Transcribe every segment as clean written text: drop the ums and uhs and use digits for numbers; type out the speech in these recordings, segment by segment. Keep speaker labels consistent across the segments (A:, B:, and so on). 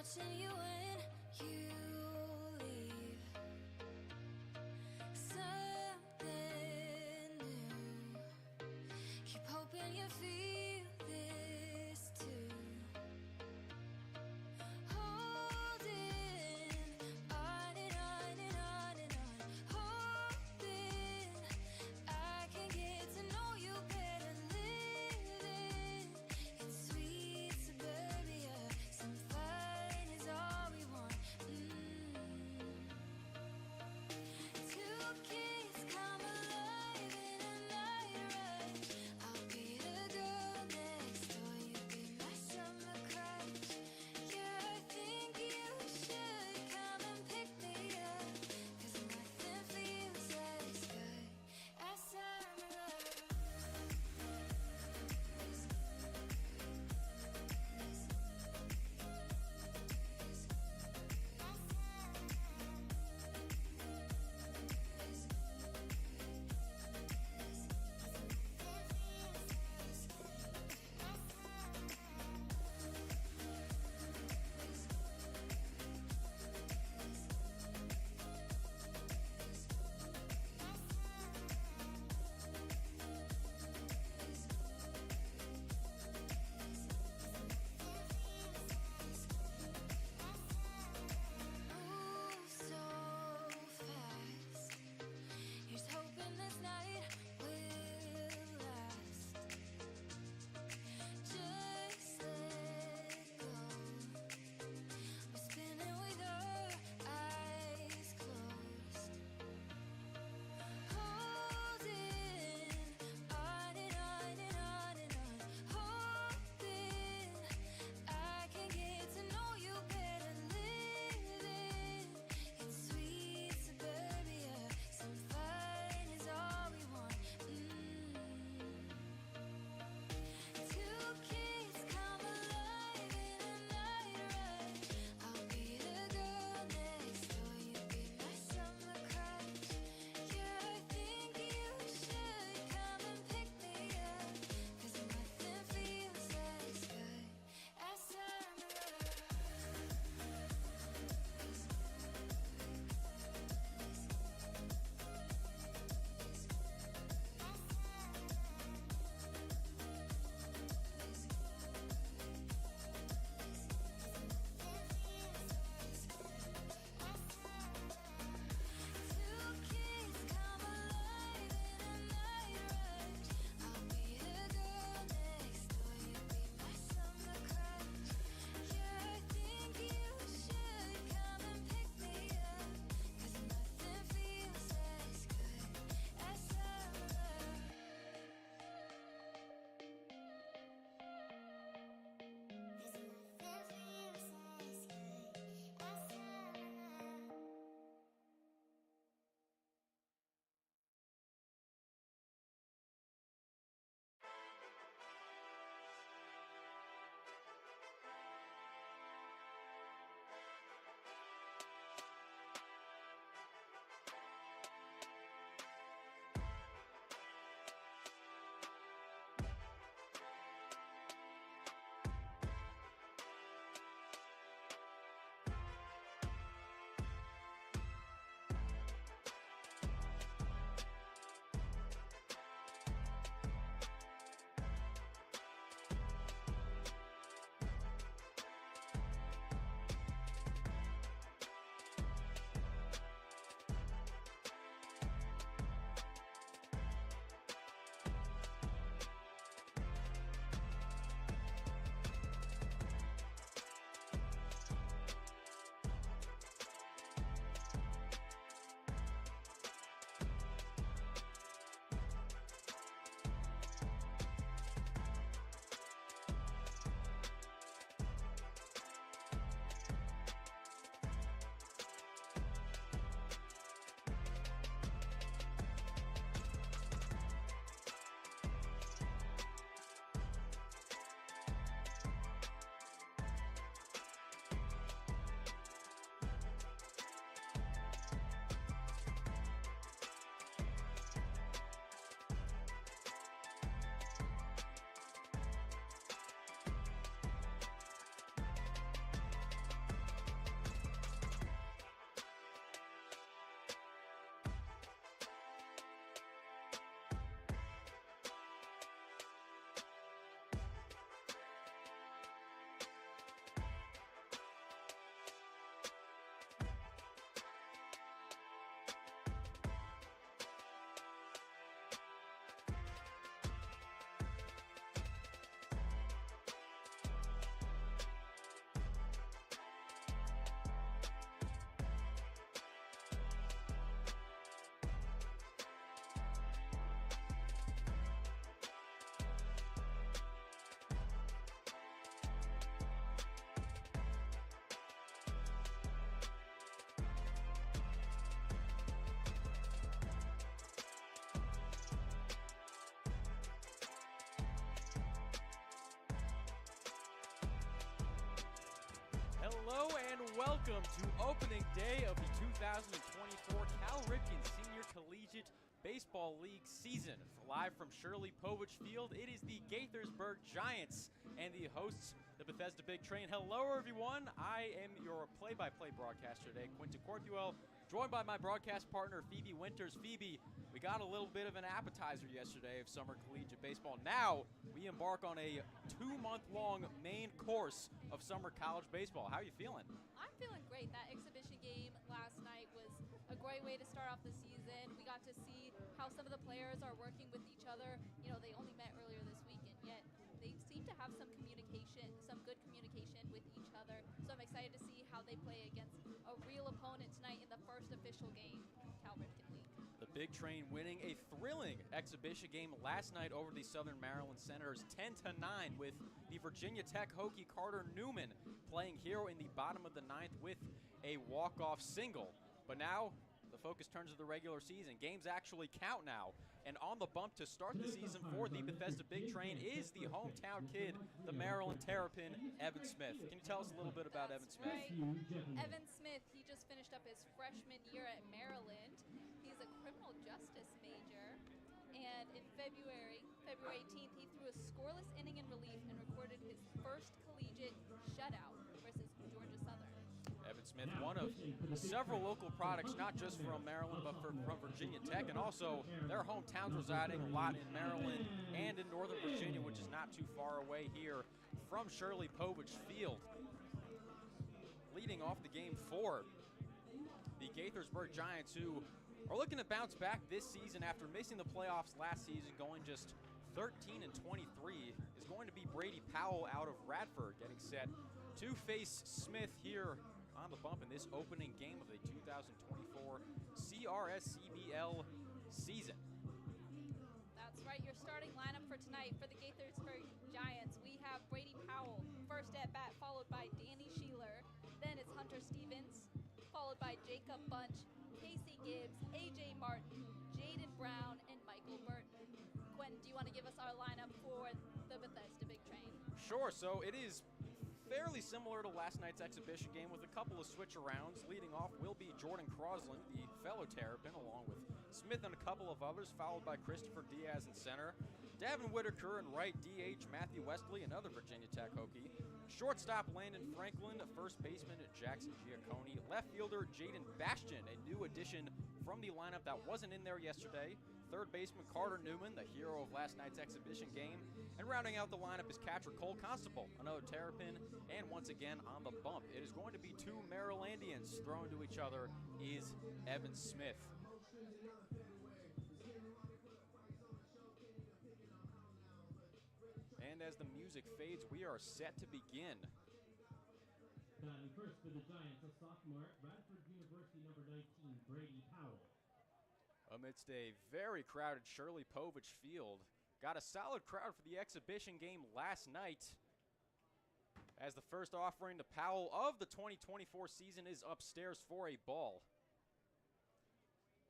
A: watching you when you leave. Something new. Keep hoping you feel this too. Holding on and on and on and on. Hoping I can get to know you better. Living in sweet suburbia. Some fun is all we
B: Hello and welcome to opening day of the 2024 Cal Ripken Senior Collegiate Baseball League season. Live from Shirley Povich Field, it is the Gaithersburg Giants and the hosts, the Bethesda Big Train. Hello everyone, I am your play-by-play broadcaster today, Quinton Corpuel, joined by my broadcast partner Phoebe Winters. Phoebe, we got a little bit of an appetizer yesterday of summer collegiate baseball. Now we embark on a 2-month-long main course of summer college baseball. How are you feeling?
C: I'm feeling great. That exhibition game last night was a great way to start off the season. We got to see how some of the players are working with each other. You know, they only met earlier this week, and yet they seem to have some communication, some good communication with each other. So I'm excited to see how they play against a real opponent tonight in the first official game, Cal Ripken League.
B: The Big Train winning a thrilling exhibition game last night over the Southern Maryland Senators 10-9 with the Virginia Tech Hokie Carter Newman playing hero in the bottom of the ninth with a walk-off single. But now the focus turns to the regular season. Games actually count now. And on the bump to start the season for the Bethesda Big Train is the hometown kid, the Maryland Terrapin, Evan Smith. Can you tell us a little bit about Evan Smith?
C: Right. Evan Smith, he just finished up his freshman year at Maryland. He's a criminal justice major. And in February 18th, he threw a scoreless inning in relief and recorded his first collegiate shutout versus Georgia Southern.
B: Evan Smith, one of several local products, not just from Maryland, but from Virginia Tech, and also their hometowns residing a lot in Maryland and in Northern Virginia, which is not too far away here from Shirley Povich Field. Leading off the game for the Gaithersburg Giants, who are looking to bounce back this season after missing the playoffs last season, going just 13-23, is going to be Brady Powell out of Radford, getting set to face Smith here on the bump in this opening game of the 2024 CRSCBL season.
C: That's right, your starting lineup for tonight for the Gaithersburg Giants. We have Brady Powell, first at bat, followed by Danny Sheeler. Then it's Hunter Stevens, followed by Jacob Bunch, Casey Gibbs, AJ Martin, Jaden Brown, and Michael Burton. Quentin, do you want to give us our lineup for the Bethesda Big Train?
B: Sure, so it is fairly similar to last night's exhibition game with a couple of switch-arounds. Leading off will be Jordan Crosland, the fellow Terrapin, along with Smith and a couple of others, followed by Christopher Diaz in center. Davin Whitaker and right DH Matthew Westley, another Virginia Tech Hokie. Shortstop Landon Franklin, first baseman Jackson Giacconi, left fielder Jaden Bastion, a new addition from the lineup that wasn't in there yesterday. Third baseman Carter Newman, the hero of last night's exhibition game. And rounding out the lineup is catcher Cole Constable, another Terrapin, and once again on the bump, it is going to be two Marylandians thrown to each other, is Evan Smith. And as the music fades, we are set to begin.
D: First for the Giants, a sophomore, Radford University number 19, Brady Powell.
B: Amidst a very crowded Shirley Povich Field. Got a solid crowd for the exhibition game last night, as the first offering to Powell of the 2024 season is upstairs for a ball.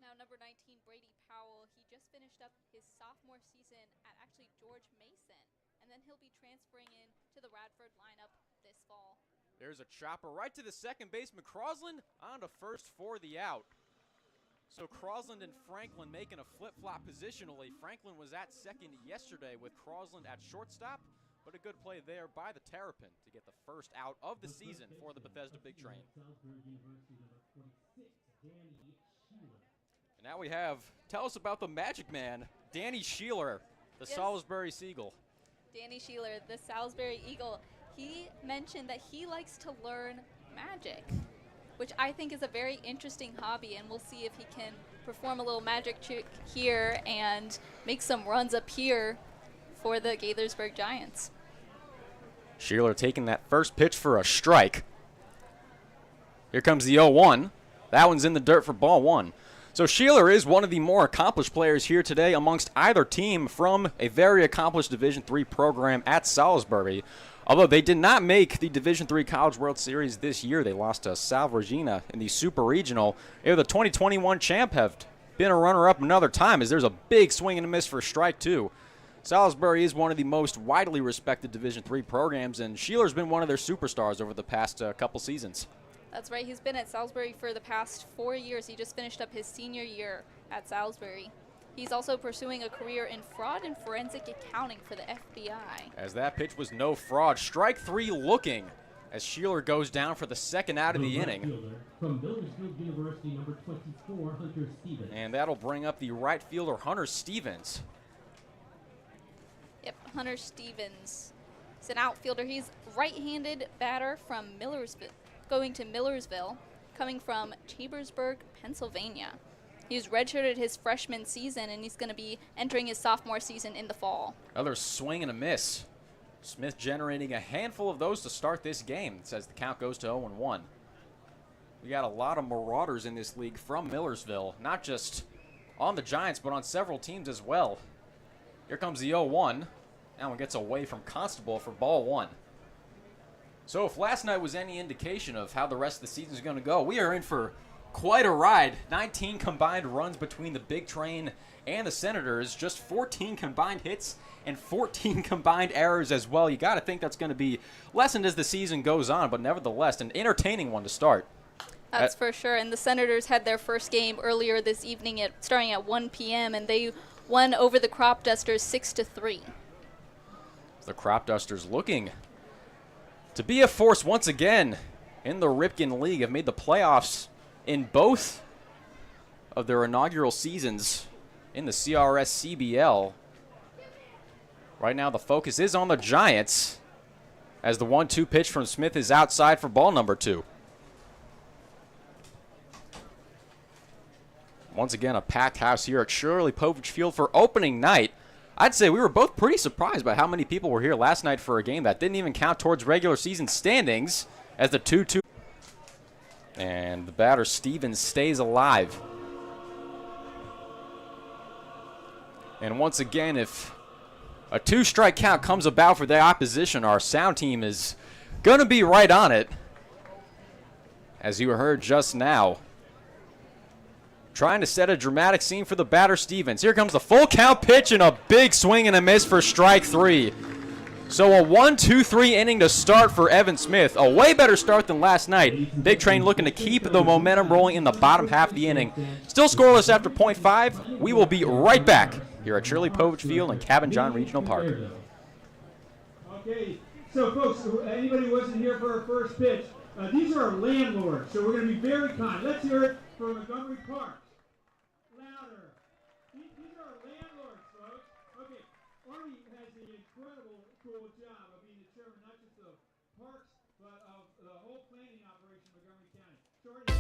C: Now number 19, Brady Powell, he just finished up his sophomore season at actually George Mason, and then he'll be transferring in to the Radford lineup this fall.
B: There's a chopper right to the second baseman, Crosland on to first for the out. So Crosland and Franklin making a flip-flop positionally. Franklin was at second yesterday with Crosland at shortstop, but a good play there by the Terrapin to get the first out of the season for the Bethesda Big Train. And now we have, tell us about the Magic Man, Danny Sheeler, the Salisbury Seagull.
C: Danny Sheeler, the Salisbury Eagle, he mentioned that he likes to learn magic, which I think is a very interesting hobby, and we'll see if he can perform a little magic trick here and make some runs up here for the Gaithersburg Giants.
B: Sheeler taking that first pitch for a strike. Here comes the 0-1. That one's in the dirt for ball one. So Sheeler is one of the more accomplished players here today amongst either team from a very accomplished Division III program at Salisbury. Although they did not make the Division III College World Series this year, they lost to Sal Regina in the Super Regional. They're the 2021 champ, have been a runner-up another time, as there's a big swing and a miss for strike two. Salisbury is one of the most widely respected Division III programs, and Sheeler's been one of their superstars over the past couple seasons.
C: That's right. He's been at Salisbury for the past 4 years. He just finished up his senior year at Salisbury. He's also pursuing a career in fraud and forensic accounting for the FBI.
B: As that pitch was no fraud. Strike 3 looking as Sheeler goes down for the second out of the inning.
D: Fielder from Gaithersburg University, number 24, Hunter Stevens.
B: And that'll bring up the right fielder, Hunter Stevens.
C: Yep, Hunter Stevens. He's an outfielder. He's right-handed batter from going to Millersville, coming from Gaithersburg, Pennsylvania. He's redshirted his freshman season, and he's going to be entering his sophomore season in the fall.
B: Another swing and a miss. Smith generating a handful of those to start this game, says the count goes to 0-1. We got a lot of marauders in this league from Millersville, not just on the Giants, but on several teams as well. Here comes the 0-1. That one gets away from Constable for ball 1. So if last night was any indication of how the rest of the season is going to go, we are in for quite a ride. 19 combined runs between the Big Train and the Senators, just 14 combined hits and 14 combined errors as well. You got to think that's going to be lessened as the season goes on, but nevertheless, an entertaining one to start.
C: That's for sure. And the Senators had their first game earlier this evening, starting at 1 p.m., and they won over the Crop Dusters 6-3.
B: The Crop Dusters looking to be a force once again in the Ripken League. Have made the playoffs in both of their inaugural seasons in the CRS CBL. Right now the focus is on the Giants as the 1-2 pitch from Smith is outside for ball number 2. Once again, a packed house here at Shirley Povich Field for opening night. I'd say we were both pretty surprised by how many people were here last night for a game that didn't even count towards regular season standings as the 2-2. And the batter, Stevens, stays alive. And once again, if a 2-strike count comes about for the opposition, our sound team is going to be right on it. As you heard just now, trying to set a dramatic scene for the batter, Stevens. Here comes the full count pitch and a big swing and a miss for strike 3. So a 1-2-3 inning to start for Evan Smith. A way better start than last night. Big Train looking to keep the momentum rolling in the bottom half of the inning. Still scoreless after .5. We will be right back here at Shirley Povich Field and Cabin John Regional Park.
E: Okay, so folks, anybody who wasn't here for our first pitch, these are our landlords, so we're going to be very kind. Let's hear it for Montgomery Park. Louder. These are our landlords, folks. Okay, Arnie has an incredible, cool job of being the chairman, not just of parks, but of the whole planning operation of Montgomery County. So Arnie,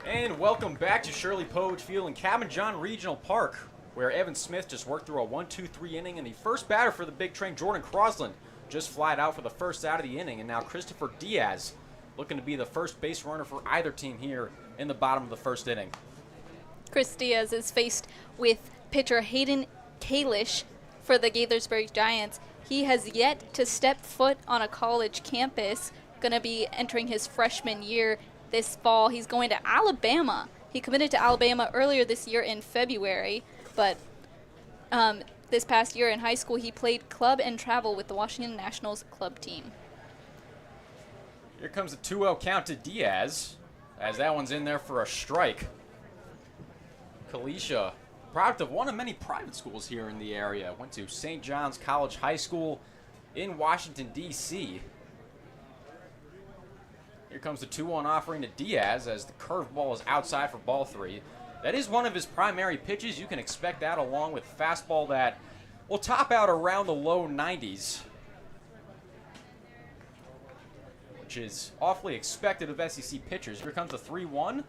B: And welcome back to Shirley Povich Field in Cabin John Regional Park, where Evan Smith just worked through a 1-2-3 inning, and the first batter for the big train, Jordan Crosland, just flied out for the first out of the inning, and now Christopher Diaz looking to be the first base runner for either team here in the bottom of the first inning.
C: Chris Diaz is faced with pitcher Hayden Kalish for the Gaithersburg Giants. He has yet to step foot on a college campus, going to be entering his freshman year this fall. He's going to Alabama. He committed to Alabama earlier this year in February, but this past year in high school he played club and travel with the Washington Nationals club team.
B: Here comes a 2-0 count to Diaz, as that one's in there for a strike. Kalisha, product of one of many private schools here in the area, went to St. John's College High School in Washington, D.C. Here comes the 2-1 offering to Diaz as the curveball is outside for ball 3. That is one of his primary pitches. You can expect that along with fastball that will top out around the low 90s, which is awfully expected of SEC pitchers. Here comes the 3-1.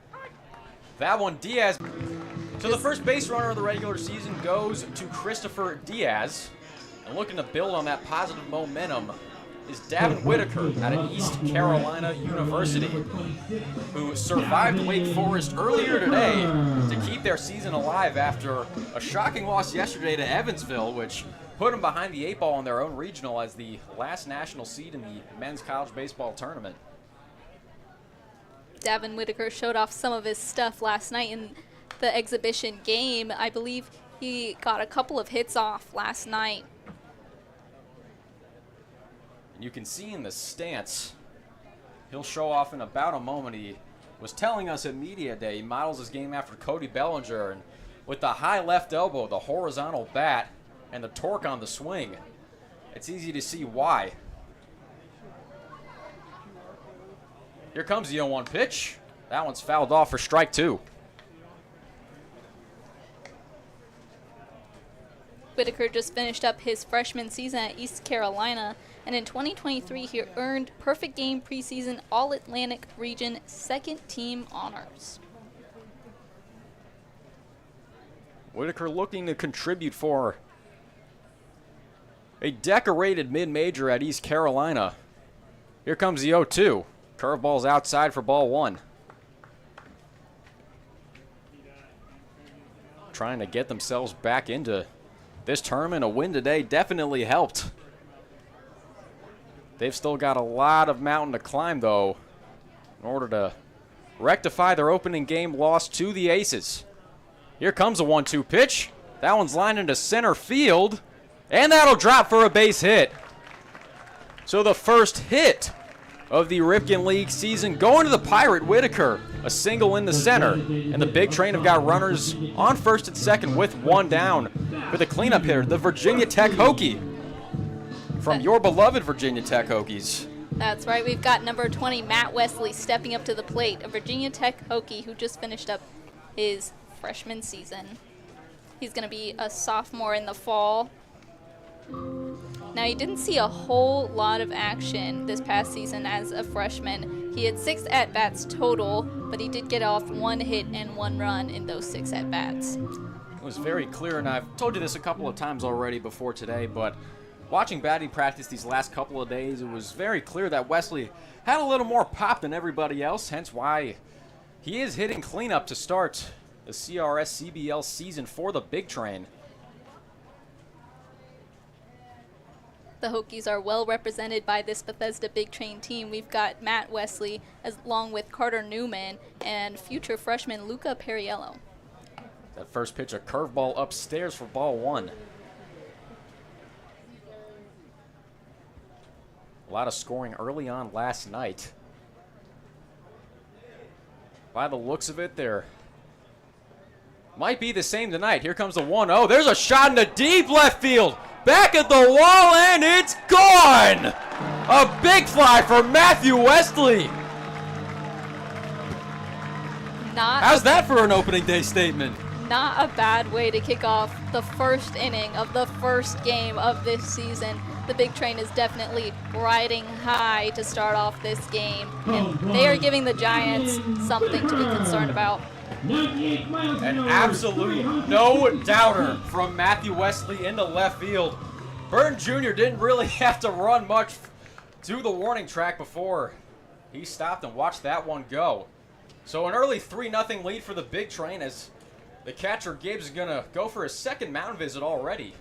B: That one, Diaz. So the first base runner of the regular season goes to Christopher Diaz. And looking to build on that positive momentum is Davin Whitaker out of East Carolina University, who survived Wake Forest earlier today to keep their season alive after a shocking loss yesterday to Evansville, which put them behind the 8 ball in their own regional as the last national seed in the men's college baseball tournament.
C: Davin Whitaker showed off some of his stuff last night in the exhibition game. I believe he got a couple of hits off last night.
B: And you can see in the stance, he'll show off in about a moment. He was telling us at Media Day he models his game after Cody Bellinger, and with the high left elbow, the horizontal bat, and the torque on the swing, it's easy to see why. Here comes the 0-1 pitch. That one's fouled off for strike 2.
C: Whitaker just finished up his freshman season at East Carolina, and in 2023 he earned perfect game preseason All-Atlantic Region second team honors.
B: Whitaker looking to contribute for a decorated mid-major at East Carolina. Here comes the 0-2. Curveball's outside for ball 1. Trying to get themselves back into this tournament. A win today definitely helped. They've still got a lot of mountain to climb, though, in order to rectify their opening game loss to the Aces. Here comes a 1-2 pitch. That one's lined into center field, and that'll drop for a base hit. So the first hit of the Ripken League season going to the Pirate Whitaker. A single in the center, and the big train have got runners on first and second with 1 down for the cleanup hitter, the Virginia Tech Hokie, from your beloved Virginia Tech Hokies.
C: That's right, we've got number 20, Matt Wesley, stepping up to the plate, a Virginia Tech Hokie who just finished up his freshman season. He's going to be a sophomore in the fall. Now, he didn't see a whole lot of action this past season as a freshman. He had 6 at-bats total, but he did get off 1 hit and 1 run in those 6 at-bats.
B: It was very clear, and I've told you this a couple of times already before today, but watching batting practice these last couple of days, it was very clear that Wesley had a little more pop than everybody else, hence why he is hitting cleanup to start the CRS CBL season for the Big Train.
C: The Hokies are well represented by this Bethesda Big Train team. We've got Matt Wesley along with Carter Newman and future freshman Luca Periello.
B: That first pitch, a curveball upstairs for ball 1. A lot of scoring early on last night. By the looks of it, there might be the same tonight. Here comes the 1-0. There's a shot into deep left field. Back at the wall, and it's gone! A big fly for Matthew Wesley. How's that for an opening day statement?
C: not a bad way to kick off the first inning of the first game of this season. The big train is definitely riding high to start off this game, and they are giving the Giants something to be concerned about.
E: 98 miles
B: An
E: an hour.
B: absolute no-doubter from Matthew Wesley into left field. Burton Jr. didn't really have to run much to the warning track before he stopped and watched that one go. So an early 3-0 lead for the big train as the catcher Gibbs is going to go for his second mound visit already.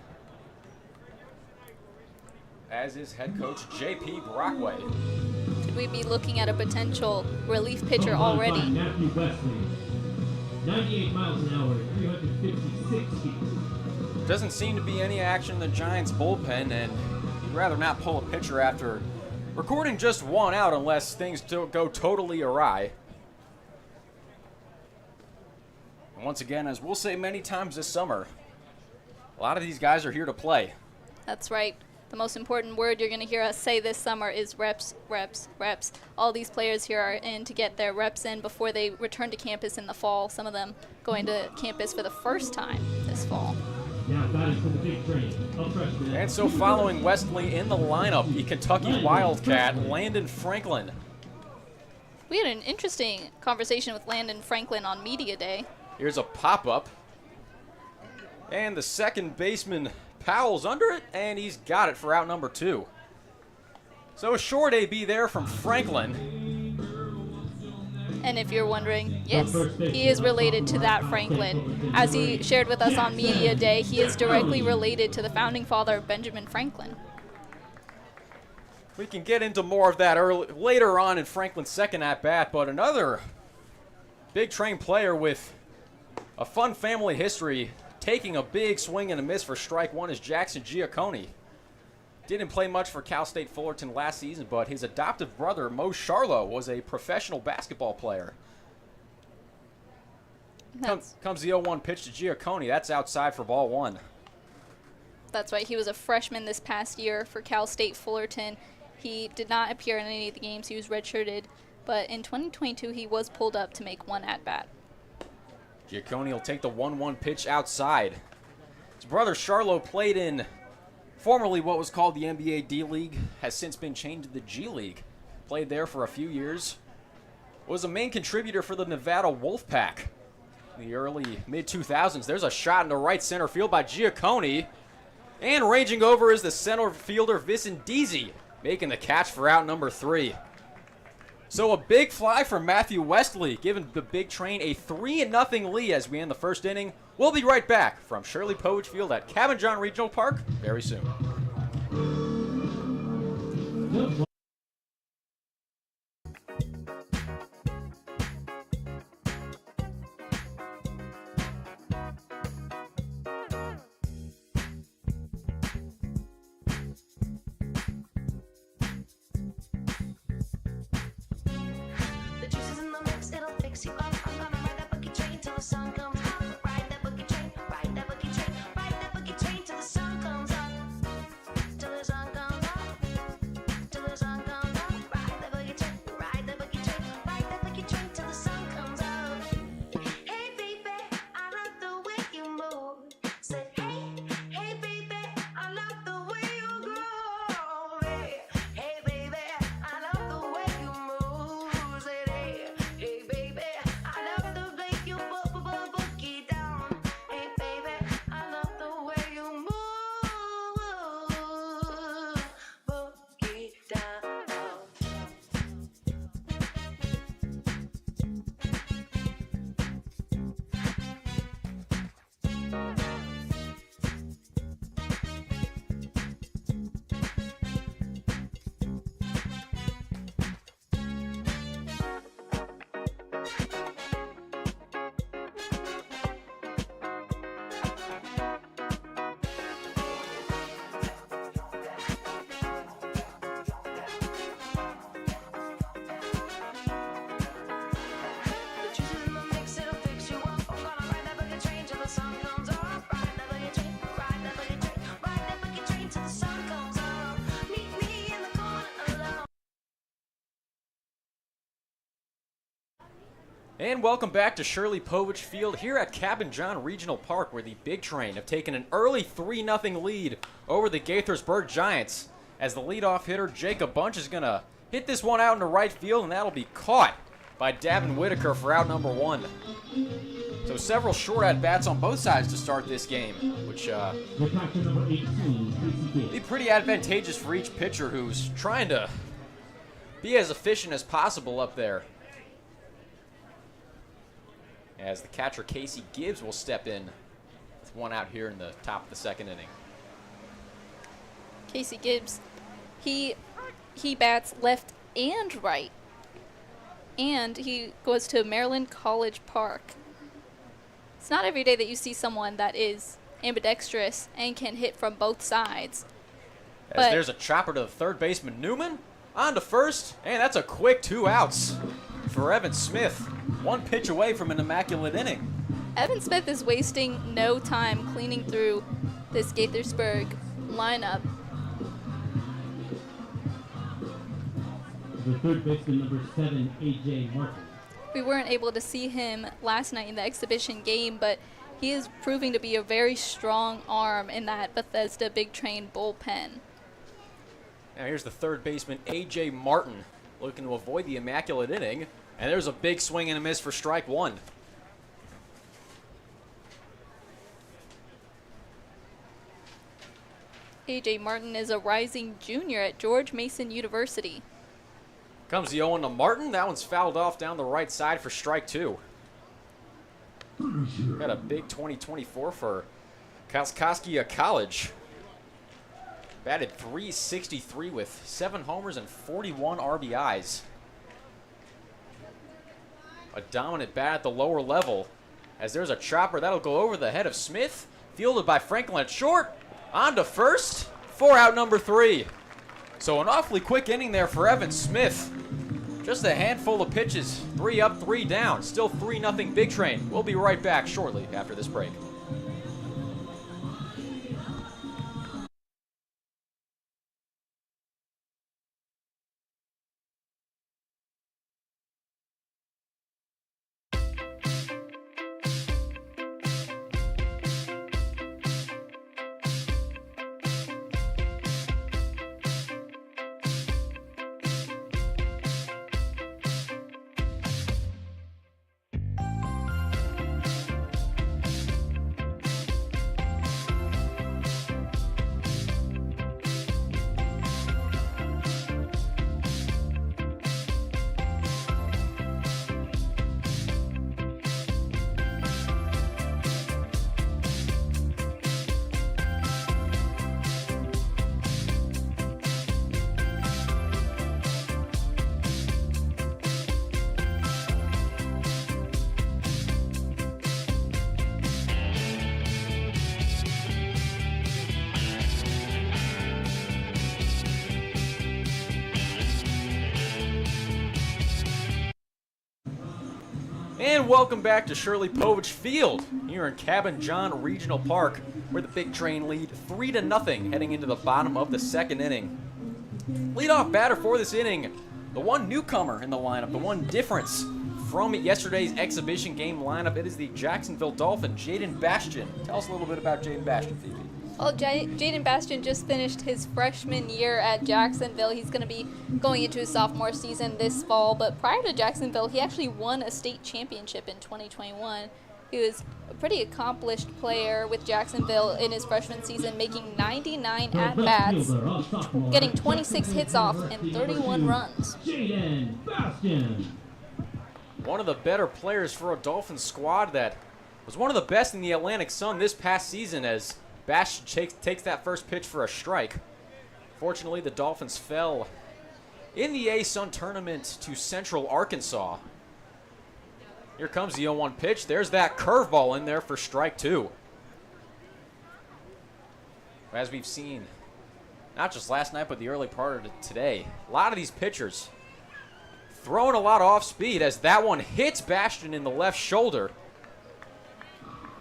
B: As is head coach J.P. Brockway.
C: Could we be looking at a potential relief pitcher already?
E: Matthew Wesley. 98 miles an hour, 356 feet.
B: Doesn't seem to be any action in the Giants bullpen, and you'd rather not pull a pitcher after recording just one out unless things go totally awry. And once again, as we'll say many times this summer, a lot of these guys are here to play.
C: That's right. The most important word you're going to hear us say this summer is reps, reps, reps. All these players here are in to get their reps in before they return to campus in the fall. Some of them going to campus for the first time this fall.
E: Now batting for the big train.
B: And so following Wesley in the lineup, the Kentucky Wildcat, Landon Franklin.
C: We had an interesting conversation with Landon Franklin on Media Day.
B: Here's a pop-up. And the second baseman Powell's under it, and he's got it for out number 2. So a short AB there from Franklin.
C: And if you're wondering, yes, he is related to that Franklin. As he shared with us on Media Day, he is directly related to the founding father, Benjamin Franklin.
B: We can get into more of that later on in Franklin's second at-bat, but another big train player with a fun family history taking a big swing and a miss for strike one is Jackson Giacconi. Didn't play much for Cal State Fullerton last season, but his adoptive brother, Mo Charlo, was a professional basketball player. Comes the 0-1 pitch to Giacconi. That's outside for ball 1.
C: That's right. He was a freshman this past year for Cal State Fullerton. He did not appear in any of the games. He was redshirted. But in 2022, he was pulled up to make one at-bat.
B: Giacconi will take the 1-1 pitch outside. His brother Charlo played in formerly what was called the NBA D-League, has since been changed to the G-League. Played there for a few years. Was a main contributor for the Nevada Wolfpack in the early mid-2000s. There's a shot into right center field by Giacconi. And ranging over is the center fielder Vicendizi, making the catch for out number 3. So a big fly from Matthew Wesley, giving the big train a 3-0 lead as we end the first inning. We'll be right back from Shirley Povich Field at Cabin John Regional Park very soon.
F: The juice is in the mix, it'll fix you up. I'm gonna ride that boogie train till the sun comes up. Ride that boogie train, ride that boogie train, ride that boogie train till the sun comes up. Till the sun comes up. Till the sun
B: And welcome back to Shirley Povich Field here at Cabin John Regional Park, where the Big Train have taken an early 3-0 lead over the Gaithersburg Giants. As the leadoff hitter, Jacob Bunch, is going to hit this one out into right field, and that'll be caught by Davin Whitaker for out number 1. So several short at-bats on both sides to start this game, which be pretty advantageous for each pitcher who's trying to be as efficient as possible up there. As the catcher Casey Gibbs will step in with one out here in the top of the second inning.
C: Casey Gibbs, he bats left and right, and he goes to Maryland College Park. It's not every day that you see someone that is ambidextrous and can hit from both sides.
B: As there's a chopper to the third baseman Newman, on to first, and that's a quick 2 outs for Evan Smith. One pitch away from an immaculate inning.
C: Evan Smith is wasting no time cleaning through this Gaithersburg lineup.
D: The third baseman, number 7, A.J. Martin.
C: We weren't able to see him last night in the exhibition game, but he is proving to be a very strong arm in that Bethesda Big Train bullpen.
B: Now here's the third baseman, A.J. Martin, looking to avoid the immaculate inning. And there's a big swing and a miss for strike 1.
C: A.J. Martin is a rising junior at George Mason University.
B: Comes the 0-1 to Martin. That one's fouled off down the right side for strike 2. Got a big 2024 for Kalskowski College. Batted .363 with 7 homers and 41 RBIs. A dominant bat at the lower level. As there's a chopper that'll go over the head of Smith. Fielded by Franklin at short. On to first for out number 3. So an awfully quick inning there for Evan Smith. Just a handful of pitches. 3 up, 3 down. Still 3-0 Big Train. We'll be right back shortly after this break. And welcome back to Shirley Povich Field here in Cabin John Regional Park, where the Big Train lead 3-0 heading into the bottom of the second inning. Leadoff batter for this inning, the one newcomer in the lineup, the one difference from yesterday's exhibition game lineup. It is the Jacksonville Dolphin, Jaden Bastian. Tell us a little bit about Jaden Bastian, Phoebe.
C: Well, Jaden Bastian just finished his freshman year at Jacksonville. He's going to be going into his sophomore season this fall. But prior to Jacksonville, he actually won a state championship in 2021. He was a pretty accomplished player with Jacksonville in his freshman season, making 99 at-bats, getting 26 hits off and 31 runs.
D: Jaden Bastian.
B: One of the better players for a Dolphin squad that was one of the best in the Atlantic Sun this past season, as Bastian takes that first pitch for a strike. Fortunately, the Dolphins fell in the A-Sun tournament to Central Arkansas. Here comes the 0-1 pitch. There's that curveball in there for strike 2. As we've seen, not just last night, but the early part of today, a lot of these pitchers throwing a lot off speed, as that one hits Bastian in the left shoulder.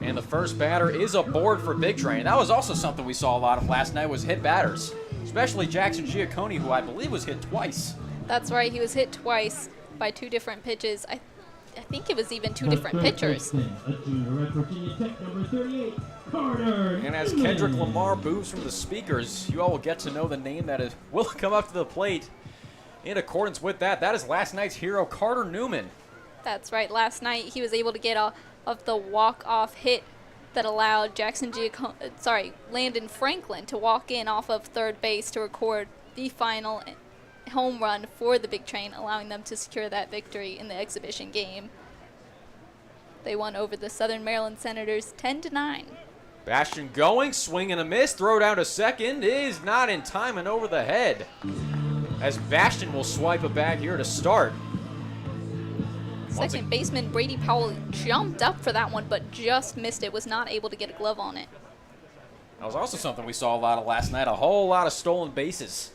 B: And the first batter is aboard for Big Train. That was also something we saw a lot of last night, was hit batters, especially Jackson Giacconi, who I believe was hit twice.
C: That's right. He was hit twice by 2 different pitches. I think it was even two different pitchers.
B: And as Kendrick Lamar boos from the speakers, you all will get to know the name that will come up to the plate in accordance with that. That is last night's hero, Carter Newman.
C: That's right. Last night he was able to get off of the walk-off hit that allowed Landon Franklin to walk in off of third base to record the final home run for the Big Train, allowing them to secure that victory in the exhibition game. They won over the Southern Maryland Senators 10-9.
B: Bastion going, swing and a miss, throw down to second is not in time and over the head. As Bastion will swipe it back here to start.
C: Second baseman Brady Powell jumped up for that one, but just missed it, was not able to get a glove on it.
B: That was also something we saw a lot of last night, a whole lot of stolen bases.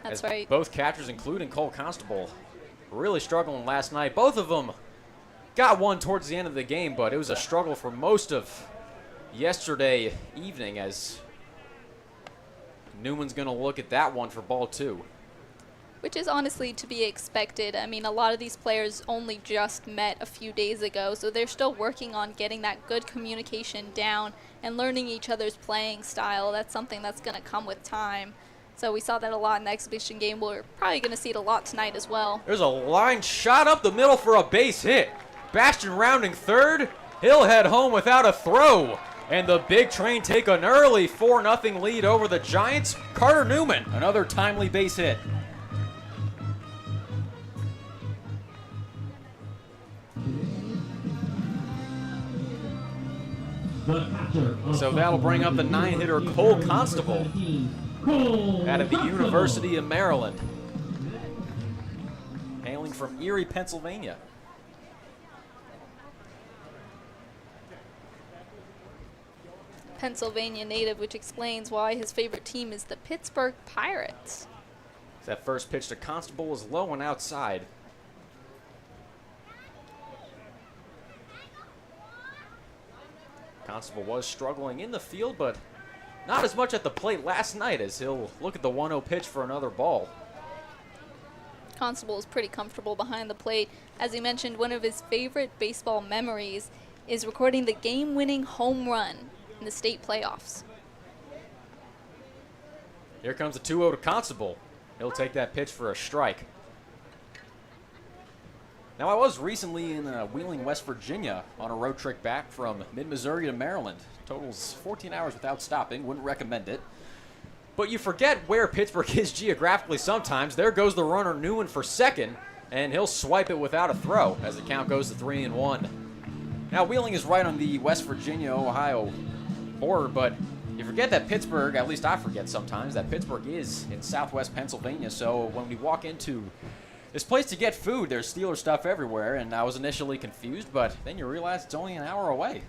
C: That's
B: As
C: right.
B: both catchers, including Cole Constable, really struggling last night. Both of them got one towards the end of the game, but it was a struggle for most of yesterday evening, as Newman's going to look at that one for ball 2.
C: Which is honestly to be expected. I mean, a lot of these players only just met a few days ago, so they're still working on getting that good communication down and learning each other's playing style. That's something that's going to come with time. So we saw that a lot in the exhibition game. We're probably going to see it a lot tonight as well.
B: There's a line shot up the middle for a base hit. Bastion rounding third. He'll head home without a throw. And the Big Train take an early 4-0 lead over the Giants. Carter Newman, another timely base hit. So that'll bring up the 9-hitter Cole Constable out of the University of Maryland, hailing from Erie, Pennsylvania.
C: Pennsylvania native, which explains why his favorite team is the Pittsburgh Pirates.
B: That first pitch to Constable was low and outside. Constable was struggling in the field, but not as much at the plate last night, as he'll look at the 1-0 pitch for another ball.
C: Constable is pretty comfortable behind the plate. As he mentioned, one of his favorite baseball memories is recording the game-winning home run in the state playoffs.
B: Here comes the 2-0 to Constable. He'll take that pitch for a strike. Now, I was recently in Wheeling, West Virginia on a road trip back from mid-Missouri to Maryland. Totals 14 hours without stopping. Wouldn't recommend it. But you forget where Pittsburgh is geographically sometimes. There goes the runner Newman for second, and he'll swipe it without a throw as the count goes to 3-1. Now, Wheeling is right on the West Virginia-Ohio border, but you forget that Pittsburgh, at least I forget sometimes, that Pittsburgh is in southwest Pennsylvania. So when we walk into this place to get food, there's Steeler stuff everywhere, and I was initially confused, but then you realize it's only an hour away.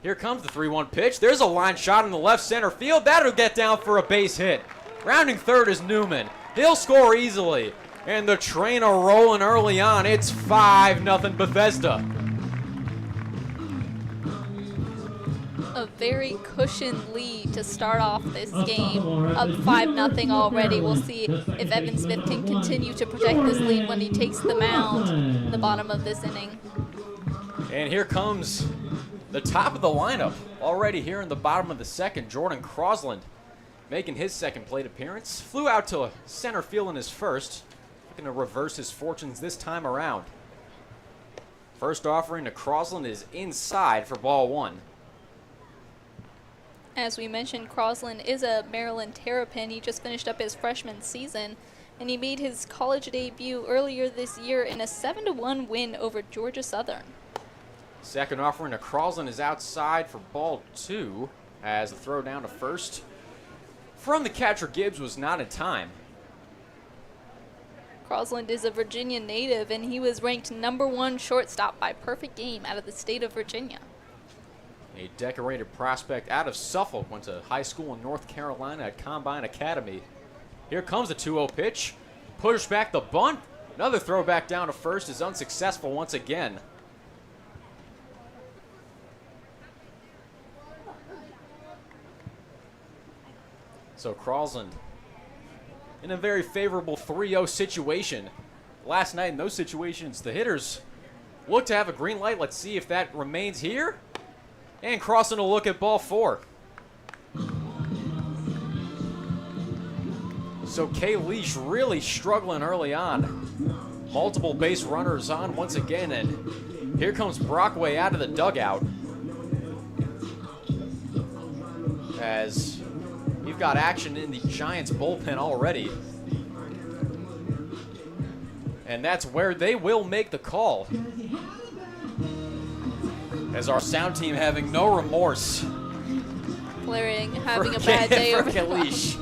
B: Here comes the 3-1 pitch. There's a line shot in the left center field. That'll get down for a base hit. Rounding third is Newman. He'll score easily, and the Train are rolling early on. It's 5-0 Bethesda.
C: A very cushioned lead to start off this game. Up 5-0 already. We'll see if Evan Smith can continue to protect this lead when he takes the mound in the bottom of this inning.
B: And here comes the top of the lineup. Already here in the bottom of the second, Jordan Crosland making his second plate appearance. Flew out to center field in his first. Looking to reverse his fortunes this time around. First offering to Crosland is inside for ball 1.
C: As we mentioned, Crosland is a Maryland Terrapin. He just finished up his freshman season, and he made his college debut earlier this year in a 7-1 win over Georgia Southern.
B: Second offering to Crosland is outside for ball 2, as the throw down to first from the catcher Gibbs was not in time.
C: Crosland is a Virginia native, and he was ranked #1 shortstop by Perfect Game out of the state of Virginia.
B: A decorated prospect out of Suffolk, went to high school in North Carolina at Combine Academy. Here comes the 2-0 pitch. Push back the bunt. Another throw back down to first is unsuccessful once again. So Crosland in a very favorable 3-0 situation. Last night in those situations, the hitters look to have a green light. Let's see if that remains here. And crossing a look at ball 4. So Kay Leash really struggling early on. Multiple base runners on once again, and here comes Brockway out of the dugout. As we've got action in the Giants bullpen already. And that's where they will make the call. As our sound team having no remorse.
C: Blaring, having a bad day over the
B: Kalish.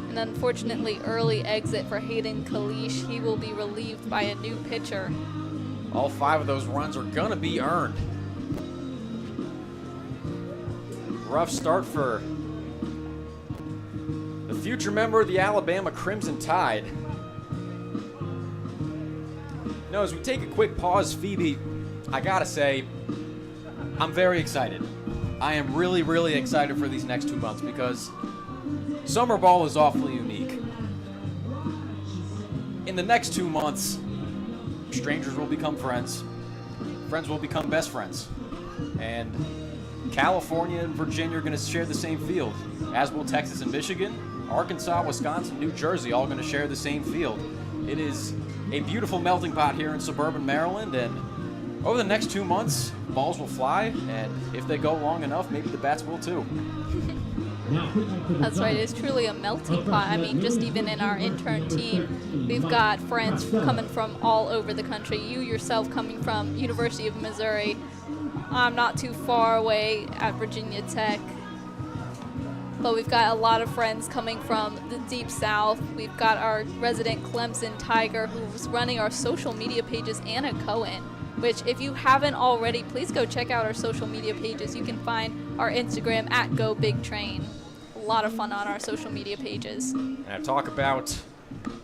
C: An unfortunately early exit for Hayden Kalish. He will be relieved by a new pitcher.
B: All 5 of those runs are gonna be earned. Rough start for the future member of the Alabama Crimson Tide. Now, as we take a quick pause, Phoebe, I gotta say, I'm very excited. I am really, really excited for these next 2 months because summer ball is awfully unique. In the next 2 months, strangers will become friends. Friends will become best friends. And California and Virginia are going to share the same field, as will Texas and Michigan. Arkansas, Wisconsin, New Jersey all going to share the same field. It is a beautiful melting pot here in suburban Maryland, and over the next 2 months, balls will fly, and if they go long enough, maybe the bats will too.
C: That's right, it's truly a melting pot. I mean, just even in our intern team, we've got friends coming from all over the country. You yourself coming from University of Missouri. I'm not too far away at Virginia Tech. But we've got a lot of friends coming from the deep south. We've got our resident Clemson Tiger who's running our social media pages, Anna Cohen, which if you haven't already, please go check out our social media pages. You can find our Instagram at GoBigTrain. A lot of fun on our social media pages.
B: And I talk about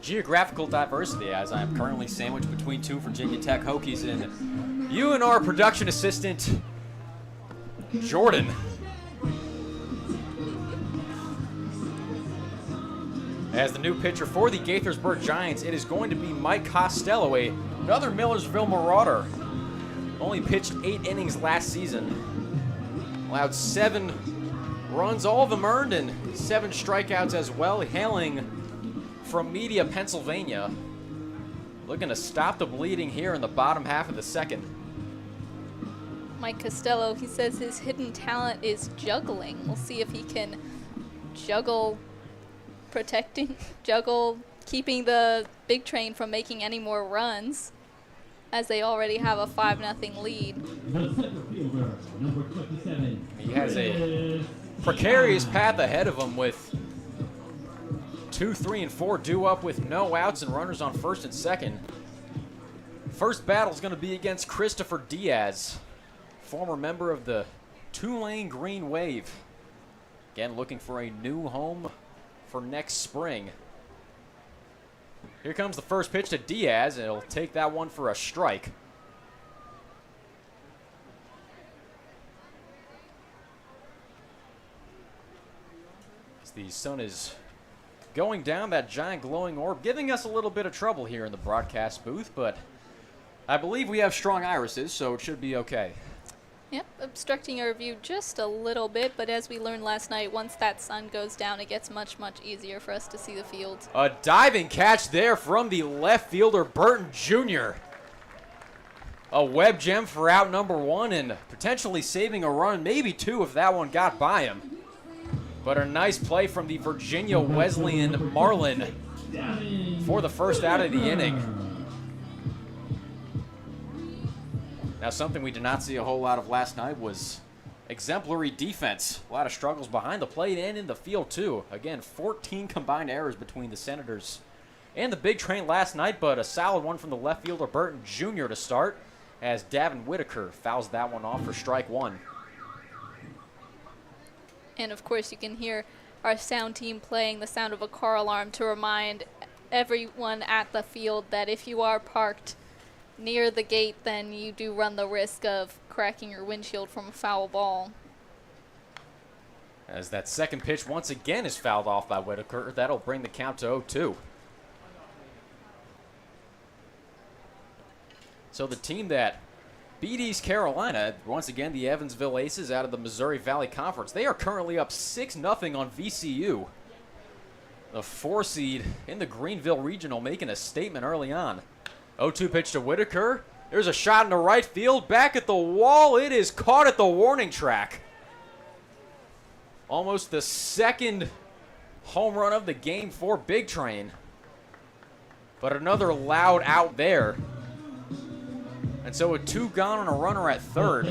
B: geographical diversity as I am currently sandwiched between 2 Virginia Tech Hokies, and you and our production assistant, Jordan. As the new pitcher for the Gaithersburg Giants, it is going to be Mike Costello, another Millersville Marauder. Only pitched 8 innings last season. Allowed 7 runs, all of them earned, and 7 strikeouts as well, hailing from Media, Pennsylvania. Looking to stop the bleeding here in the bottom half of the second.
C: Mike Costello, he says his hidden talent is juggling. We'll see if he can juggle keeping the Big Train from making any more runs, as they already have a 5-0 lead.
B: He has a precarious path ahead of him with 2, 3, and 4 due up with no outs and runners on first and second. First battle is going to be against Christopher Diaz, former member of the Tulane Green Wave. Again, looking for a new home for next spring. Here comes the first pitch to Diaz, and he'll take that one for a strike. As the sun is going down, that giant glowing orb, giving us a little bit of trouble here in the broadcast booth, but I believe we have strong irises, so it should be okay.
C: Yep, obstructing our view just a little bit, but as we learned last night, once that sun goes down, it gets much, much easier for us to see the field.
B: A diving catch there from the left fielder, Burton Jr. A web gem for out number 1 and potentially saving a run, maybe 2 if that one got by him. But a nice play from the Virginia Wesleyan Marlin for the first out of the inning. Now, something we did not see a whole lot of last night was exemplary defense. A lot of struggles behind the plate and in the field, too. Again, 14 combined errors between the Senators and the Big Train last night, but a solid one from the left fielder, Burton Jr. to start, as Davin Whitaker fouls that one off for strike 1.
C: And, of course, you can hear our sound team playing the sound of a car alarm to remind everyone at the field that if you are parked near the gate, then you do run the risk of cracking your windshield from a foul ball.
B: As that second pitch once again is fouled off by Whitaker. That'll bring the count to 0-2. So the team that beat East Carolina, once again the Evansville Aces out of the Missouri Valley Conference, they are currently up 6-0 on VCU. The 4 seed in the Greenville Regional making a statement early on. 0-2 pitch to Whitaker. There's a shot in the right field. Back at the wall. It is caught at the warning track. Almost the second home run of the game for Big Train. But another loud out there. And so with 2 gone and a runner at third.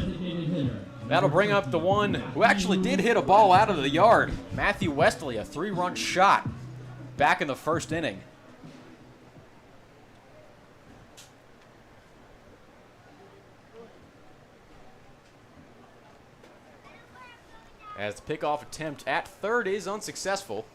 B: That'll bring up the one who actually did hit a ball out of the yard. Matthew Wesley, a 3-run shot back in the first inning. As the pickoff attempt at third is unsuccessful.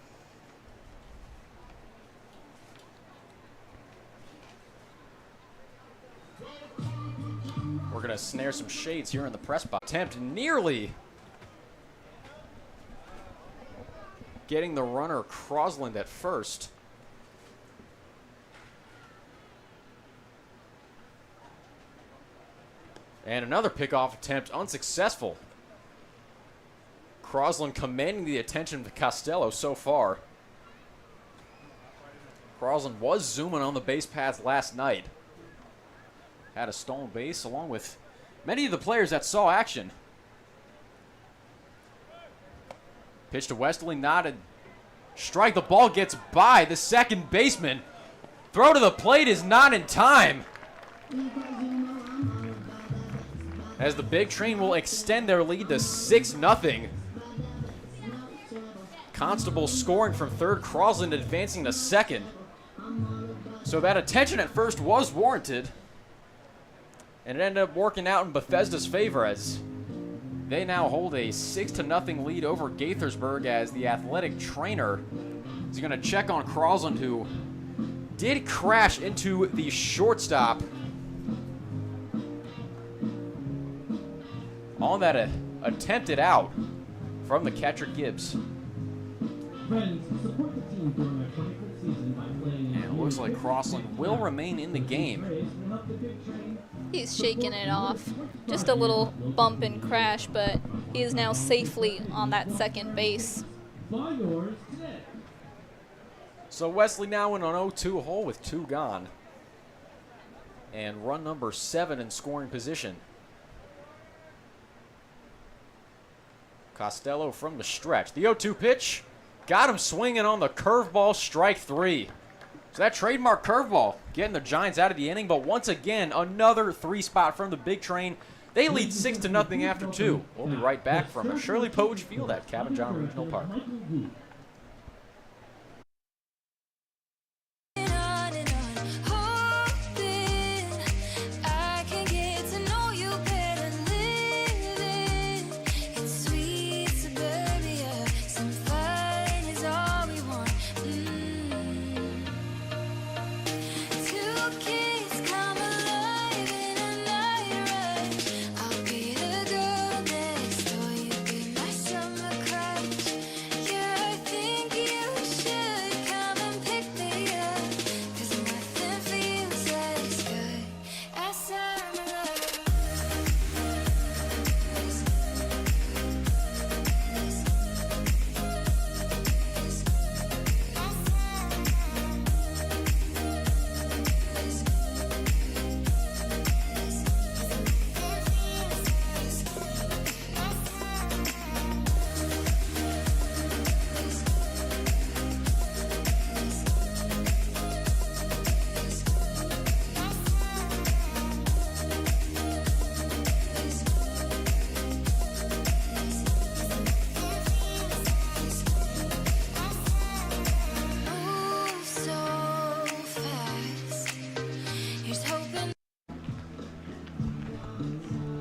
B: We're going to snare some shades here in the press box. Attempt nearly getting the runner Crosland at first. And another pickoff attempt unsuccessful. Crosland commanding the attention of Costello so far. Crosland was zooming on the base paths last night. Had a stolen base along with many of the players that saw action. Pitch to Wesley, nodded. Strike, the ball gets by the second baseman. Throw to the plate is not in time. As the Big Train will extend their lead to 6-0. Constable scoring from third, Crosland advancing to second. So that attention at first was warranted. And it ended up working out in Bethesda's favor as they now hold a 6-0 lead over Gaithersburg as the athletic trainer is going to check on Crosland, who did crash into the shortstop on that attempted out from the catcher Gibbs.
D: Friends, support the team during their 25th season by playing.
B: And it looks like Crosland will remain in the game.
C: He's shaking it off. Just a little bump and crash, but he is now safely on that second base.
B: So Wesley now in an 0-2 hole with 2 gone. And run number 7 in scoring position. Costello from the stretch. The 0-2 pitch. Got him swinging on the curveball, strike 3. So that trademark curveball getting the Giants out of the inning, but once again, another 3 spot from the Big Train. They lead 6-0 after 2. We'll be right back from Shirley Povich Field at Cabin John Regional Park.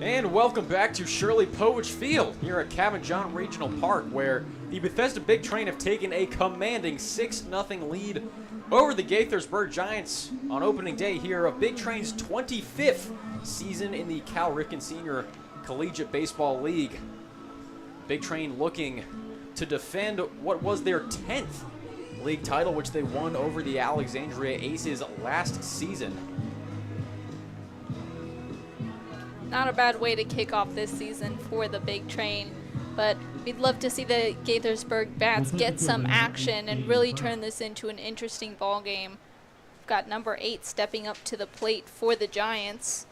B: And welcome back to Shirley Povich Field here at Cabin John Regional Park, where the Bethesda Big Train have taken a commanding 6-0 lead over the Gaithersburg Giants on opening day here of Big Train's 25th season in the Cal Ripken Senior Collegiate Baseball League. Big Train looking to defend what was their 10th league title, which they won over the Alexandria Aces last season.
C: Not a bad way to kick off this season for the Big Train, but we'd love to see the Gaithersburg Bats get some action and really turn this into an interesting ball game. We've got number 8 stepping up to the plate for the Giants.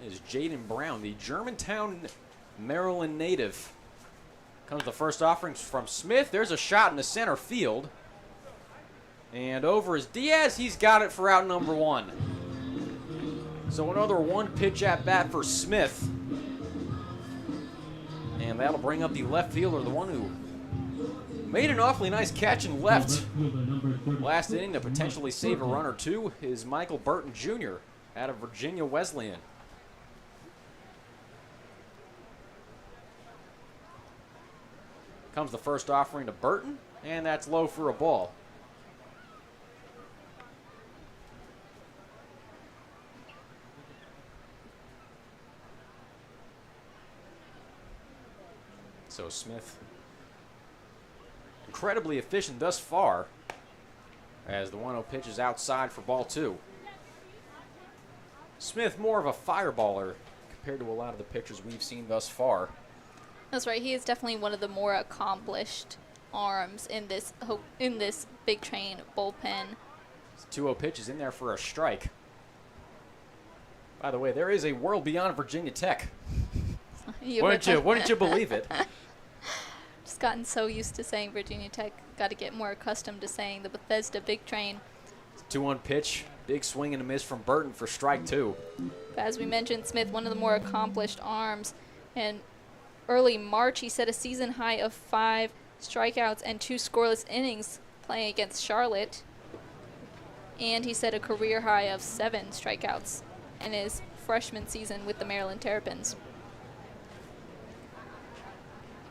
B: Is Jaden Brown, the Germantown, Maryland native. Comes the first offering from Smith. There's a shot in the center field. And over is Diaz. He's got it for out number 1. So another 1-pitch at bat for Smith. And that'll bring up the left fielder, the one who made an awfully nice catch and left last inning to potentially save a run or two, is Michael Burton Jr. out of Virginia Wesleyan. Comes the first offering to Burton, and that's low for a ball. So Smith, incredibly efficient thus far, as the 1-0 pitch is outside for ball 2. Smith more of a fireballer compared to a lot of the pitchers we've seen thus far.
C: That's right. He is definitely one of the more accomplished arms in this Big Train bullpen.
B: 2-0 pitch is in there for a strike. By the way, there is a world beyond Virginia Tech. Wouldn't you believe it?
C: Just gotten so used to saying Virginia Tech. Got to get more accustomed to saying the Bethesda Big Train.
B: 2-1 pitch. Big swing and a miss from Burton for strike 2.
C: As we mentioned, Smith, one of the more accomplished arms. And early March, he set a season high of 5 strikeouts and 2 scoreless innings playing against Charlotte. And he set a career high of 7 strikeouts in his freshman season with the Maryland Terrapins.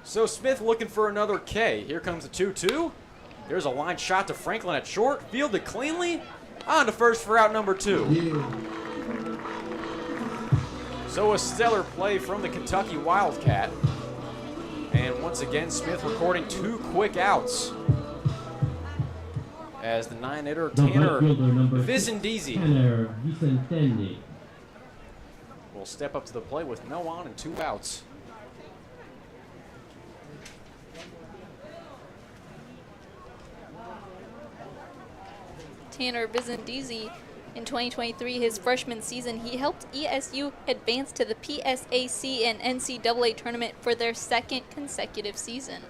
B: So Smith looking for another K. Here comes the 2-2. There's a line shot to Franklin at short. Fielded cleanly. On to first for out number 2. So a stellar play from the Kentucky Wildcat. And once again, Smith recording 2 quick outs. As the 9-hitter Tanner Vicendizi will step up to the plate with no on and 2 outs.
C: Tanner Vicendizi, in 2023, his freshman season, he helped ESU advance to the PSAC and NCAA tournament for their 2nd consecutive season.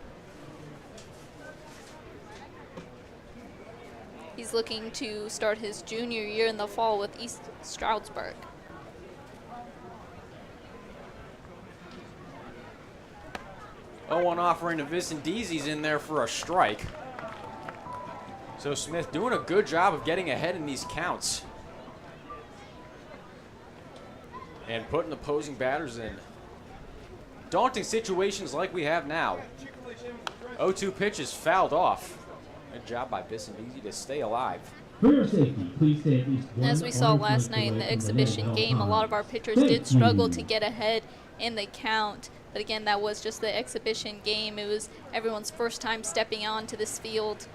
C: He's looking to start his junior year in the fall with East Stroudsburg.
B: One offering to Vicendizi's in there for a strike. So Smith doing a good job of getting ahead in these counts. And putting opposing batters in daunting situations like we have now. 0-2 pitch is fouled off. Good job by Vicendizi to stay alive.
D: For your safety, please stay at least 1
C: As we saw last night in the exhibition game, a lot of our pitchers did struggle to get ahead in the count. But again, that was just the exhibition game. It was everyone's first time stepping onto this field.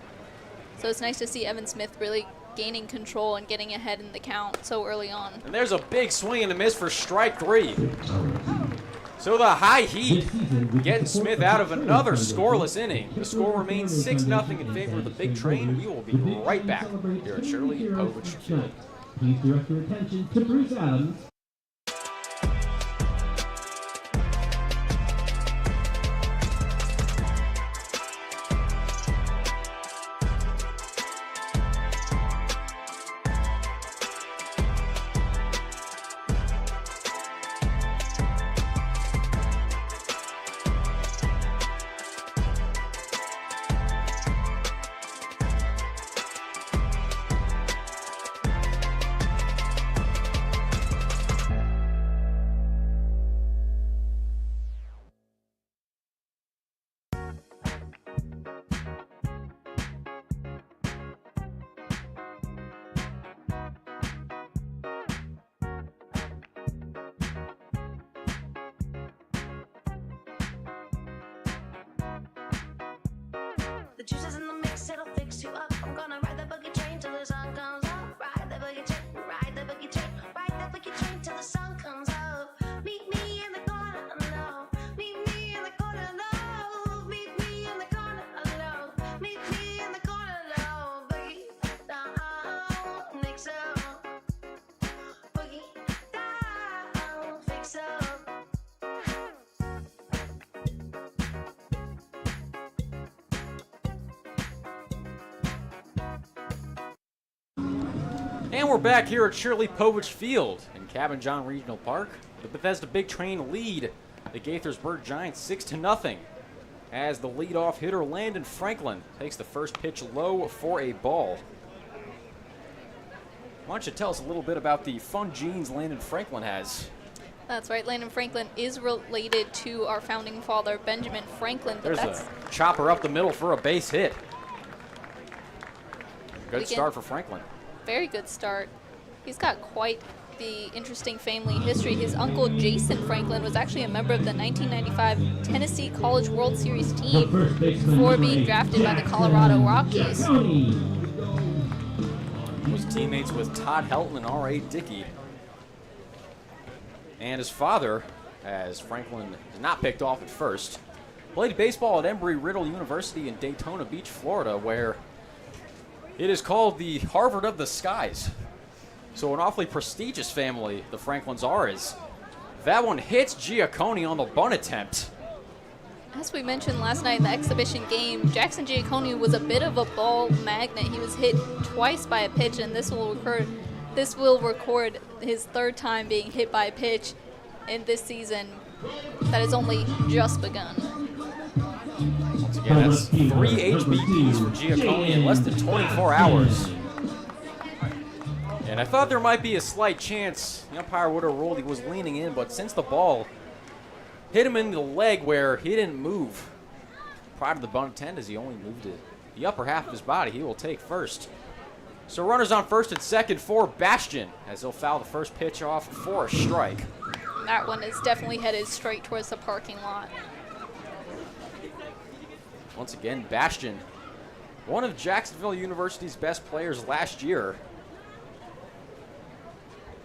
C: So it's nice to see Evan Smith really gaining control and getting ahead in the count so early on.
B: And there's a big swing and a miss for strike 3. So the high heat getting Smith out of another scoreless inning. The score remains 6-0 in favor of the Big Train. We will be right back here at Shirley Povich Field.
D: Please direct your attention to Bruce Adams.
F: The juice is in the mix, it'll fix you up. I'm gonna ride the boogie train till the sun comes up. Ride the boogie train, ride the boogie train, ride the boogie train till the sun comes up. Meet me in the corner, no. Meet me in the corner, no. Meet me in the corner, no. Meet me in the corner, no. Boogie down, mix up. Boogie down, fix up.
B: And we're back here at Shirley Povich Field in Cabin John Regional Park. The Bethesda Big Train lead the Gaithersburg Giants 6-0 as the leadoff hitter Landon Franklin takes the first pitch low for a ball. Why don't you tell us a little bit about the fun genes Landon Franklin has?
C: That's right. Landon Franklin is related to our founding father, Benjamin Franklin. But
B: There's
C: that's
B: a chopper up the middle for a base hit. Good start for Franklin.
C: Very good start. He's got quite the interesting family history. His uncle Jason Franklin was actually a member of the 1995 Tennessee College World Series team before being drafted by the Colorado Rockies.
B: He was teammates with Todd Helton and R.A. Dickey. And his father, as Franklin is not picked off at first, played baseball at Embry-Riddle University in Daytona Beach, Florida, where it is called the Harvard of the Skies. So an awfully prestigious family the Franklins are. Is that one hits Giacconi on the bunt attempt.
C: As we mentioned last night in the exhibition game, Jackson Giacconi was a bit of a ball magnet. He was hit twice by a pitch, and this will record his third time being hit by a pitch in this season that has only just begun.
B: Once again, that's 3 HBPs for Giacconi in less than 24 hours. And I thought there might be a slight chance the umpire would have ruled he was leaning in, but since the ball hit him in the leg where he didn't move prior to the bunt attempt, as he only moved the upper half of his body, he will take first. So runners on first and second for Bastion, as he'll foul the first pitch off for a strike.
C: That one is definitely headed straight towards the parking lot.
B: Once again, Bastion, one of Jacksonville University's best players last year.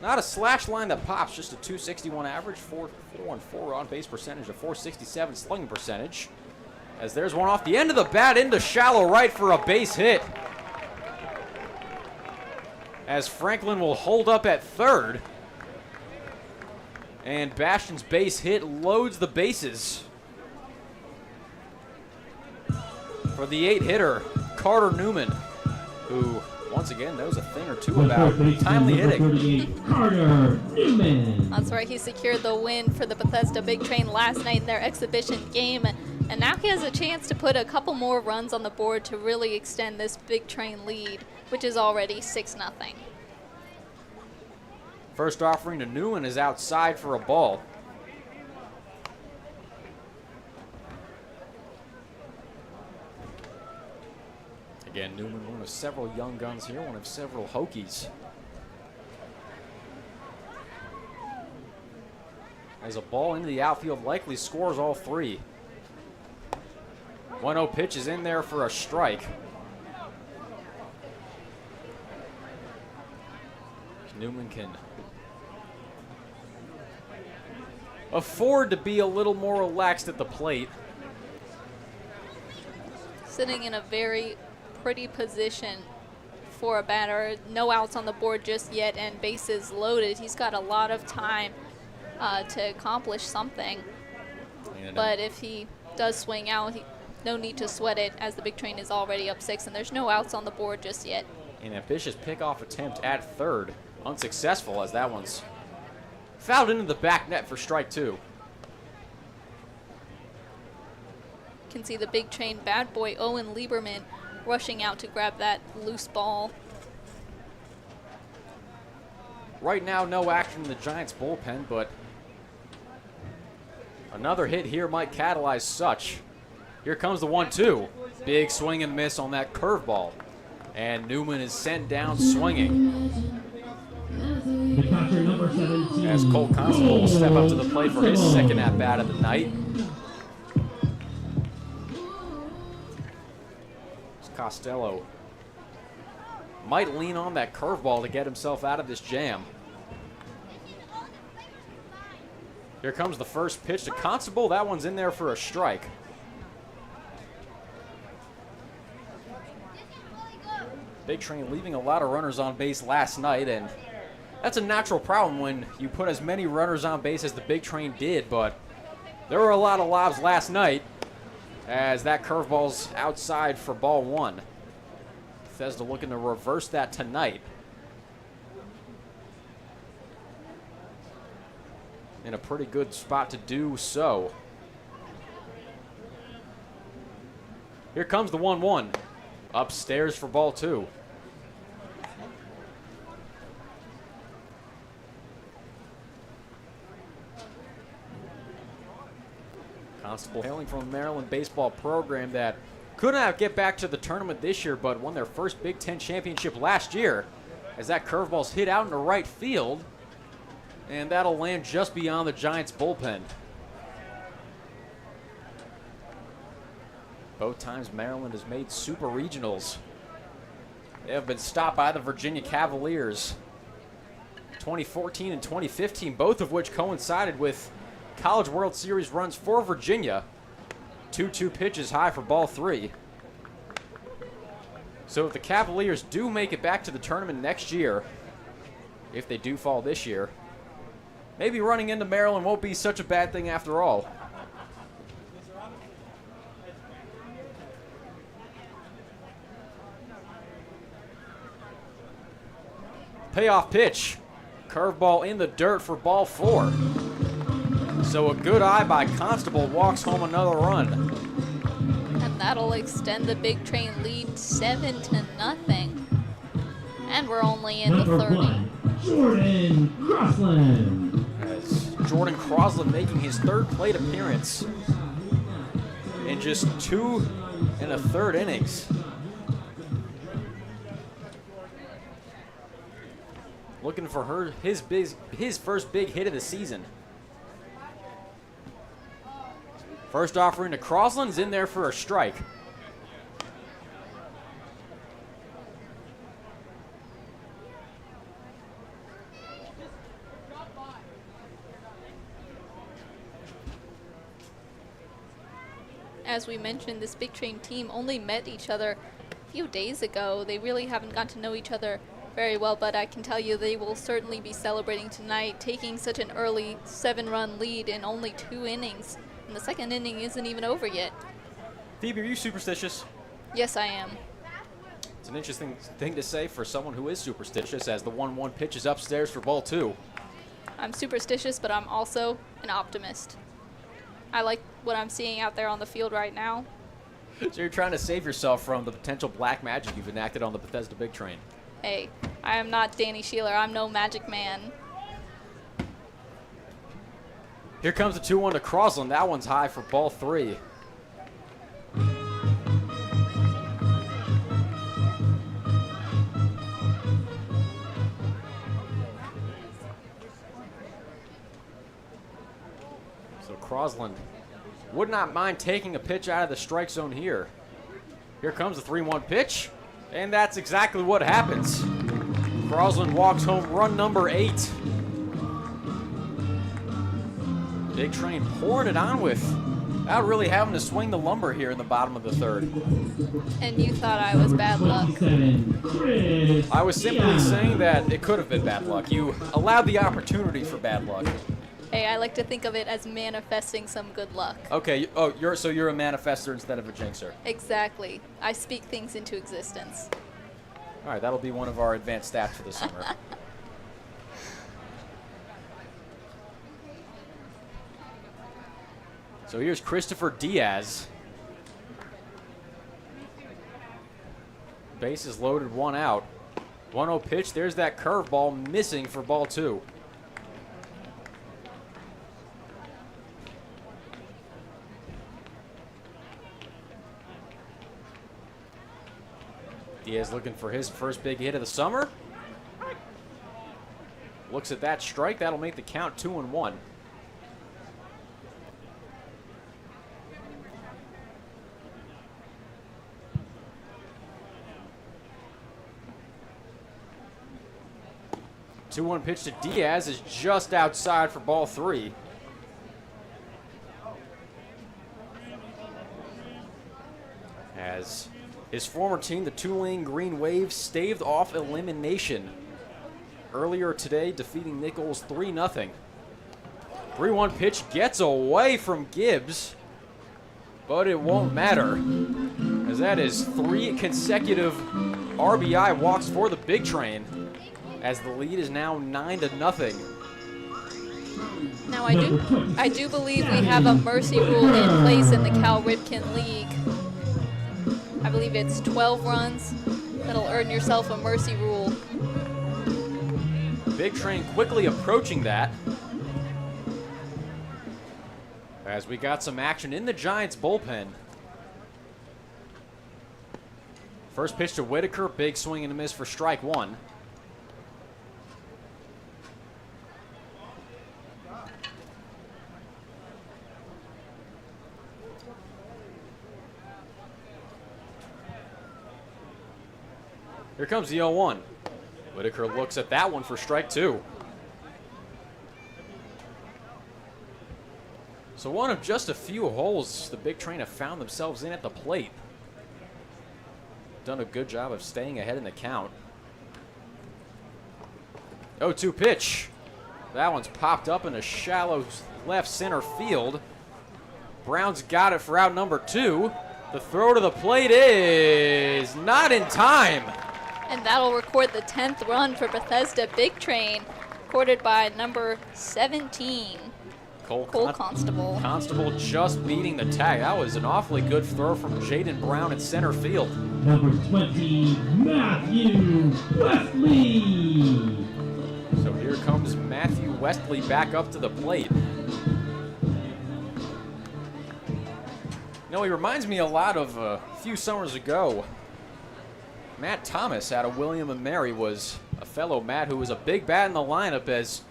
B: Not a slash line that pops, just a 261 average, 414 on-base percentage, a 467 slugging percentage. As there's one off the end of the bat into shallow right for a base hit. As Franklin will hold up at third. And Bastion's base hit loads the bases. For the 8-hitter, Carter Newman, who once again knows a thing or two about timely hitting.
E: Carter Newman.
C: That's right. He secured the win for the Bethesda Big Train last night in their exhibition game. And now he has a chance to put a couple more runs on the board to really extend this Big Train lead, which is already 6-0.
B: First offering to Newman is outside for a ball. Again, Newman, one of several young guns here, one of several Hokies. As a ball into the outfield likely scores all three. 1-0 pitch is in there for a strike. Newman can afford to be a little more relaxed at the plate.
C: Sitting in a very pretty position for a batter. No outs on the board just yet and bases loaded. He's got a lot of time to accomplish something. But if he does swing out, no need to sweat it, as the Big Train is already up 6 and there's no outs on the board just yet.
B: An ambitious pickoff attempt at third. Unsuccessful, as that one's fouled into the back net for strike 2.
C: Can see the Big Train bad boy Owen Lieberman rushing out to grab that loose ball.
B: Right now, no action in the Giants bullpen, but another hit here might catalyze such. Here comes the 1-2. Big swing and miss on that curveball. And Newman is sent down swinging.
E: The catcher, number 17.
B: As Cole Constable will step up to the plate for his second at-bat of the night. Costello might lean on that curveball to get himself out of this jam. Here comes the first pitch to Constable. That one's in there for a strike. Big Train leaving a lot of runners on base last night, and that's a natural problem when you put as many runners on base as the Big Train did, but there were a lot of lobs last night as that curveball's outside for ball one. Bethesda looking to reverse that tonight. In a pretty good spot to do so. Here comes the 1-1. Upstairs for ball two. Constable hailing from a Maryland baseball program that could not get back to the tournament this year, but won their first Big Ten championship last year as that curveball's hit out into right field, and that'll land just beyond the Giants' bullpen. Both times Maryland has made super regionals. They have been stopped by the Virginia Cavaliers. 2014 and 2015, both of which coincided with College World Series runs for Virginia. 2-2 pitches high for ball three. So if the Cavaliers do make it back to the tournament next year, if they do fall this year, maybe running into Maryland won't be such a bad thing after all. Payoff pitch. Curveball in the dirt for ball four. So a good eye by Constable walks home another run.
C: And that'll extend the Big Train lead 7-0. And we're only in the
D: Number
C: third.
D: one, Jordan Crossland.
B: As Jordan Crosland making his third plate appearance in just 2 1/3 innings. Looking for his first big hit of the season. First offering to Crosland's in there for a strike.
C: As we mentioned, this Big Train team only met each other a few days ago. They really haven't got to know each other very well, but I can tell you they will certainly be celebrating tonight, taking such an early 7-run lead in only 2 innings. And the second inning isn't even over yet.
B: Phoebe, are you superstitious?
C: Yes, I am.
B: It's an interesting thing to say for someone who is superstitious, as the 1-1 pitch is upstairs for ball two.
C: I'm superstitious, but I'm also an optimist. I like what I'm seeing out there on the field right now.
B: So you're trying to save yourself from the potential black magic you've enacted on the Bethesda Big Train.
C: Hey, I am not Danny Sheeler. I'm no magic man.
B: Here comes the 2-1 to Crosland. That one's high for ball three. So Crosland would not mind taking a pitch out of the strike zone here. Here comes the 3-1 pitch, and that's exactly what happens. Crosland walks home run number 8. Big Train pouring it on without really having to swing the lumber here in the bottom of the third.
C: And you thought I was bad luck.
D: 27, Chris
B: I was simply
D: Diaz.
B: saying that it could have been bad luck. You allowed the opportunity for bad luck.
C: Hey, I like to think of it as manifesting some good luck.
B: Okay, you're a manifester instead of a jinxer.
C: Exactly. I speak things into existence.
B: All right, that'll be one of our advanced stats for the summer. So here's Christopher Diaz. Bases loaded, 1 out. 1-0 pitch. There's that curveball missing for ball two. Diaz looking for his first big hit of the summer. Looks at that strike. That'll make the count 2-1. 2-1 pitch to Diaz is just outside for ball 3. As his former team, the Tulane Green Wave, staved off elimination earlier today, defeating Nichols 3-0. 3-1 pitch gets away from Gibbs, but it won't matter, as that is 3 consecutive RBI walks for the Big Train, as the lead is now 9-0.
C: Now I do believe we have a mercy rule in place in the Cal Ripken League. I believe it's 12 runs. That'll earn yourself a mercy rule.
B: Big Train quickly approaching that, as we got some action in the Giants bullpen. First pitch to Whitaker, big swing and a miss for strike 1. Here comes the 0-1. Whitaker looks at that one for strike 2. So one of just a few holes the Big Train have found themselves in at the plate. Done a good job of staying ahead in the count. 0-2 pitch. That one's popped up in a shallow left center field. Brown's got it for out number 2. The throw to the plate is not in time.
C: And that'll record the 10th run for Bethesda Big Train, recorded by number 17, Cole Constable.
B: Constable just beating the tag. That was an awfully good throw from Jaden Brown in center field.
D: Number 20, Matthew Wesley.
B: So here comes Matthew Wesley back up to the plate. He reminds me a lot of a few summers ago. Matt Thomas out of William & Mary was a fellow Matt who was a big bat in the lineup, as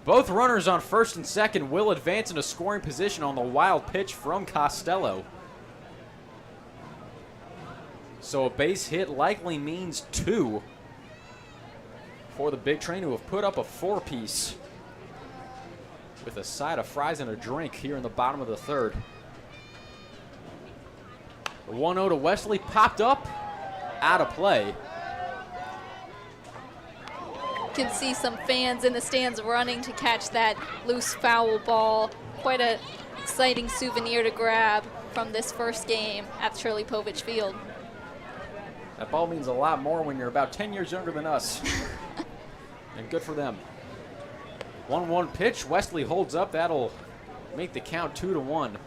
B: both runners on first and second will advance into scoring position on the wild pitch from Costello. So a base hit likely means 2 for the Big Train, who have put up a 4-piece with a side of fries and a drink here in the bottom of the 3rd. The 1-0 to Wesley popped up, out of play.
C: You can see some fans in the stands running to catch that loose foul ball. Quite an exciting souvenir to grab from this first game at Shirley Povich Field.
B: That ball means a lot more when you're about 10 years younger than us. And good for them. 1-1 pitch. Wesley holds up. That'll make the count 2-1.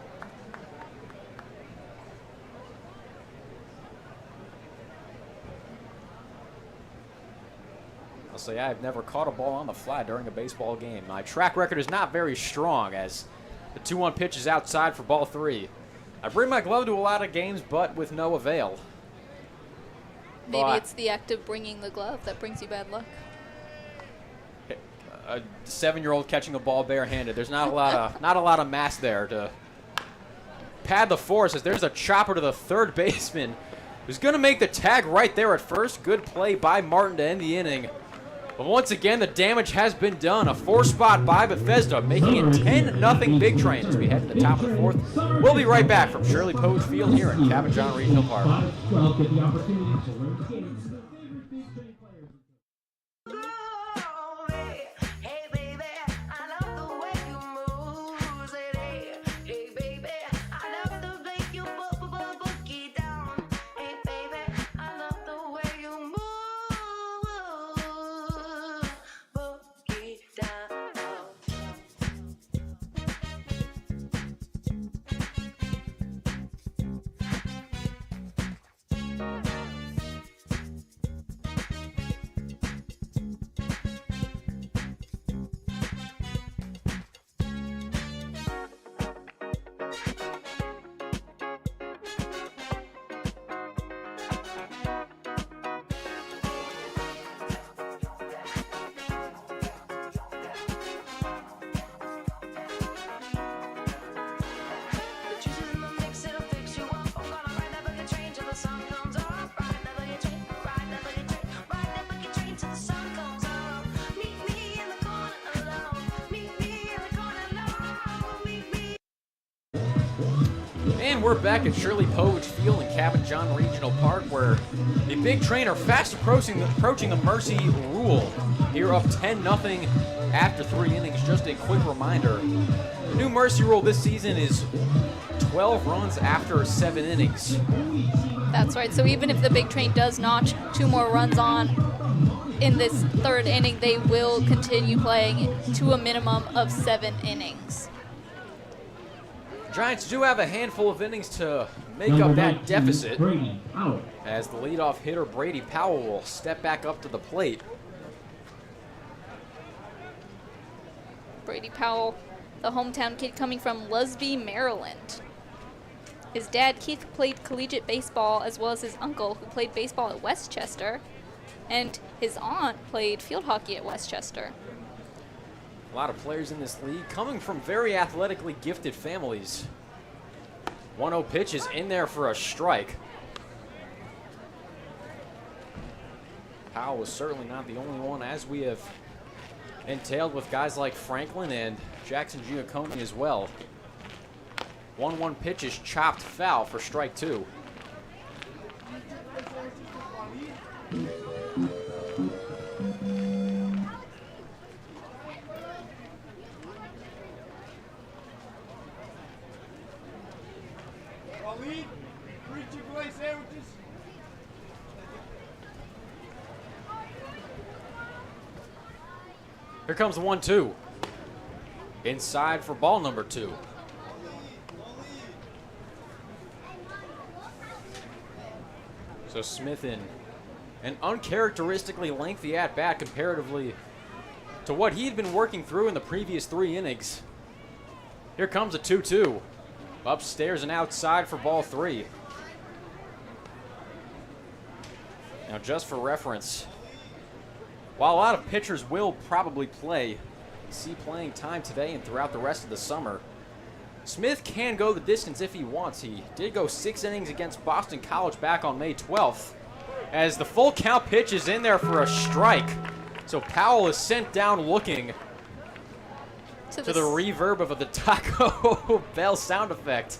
B: I'll say I've never caught a ball on the fly during a baseball game. My track record is not very strong, as the 2-1 pitch is outside for ball 3. I bring my glove to a lot of games, but with no avail.
C: Maybe it's the act of bringing the glove that brings you bad luck.
B: A 7-year-old catching a ball barehanded. There's not a lot of mass there to pad the force, as there's a chopper to the third baseman, who's going to make the tag right there at first. Good play by Martin to end the inning. But once again, the damage has been done. A 4-spot by Bethesda, making it 10-0 Big Train as we head to the top of the 4th. We'll be right back from Shirley Povich Field here at Cabin John Reed Hill Park. And we're back at Shirley Povich Field in Cabin John Regional Park, where the Big Train are fast approaching the Mercy Rule. Here up 10-0 after 3 innings. Just a quick reminder, the new Mercy Rule this season is 12 runs after 7 innings.
C: That's right. So even if the Big Train does notch 2 more runs on in this 3rd inning, they will continue playing to a minimum of 7 innings.
B: Giants do have a handful of innings to make up that deficit, as the leadoff hitter Brady Powell will step back up to the plate.
C: Brady Powell, the hometown kid coming from Lusby, Maryland. His dad, Keith, played collegiate baseball, as well as his uncle, who played baseball at Westchester, and his aunt played field hockey at Westchester.
B: A lot of players in this league coming from very athletically gifted families. 1-0 pitch is in there for a strike. Powell was certainly not the only one, as we have entailed with guys like Franklin and Jackson Giaccone as well. 1-1 pitch is chopped foul for strike 2. Here comes the 1-2. Inside for ball number 2. So Smith in an uncharacteristically lengthy at-bat comparatively to what he'd been working through in the previous 3 innings. Here comes a 2-2. Upstairs and outside for ball 3. Now, just for reference, while a lot of pitchers will probably see playing time today and throughout the rest of the summer, Smith can go the distance if he wants. He did go 6 innings against Boston College back on May 12th, as the full count pitch is in there for a strike. So Powell is sent down looking to the reverb of the Taco Bell sound effect.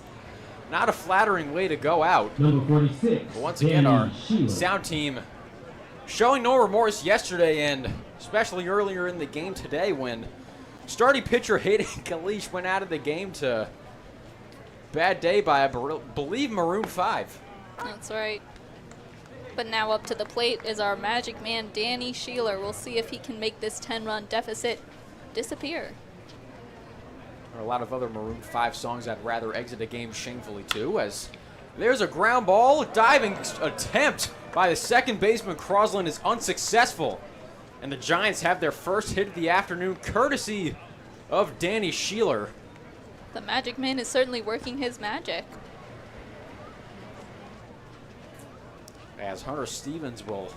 B: Not a flattering way to go out.
E: Number 46.
B: But once again, our sound team showing no remorse yesterday, and especially earlier in the game today, when starting pitcher Hayden Kalish went out of the game to bad day by, I believe, Maroon 5.
C: That's right. But now up to the plate is our magic man, Danny Sheeler. We'll see if he can make this 10-run deficit disappear.
B: There are a lot of other Maroon 5 songs I'd rather exit a game shamefully too, as there's a ground ball. Diving attempt by the second baseman Crosland is unsuccessful. And the Giants have their first hit of the afternoon, courtesy of Danny Sheeler.
C: The Magic Man is certainly working his magic.
B: As Hunter Stevens will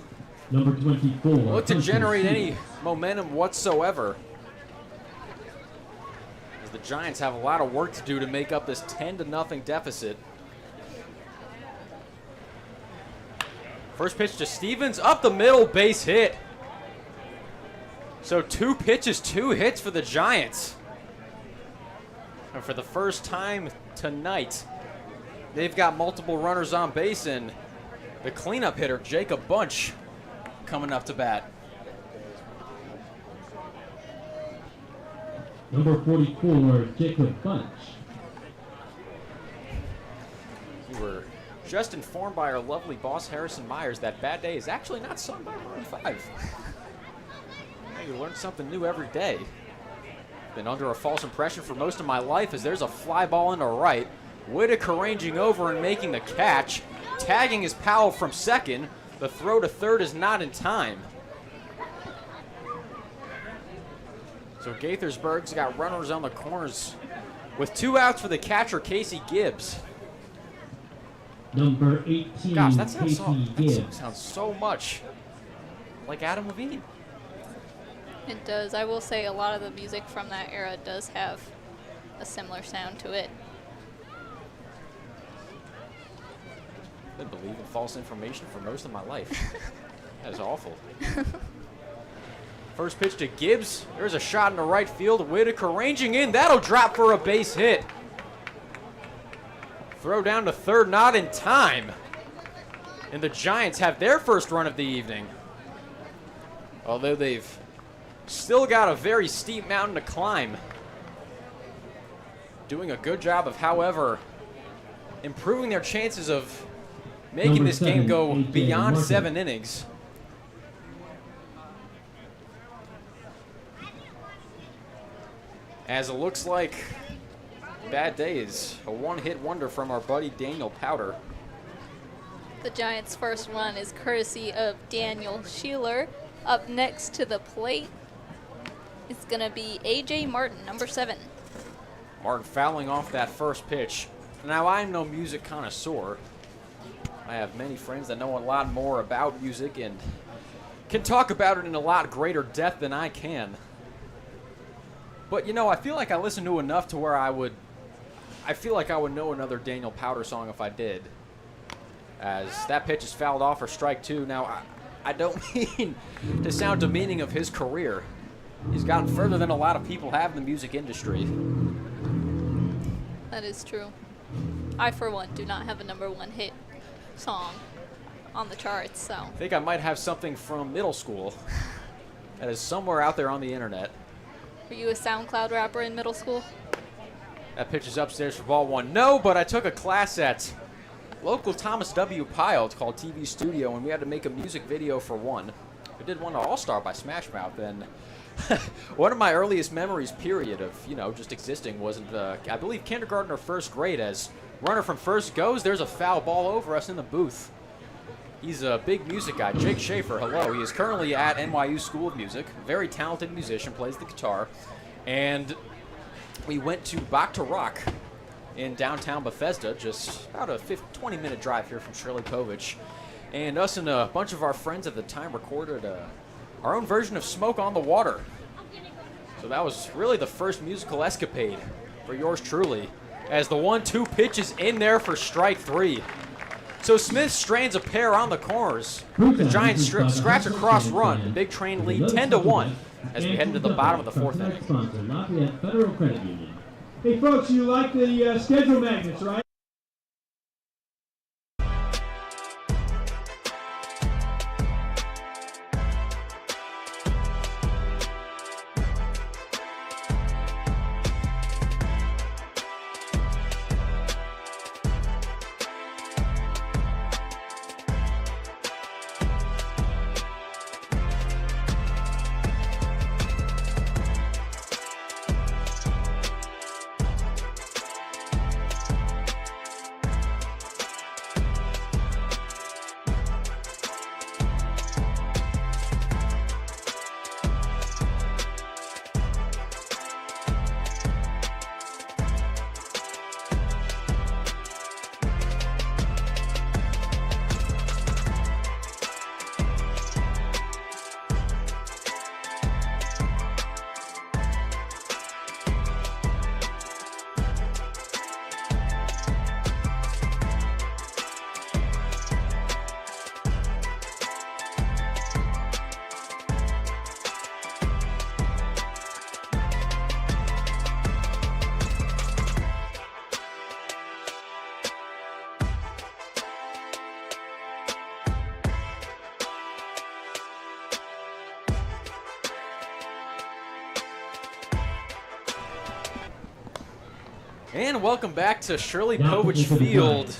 E: Number 24.
B: look to generate any momentum whatsoever, as the Giants have a lot of work to do to make up this 10-0 deficit. First pitch to Stevens, up the middle, base hit. So 2 pitches, 2 hits for the Giants. And for the first time tonight, they've got multiple runners on base, and the cleanup hitter, Jacob Bunch, coming up to bat.
E: Number 44, Jacob Bunch.
B: We were just informed by our lovely boss, Harrison Myers, that Bad Day is actually not sung by Maroon 5. You learn something new every day. Been under a false impression for most of my life, as there's a fly ball into right. Whitaker ranging over and making the catch. Tagging is Powell from second. The throw to third is not in time. So Gaithersburg's got runners on the corners with 2 outs for the catcher, Casey Gibbs.
E: Number 18,
B: Gosh, that sounds
E: Gibbs.
B: so much like Adam Levine.
C: It does. I will say a lot of the music from that era does have a similar sound to it.
B: I've been believing false information for most of my life. That is awful. First pitch to Gibbs. There's a shot in the right field. Whitaker ranging in. That'll drop for a base hit. Throw down to third, not in time. And the Giants have their first run of the evening. Although they've still got a very steep mountain to climb. Doing a good job of, however, improving their chances of making this game go beyond 7 innings. As it looks like bad days, a one-hit wonder from our buddy Daniel Powder.
C: The Giants' first run is courtesy of Daniel Sheeler. Up next to the plate is going to be A.J. Martin, number 7.
B: Martin fouling off that first pitch. Now, I'm no music connoisseur. I have many friends that know a lot more about music and can talk about it in a lot greater depth than I can. But, you know, I feel like I listen to enough to where I feel like I would know another Daniel Powder song if I did. As that pitch is fouled off for strike 2. Now, I don't mean to sound demeaning of his career. He's gotten further than a lot of people have in the music industry.
C: That is true. I, for one, do not have a number 1 hit song on the charts, so.
B: I think I might have something from middle school that is somewhere out there on the internet.
C: Were you a SoundCloud rapper in middle school?
B: That pitch is upstairs for ball 1. No, but I took a class at local Thomas W. Pyle. It's called TV Studio, and we had to make a music video for one. We did one to All-Star by Smash Mouth, and one of my earliest memories, period, of, you know, just existing wasn't, I believe, kindergarten or first grade. As runner from first goes, there's a foul ball over us in the booth. He's a big music guy, Jake Schaefer, hello. He is currently at NYU School of Music, very talented musician, plays the guitar. And we went to Bach to Rock in downtown Bethesda, just about a 20-minute drive here from Shirley Povich. And us and a bunch of our friends at the time recorded our own version of Smoke on the Water. So that was really the first musical escapade for yours truly, as the 1-2 pitch is in there for strike 3. So Smith strands a pair on the corners. The Giants scratch a cross run. The Big Train lead 10-1 as we head into the bottom of the 4th inning.
E: Hey folks, you like the schedule magnets, right?
B: And welcome back to Shirley Povich Field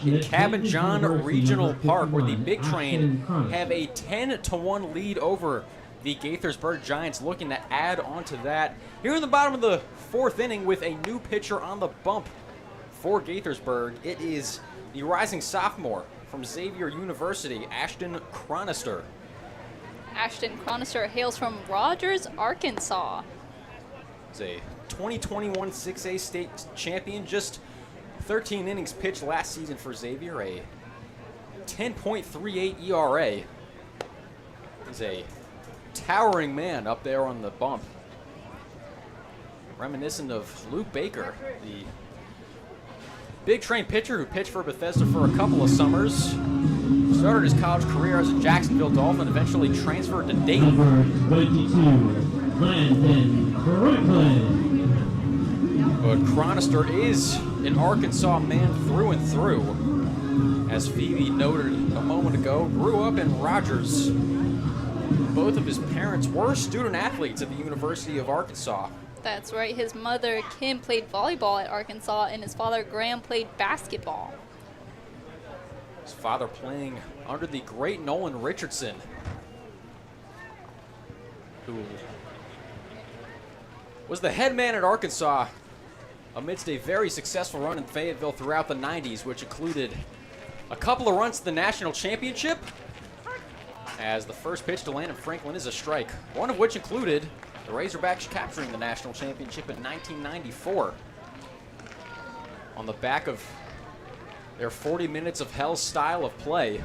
B: in Cabin John Regional Park, where the Big Train have a 10-1 lead over the Gaithersburg Giants, looking to add on to that. Here in the bottom of the 4th inning with a new pitcher on the bump for Gaithersburg, it is the rising sophomore from Xavier University, Ashton Chronister.
C: Ashton Chronister hails from Rogers, Arkansas.
B: He's a 2021 6A state champion, just 13 innings pitched last season for Xavier, a 10.38 ERA. He's a towering man up there on the bump. Reminiscent of Luke Baker, the Big Train pitcher who pitched for Bethesda for a couple of summers. Started his college career as a Jacksonville Dolphin, eventually transferred to Dayton.
D: Number 22, Landon Franklin.
B: But Chronister is an Arkansas man through and through. As Phoebe noted a moment ago, grew up in Rogers. Both of his parents were student athletes at the University of Arkansas.
C: That's right. His mother, Kim, played volleyball at Arkansas, and his father, Graham, played basketball.
B: His father playing under the great Nolan Richardson, who was the head man at Arkansas amidst a very successful run in Fayetteville throughout the 90s, which included a couple of runs to the national championship, as the first pitch to Landon Franklin is a strike, one of which included the Razorbacks capturing the national championship in 1994. On the back of their 40 minutes of hell style of play,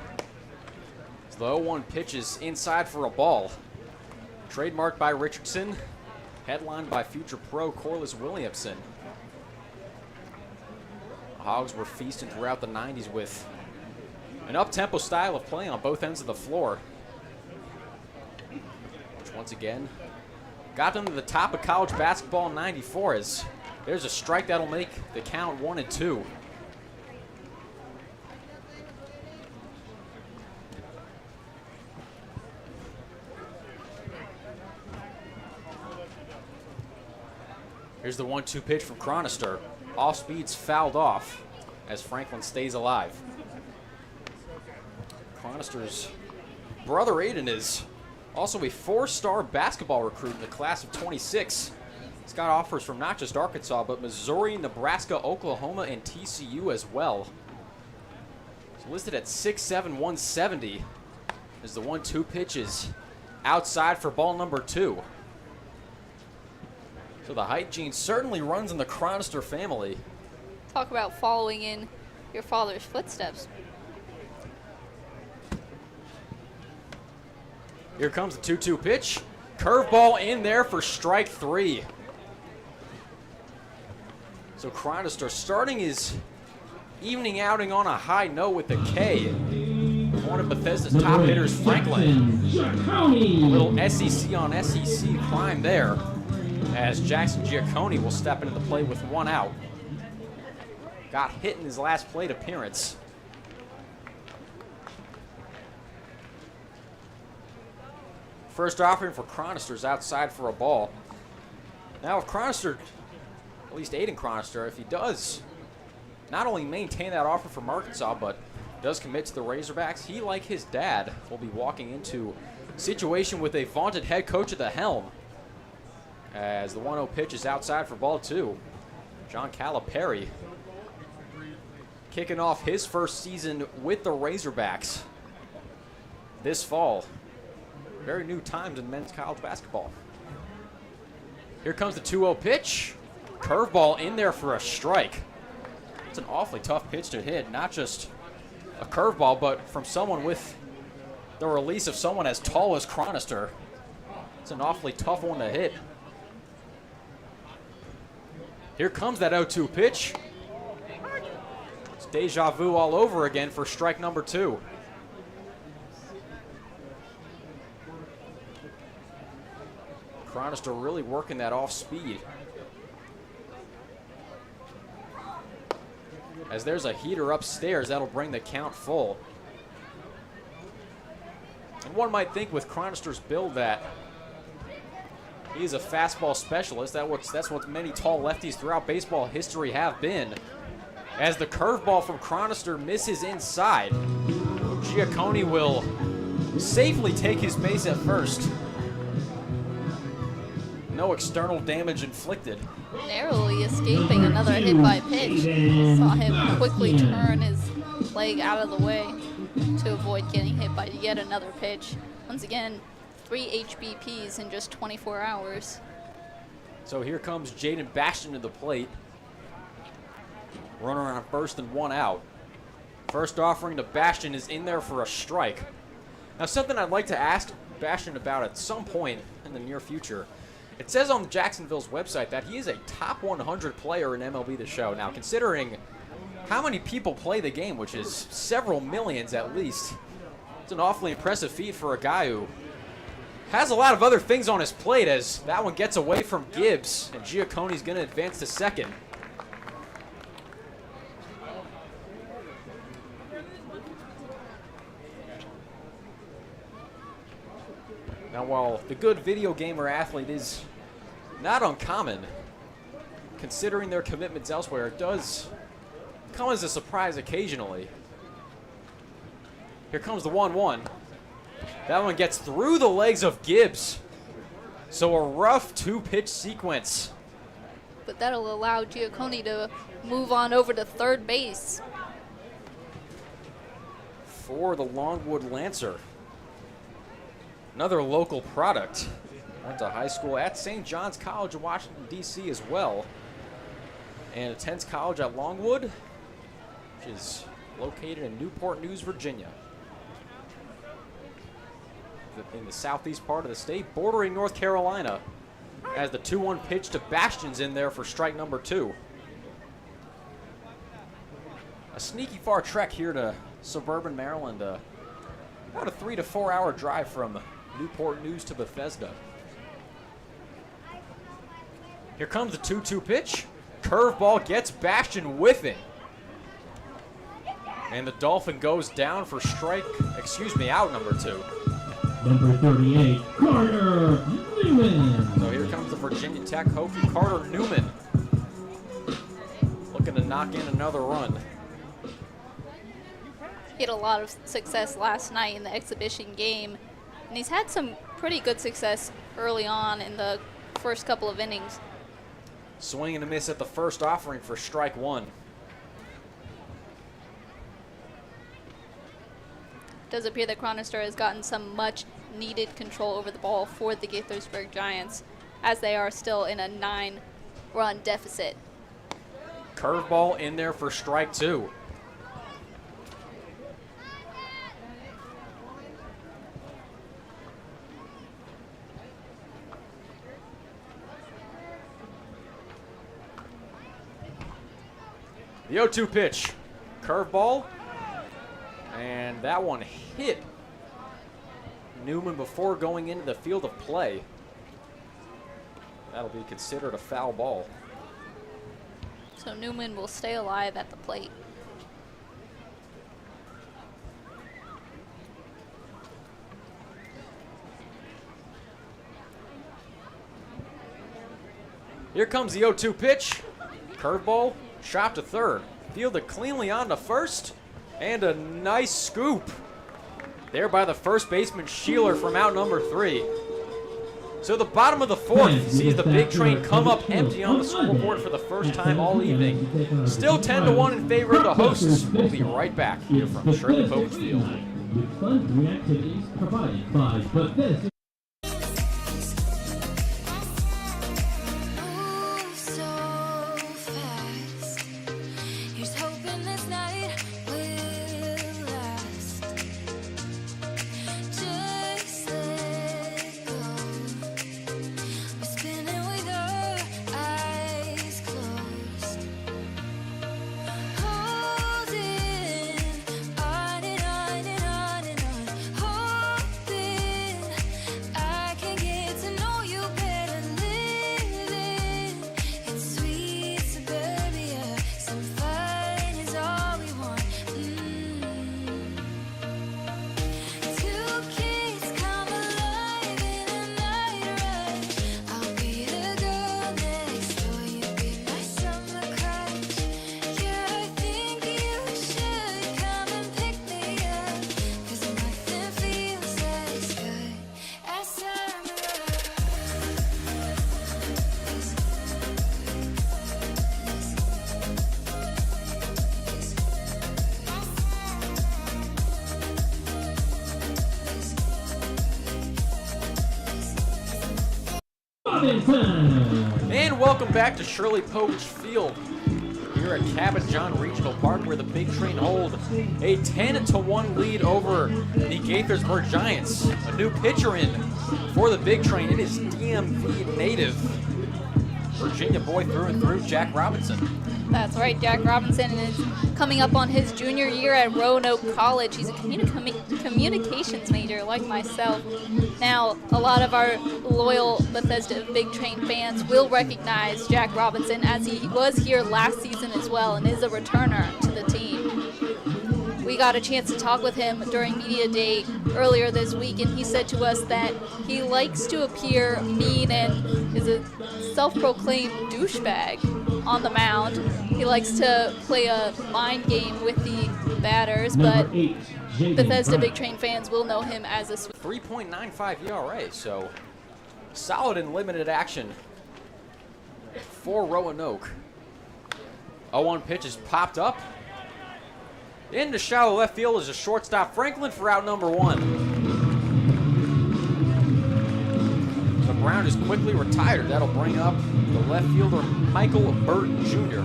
B: as the 0-1 pitch is inside for a ball. Trademarked by Richardson, headlined by future pro Corliss Williamson. The Hogs were feasting throughout the 90s with an up-tempo style of play on both ends of the floor, which once again got them to the top of college basketball in 94, as there's a strike that'll make the count 1-2. Here's the 1-2 pitch from Chronister. Off speed's fouled off as Franklin stays alive. Chronister's brother Aiden is also a 4-star basketball recruit in the class of 26. He's got offers from not just Arkansas, but Missouri, Nebraska, Oklahoma, and TCU as well. He's listed at 6'7", 170 as the 1-2 pitch is outside for ball number 2. So the height gene certainly runs in the Chronister family.
C: Talk about following in your father's footsteps.
B: Here comes the 2-2 pitch. Curveball in there for strike 3. So Chronister starting his evening outing on a high note with the K. One of Bethesda's top hitters, Franklin. A little SEC on SEC climb there, as Jackson Giacconi will step into the play with 1 out. Got hit in his last plate appearance. First offering for Chronister's outside for a ball. Now if Chronister, at least Aiden Chronister, if he does not only maintain that offer from Arkansas, but does commit to the Razorbacks, he, like his dad, will be walking into a situation with a vaunted head coach at the helm. As the 1-0 pitch is outside for ball 2. John Calipari kicking off his first season with the Razorbacks this fall. Very new times in men's college basketball. Here comes the 2-0 pitch. Curveball in there for a strike. It's an awfully tough pitch to hit. Not just a curveball, but from someone with the release of someone as tall as Chronister. It's an awfully tough one to hit. Here comes that 0-2 pitch. It's deja vu all over again for strike number 2. Chronister really working that off speed. As there's a heater upstairs, that'll bring the count full. And one might think with Chronister's build that he's a fastball specialist. That's what many tall lefties throughout baseball history have been. As the curveball from Chronister misses inside, Giacconi will safely take his base at first. No external damage inflicted.
C: Narrowly escaping another hit by pitch. Saw him quickly turn his leg out of the way to avoid getting hit by yet another pitch. Once again, 3 HBPs in just 24 hours.
B: So here comes Jaden Bastion to the plate. Runner on first and 1 out. First offering to Bastion is in there for a strike. Now something I'd like to ask Bastion about at some point in the near future. It says on Jacksonville's website that he is a top 100 player in MLB The Show. Now, considering how many people play the game, which is several millions at least, it's an awfully impressive feat for a guy who has a lot of other things on his plate, as that one gets away from Gibbs, and Giacconi's going to advance to second. Now, while the good video gamer athlete is not uncommon, considering their commitments elsewhere, it does come as a surprise occasionally. Here comes the 1-1. That one gets through the legs of Gibbs. So a rough 2-pitch sequence.
C: But that'll allow Giacconi to move on over to third base.
B: For the Longwood Lancer. Another local product. Went to high school at St. John's College in Washington, D.C. as well. And attends college at Longwood, which is located in Newport News, Virginia. In the southeast part of the state, bordering North Carolina. As the 2-1 pitch to Bastion's in there for strike number 2. A sneaky far trek here to suburban Maryland. About a 3 to 4 hour drive from Newport News to Bethesda. Here comes the 2-2 pitch. Curveball gets Bastion whiffing. And the Dolphin goes down for out number 2.
D: Number 38, Carter Newman.
B: So here comes the Virginia Tech Hokie, Carter Newman. Looking to knock in another run.
C: He had a lot of success last night in the exhibition game, and he's had some pretty good success early on in the first couple of innings.
B: Swing and a miss at the first offering for strike 1.
C: Does appear that Chronister has gotten some much needed control over the ball for the Gaithersburg Giants, as they are still in a 9-run deficit.
B: Curveball in there for strike 2. The 0-2 pitch. Curveball. And that one hit Newman before going into the field of play. That'll be considered a foul ball.
C: So Newman will stay alive at the plate.
B: Here comes the 0-2 pitch. Curveball, shot to third. Fielded cleanly on to first. And a nice scoop there by the first baseman, Sheeler, from out number 3. So the bottom of the 4th sees the big train come up empty on the scoreboard for the first time all evening. Still 10-1 in favor of the hosts. We'll be right back here from Shirley Povich Field.
D: With fun activities provided by Bethesda.
A: Move so fast. Here's hoping this night will last. Just let go. We're spinning with our eyes closed. Holding on and on and on and on. Hoping I can get to know you better. Living in sweet suburbia. Some fun is all we want. Two kids come alive in a night rush. I'll be the girl next door. You be my summer crush. Yeah, I think you should come and pick me up. 'Cause nothing feels as good as summer
D: Robinson.
B: And welcome back to Shirley Povich Field here at Cabot John Regional Park, where the big train hold a 10-1 lead over the Gaithersburg Giants. A new pitcher in for the big train. It is DMV native, Virginia boy through and through, Jack Robinson.
C: That's right, Jack Robinson is coming up on his junior year at Roanoke College. He's a communications major like myself. Now, a lot of our loyal Bethesda Big Train fans will recognize Jack Robinson, as he was here last season as well and is a returner to the team. we got a chance to talk with him during media day earlier this week, and he said to us that he likes to appear mean and is a self-proclaimed douchebag on the mound. He likes to play a mind game with the batters, but Bethesda Big Train fans will know him as a
B: 3.95 ERA, so solid in limited action for Roanoke. 0-1 pitch is popped up. Into shallow left field is a shortstop, Franklin, for out number 1. The ground is quickly retired. That'll bring up the left fielder, Michael Burton Jr.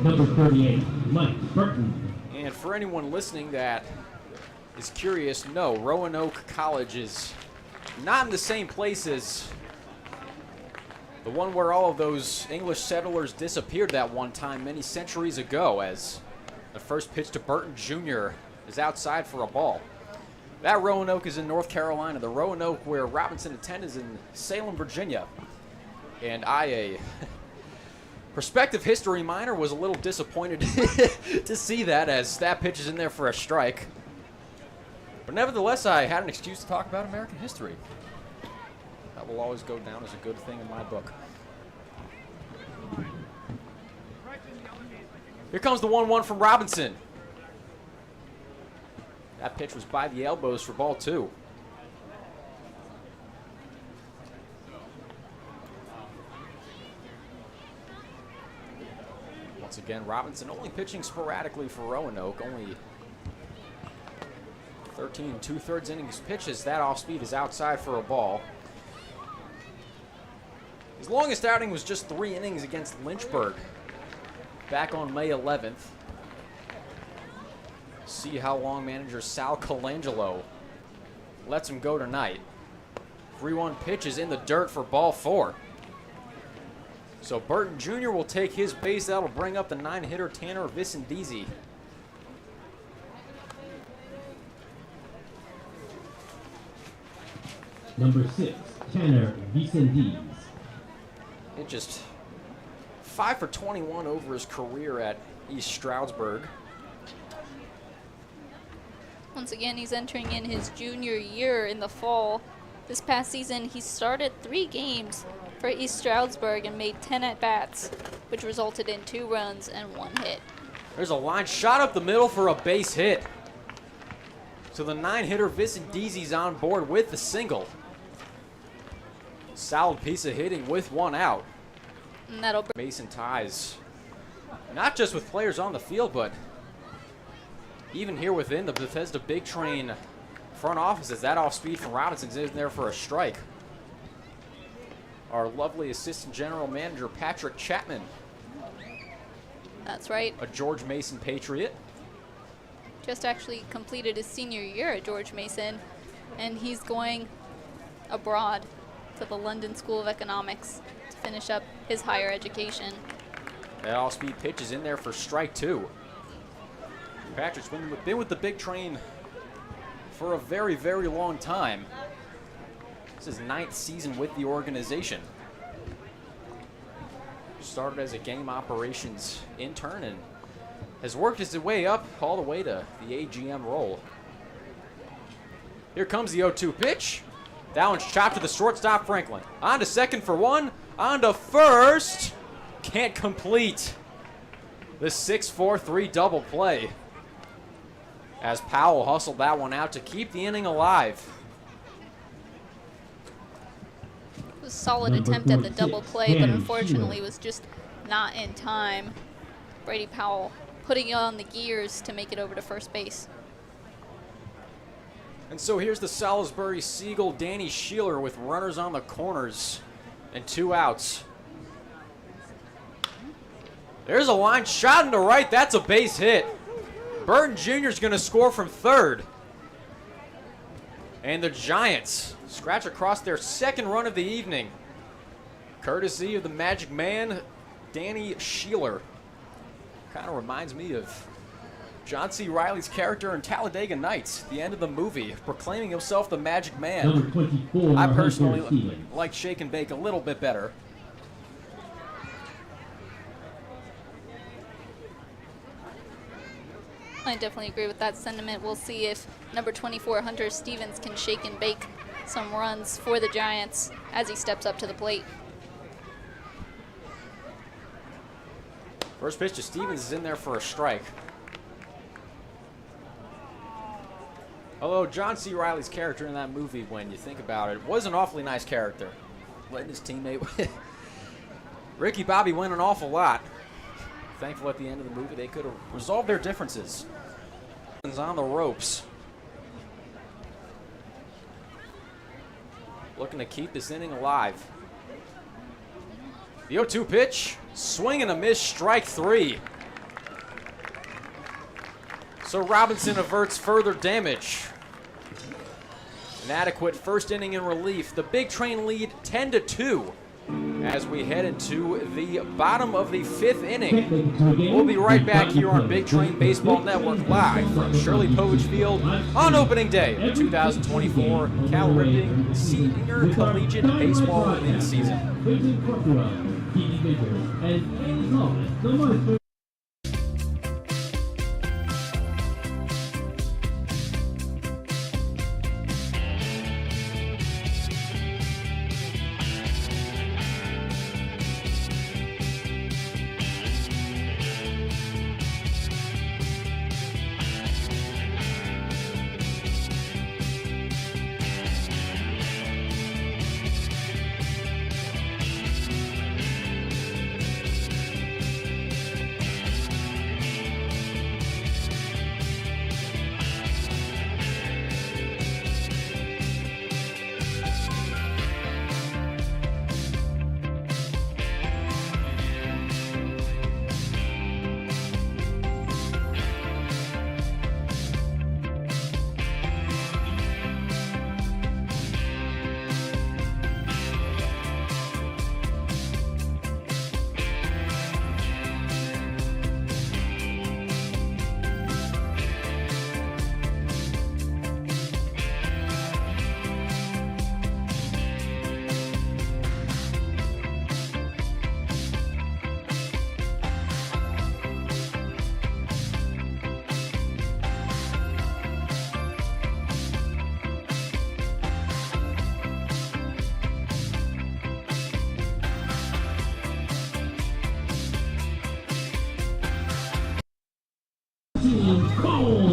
D: Number 38, Mike Burton.
B: And for anyone listening that is curious, no, Roanoke College is not in the same place as the one where all of those English settlers disappeared that one time many centuries ago, as the first pitch to Burton Jr. is outside for a ball. That Roanoke is in North Carolina. The Roanoke where Robinson attended is in Salem, Virginia. And I, a prospective history minor, was a little disappointed to see that, as that pitch is in there for a strike. But nevertheless, I had an excuse to talk about American history. That will always go down as a good thing in my book. Here comes the 1-1 from Robinson. That pitch was by the elbows for ball 2. Once again, Robinson only pitching sporadically for Roanoke. Only 13 2/3 innings pitches. That off speed is outside for a ball. His longest outing was just 3 innings against Lynchburg back on May 11th. See how long manager Sal Colangelo lets him go tonight. 3-1 pitch is in the dirt for ball 4. So Burton Jr. will take his base. That'll bring up the 9-hitter Tanner Vicendisi.
D: Number 6, Tanner Vicendis.
B: It just 5 for 21 over his career at East Stroudsburg.
C: Once again, he's entering in his junior year in the fall. This past season, he started 3 games for East Stroudsburg and made 10 at-bats, which resulted in 2 runs and 1 hit.
B: There's a line shot up the middle for a base hit. So the 9-hitter Vicendisi's on board with the single. Solid piece of hitting with 1 out.
C: And that'll bring
B: Mason ties, not just with players on the field, but even here within the Bethesda Big Train front office, as that off speed from Robinson's in there for a strike. Our lovely assistant general manager, Patrick Chapman,
C: That's right.
B: a George Mason Patriot.
C: Just actually completed his senior year at George Mason, and he's going abroad to the London School of Economics to finish up his higher education.
B: That off-speed pitch is in there for strike 2. Patrick's been with the Big Train for a very, very long time. This is his 9th season with the organization. Started as a game operations intern and has worked his way up all the way to the AGM role. Here comes the 0-2 pitch. That one's chopped to the shortstop, Franklin. On to second for 1. On to first. Can't complete the 6-4-3 double play, as Powell hustled that one out to keep the inning alive.
C: It was a solid attempt at the double play, but unfortunately was just not in time. Brady Powell putting on the gears to make it over to first base.
B: And so here's the Salisbury Seagull, Danny Sheeler, with runners on the corners and 2 outs. There's a line shot into right. That's a base hit. Burton Jr. is going to score from third. And the Giants scratch across their 2nd run of the evening, courtesy of the Magic Man, Danny Sheeler. Kind of reminds me of John C. Reilly's character in Talladega Nights, the end of the movie, proclaiming himself the Magic Man.
D: Number 24,
B: I personally
D: Hunter Stevens.
B: like Shake and Bake a little bit better.
C: I definitely agree with that sentiment. We'll see if number 24, Hunter Stevens, can shake and bake some runs for the Giants as he steps up to the plate.
B: First pitch to Stevens is in there for a strike. Although John C. Reilly's character in that movie, when you think about it, was an awfully nice character. Letting his teammate Ricky Bobby win an awful lot. Thankful at the end of the movie they could have resolved their differences. On the ropes. Looking to keep this inning alive. The 0-2 pitch, swing and a miss, strike 3. So Robinson averts further damage. An adequate first inning in relief. The Big Train lead 10-2 as we head into the bottom of the 5th inning. We'll be right back here on Big Train Baseball Network live from Shirley Povich Field on opening day of the 2024 Cal Ripken Senior Collegiate Baseball League season.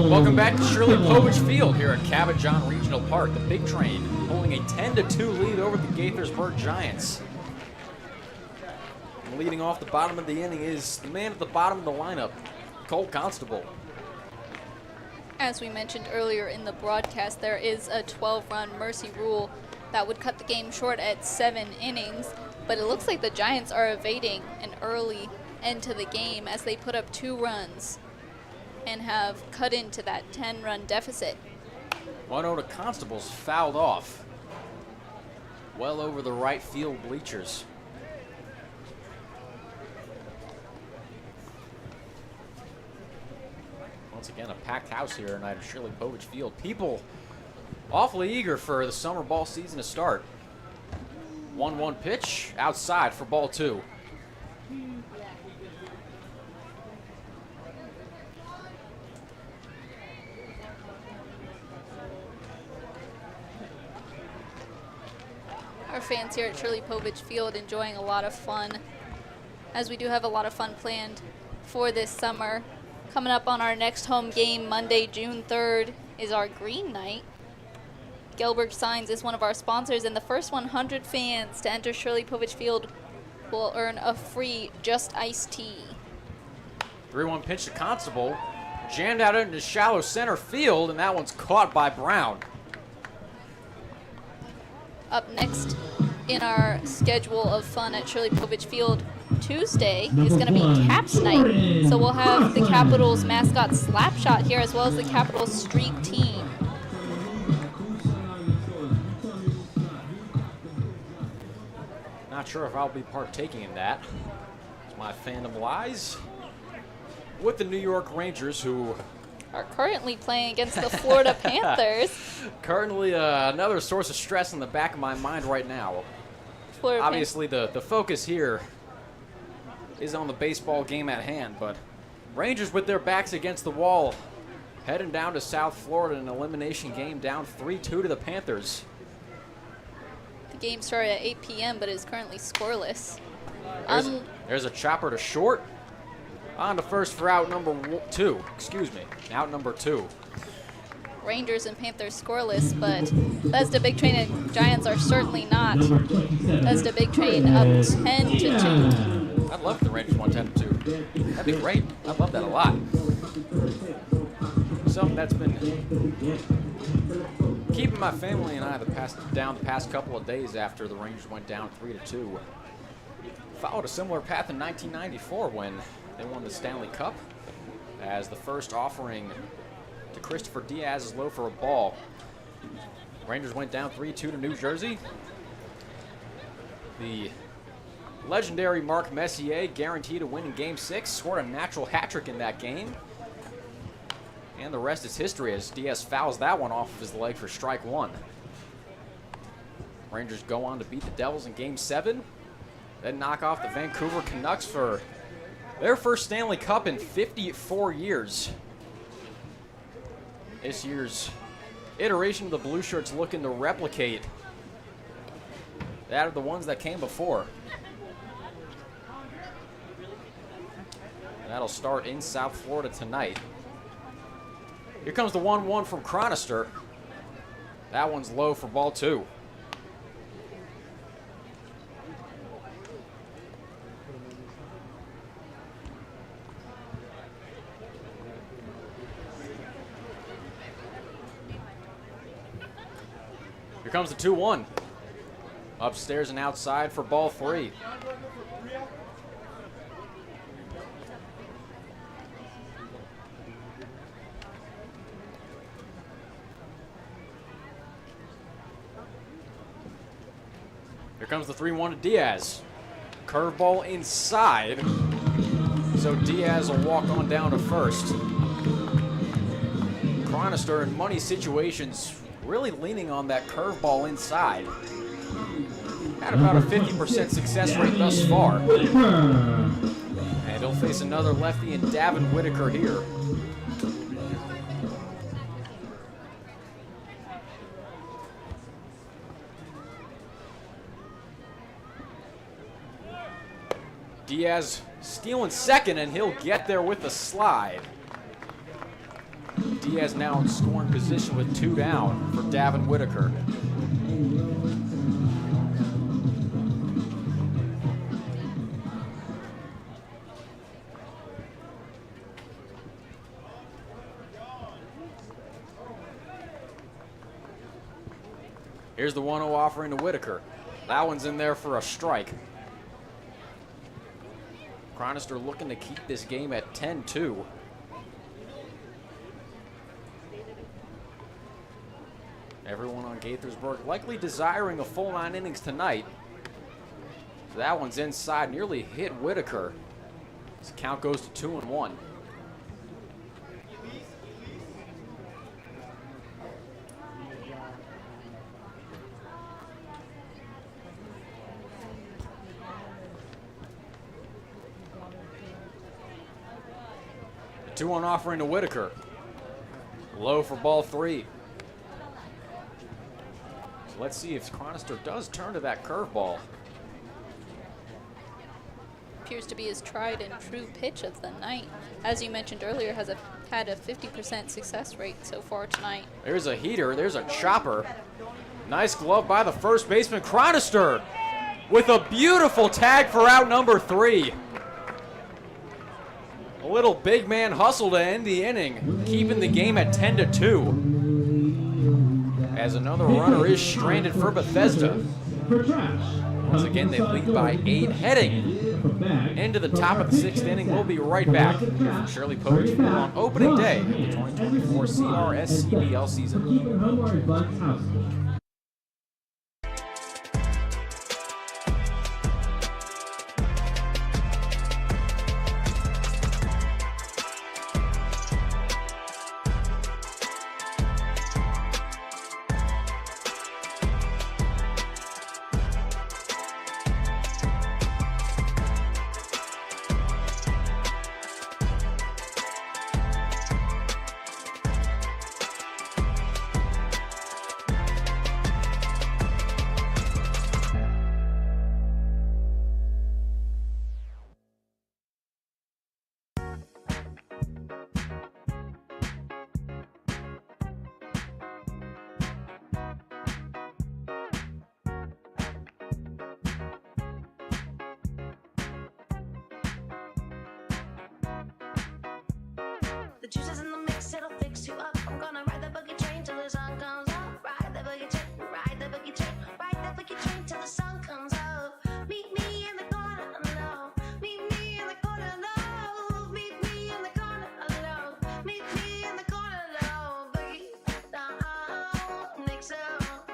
B: Welcome back to Shirley Povich Field here at Cabot John Regional Park. The Big Train holding a 10-2 lead over the Gaithersburg Giants. And leading off the bottom of the inning is the man at the bottom of the lineup, Cole Constable.
C: As we mentioned earlier in the broadcast, there is a 12-run mercy rule that would cut the game short at 7 innings, but it looks like the Giants are evading an early end to the game as they put up 2 runs and have cut into that 10-run deficit.
B: 1-0 to Constable's fouled off. Well over the right field bleachers. Once again, a packed house here tonight at Shirley Povich Field. People awfully eager for the summer ball season to start. 1-1 pitch outside for ball 2.
C: Our fans here at Shirley Povich Field enjoying a lot of fun, as we do have a lot of fun planned for this summer. Coming up on our next home game, Monday, June 3rd, is our Green Night. Gelberg Signs is one of our sponsors, and the first 100 fans to enter Shirley Povich Field will earn a free Just Iced Tea.
B: 3-1 pitch to Constable. Jammed out into shallow center field, and that one's caught by Brown.
C: Up next in our schedule of fun at Shirley Povich Field, Tuesday is going to be Caps Night. So we'll have the Capitals mascot Slapshot here, as well as the Capitals Streak team.
B: Not sure if I'll be partaking in that, as my fandom lies with the New York Rangers, who
C: Are currently playing against the Florida Panthers.
B: currently another source of stress in the back of my mind right now. Obviously, the focus here is on the baseball game at hand, but Rangers with their backs against the wall heading down to South Florida, an elimination game, down 3-2 to the Panthers.
C: The game started at 8 p.m. but is currently scoreless.
B: There's a chopper to short. On to first for out number 2. Excuse me, out number 2.
C: Rangers and Panthers scoreless, but Bethesda Big Train and Giants are certainly not. Bethesda Big Train up 10-2.
B: I'd love if the Rangers won 10-2. That'd be great. I'd love that a lot. Something that's been keeping my family and I the past couple of days after the Rangers went down 3-2. Followed a similar path in 1994 when they won the Stanley Cup, as the first offering to Christopher Diaz is low for a ball. Rangers went down 3-2 to New Jersey. The legendary Mark Messier, guaranteed to win in Game 6, scored a natural hat trick in that game. And the rest is history as Diaz fouls that one off of his leg for strike 1. Rangers go on to beat the Devils in Game 7, then knock off the Vancouver Canucks for their first Stanley Cup in 54 years. This year's iteration of the Blue Shirts looking to replicate that of the ones that came before. That'll start in South Florida tonight. Here comes the 1-1 from Chronister. That one's low for ball 2. Here comes the 2-1. Upstairs and outside for ball 3. Here comes the 3-1 to Diaz. Curveball inside. So Diaz will walk on down to first. Chronister in money situations really leaning on that curveball inside. Had about a 50% success rate thus far. And he'll face another lefty in Davin Whitaker here. Diaz stealing second, and he'll get there with the slide. Diaz now in scoring position with 2 down for Davin Whitaker. Here's the 1-0 offering to Whitaker. That one's in there for a strike. Chronister looking to keep this game at 10-2. Everyone on Gaithersburg likely desiring a full 9 innings tonight. So that one's inside, nearly hit Whitaker. This count goes to 2-1. The 2-1 offering to Whitaker. Low for ball 3. So let's see if Chronister does turn to that curveball.
C: Appears to be his tried and true pitch of the night. As you mentioned earlier, has had a 50% success rate so far tonight.
B: There's a heater, there's a chopper. Nice glove by the first baseman, Chronister, with a beautiful tag for out number 3. A little big man hustle to end the inning, keeping the game at 10-2. As another runner is stranded for Bethesda. Once again, they lead by 8, heading into the top of the 6th inning. We'll be right back here from Shirley Poetry Field on opening day of the 2024 CRS-CBL season.
F: The juice is in the mix, it'll fix you up. I'm gonna ride the boogie train till the sun comes up. Ride the boogie train, ride the boogie train, ride the boogie train till the sun comes up. Meet me in the corner, no. Meet me in the corner, no. Meet me in the corner, no. Meet me in the corner, no. Boogie down, mix up.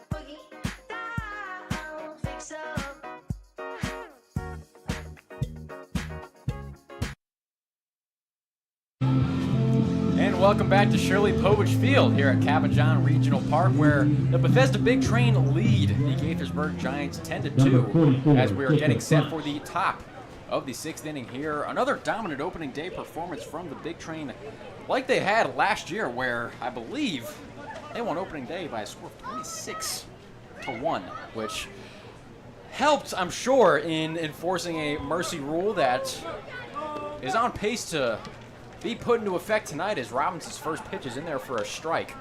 F: Boogie down, fix up.
B: And welcome back to Shirley Povich Field here at Cabin John Regional Park, where the Bethesda Big Train lead the Gaithersburg Giants 10-2 as we are getting set for the top of the 6th inning here. Another dominant opening day performance from the Big Train like they had last year, where I believe they won opening day by a score of 26-1, which helped, I'm sure, in enforcing a mercy rule that is on pace to be put into effect tonight as Robinson's first pitch is in there for a strike.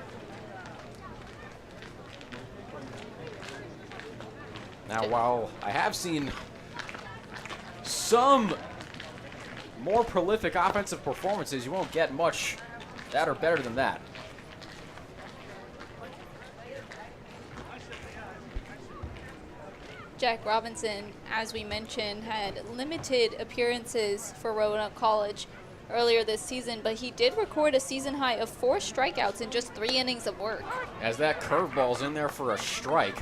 B: Now, while I have seen some more prolific offensive performances, you won't get much that are better than that.
C: Jack Robinson, as we mentioned, had limited appearances for Roanoke College earlier this season, but he did record a season high of 4 strikeouts in just 3 innings of work.
B: As that curveball's in there for a strike.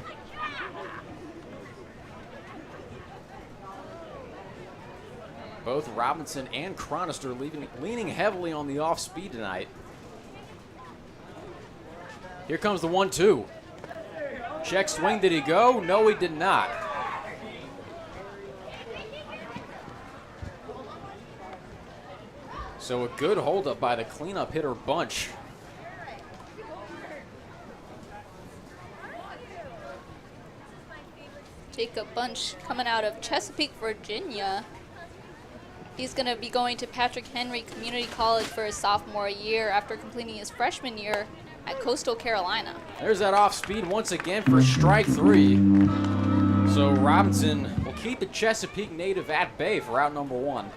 B: Both Robinson and Chronister leaning heavily on the off speed tonight. Here comes the 1-2. Check swing, did he go? No, he did not. So a good holdup by the cleanup hitter Bunch.
C: Jacob Bunch coming out of Chesapeake, Virginia. He's going to be going to Patrick Henry Community College for his sophomore year after completing his freshman year at Coastal Carolina.
B: There's that off speed once again for strike 3. So Robinson will keep the Chesapeake native at bay for out number 1.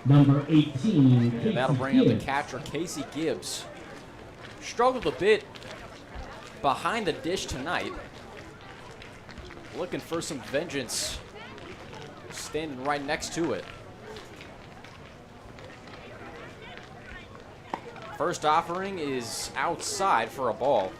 D: Number 18,
B: And that'll bring up the catcher, Casey Gibbs. Struggled a bit behind the dish tonight. Looking for some vengeance. Standing right next to it. First offering is outside for a ball.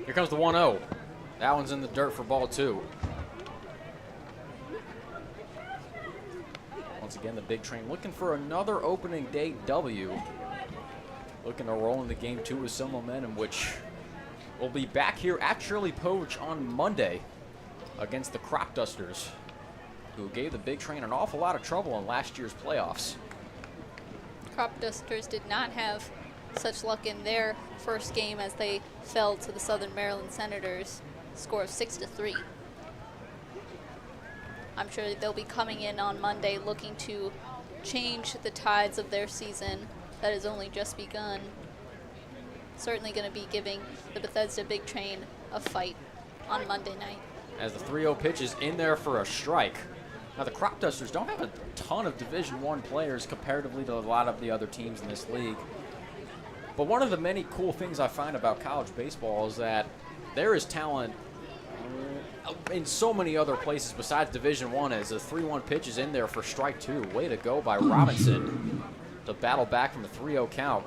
B: Here comes the 1-0. That one's in the dirt for ball 2. Once again, the Big Train looking for another opening day W. Looking to roll into game 2 with some momentum, which will be back here at Shirley Povich on Monday against the Crop Dusters, who gave the Big Train an awful lot of trouble in last year's playoffs.
C: Crop Dusters did not have such luck in their first game as they fell to the Southern Maryland Senators, score of 6-3. I'm sure they'll be coming in on Monday looking to change the tides of their season that has only just begun. Certainly going to be giving the Bethesda Big Train a fight on Monday night.
B: As the 3-0 pitch is in there for a strike. Now the Crop Dusters don't have a ton of Division I players comparatively to a lot of the other teams in this league. But one of the many cool things I find about college baseball is that there is talent in so many other places besides Division I, as a 3-1 pitch is in there for strike 2. Way to go by Robinson to battle back from a 3-0 count.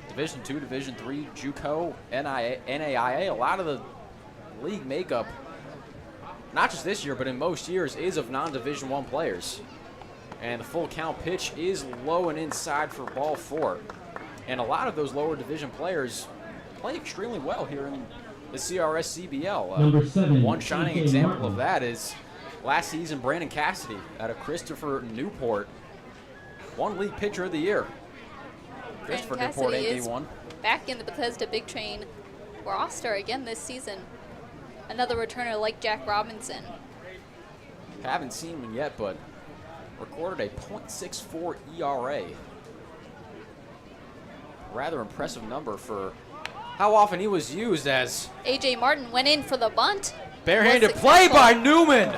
B: Division II, Division III, JUCO, NAIA, a lot of the league makeup, not just this year, but in most years, is of non-Division I players. And the full count pitch is low and inside for ball 4. And a lot of those lower division players play extremely well here in the CRS CBL.
D: Number 7,
B: one shining
D: TK
B: example
D: Martin.
B: of that is last season Brandon Cassidy out of Christopher Newport. One league pitcher of the year. Christopher Newport,
C: Cassidy is
B: AD1.
C: back in the Bethesda Big Train roster again this season. Another returner like Jack Robinson.
B: Haven't seen him yet, but recorded a .64 ERA. rather impressive number for how often he was used, as
C: A.J. Martin went in for the bunt.
B: barehanded
C: Was
B: play by
C: successful.
B: Newman.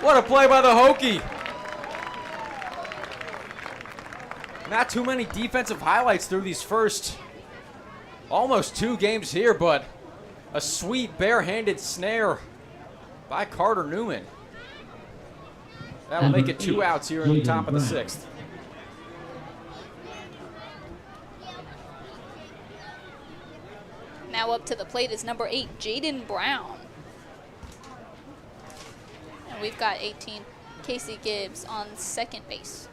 B: What a play by the Hokie. Not too many defensive highlights through these first almost 2 games here, but a sweet barehanded snare by Carter Newman. That'll make it 2 outs here in the top of the 6th.
C: Now up to the plate is number 8, Jaden Brown. And we've got 18, Casey Gibbs on second base.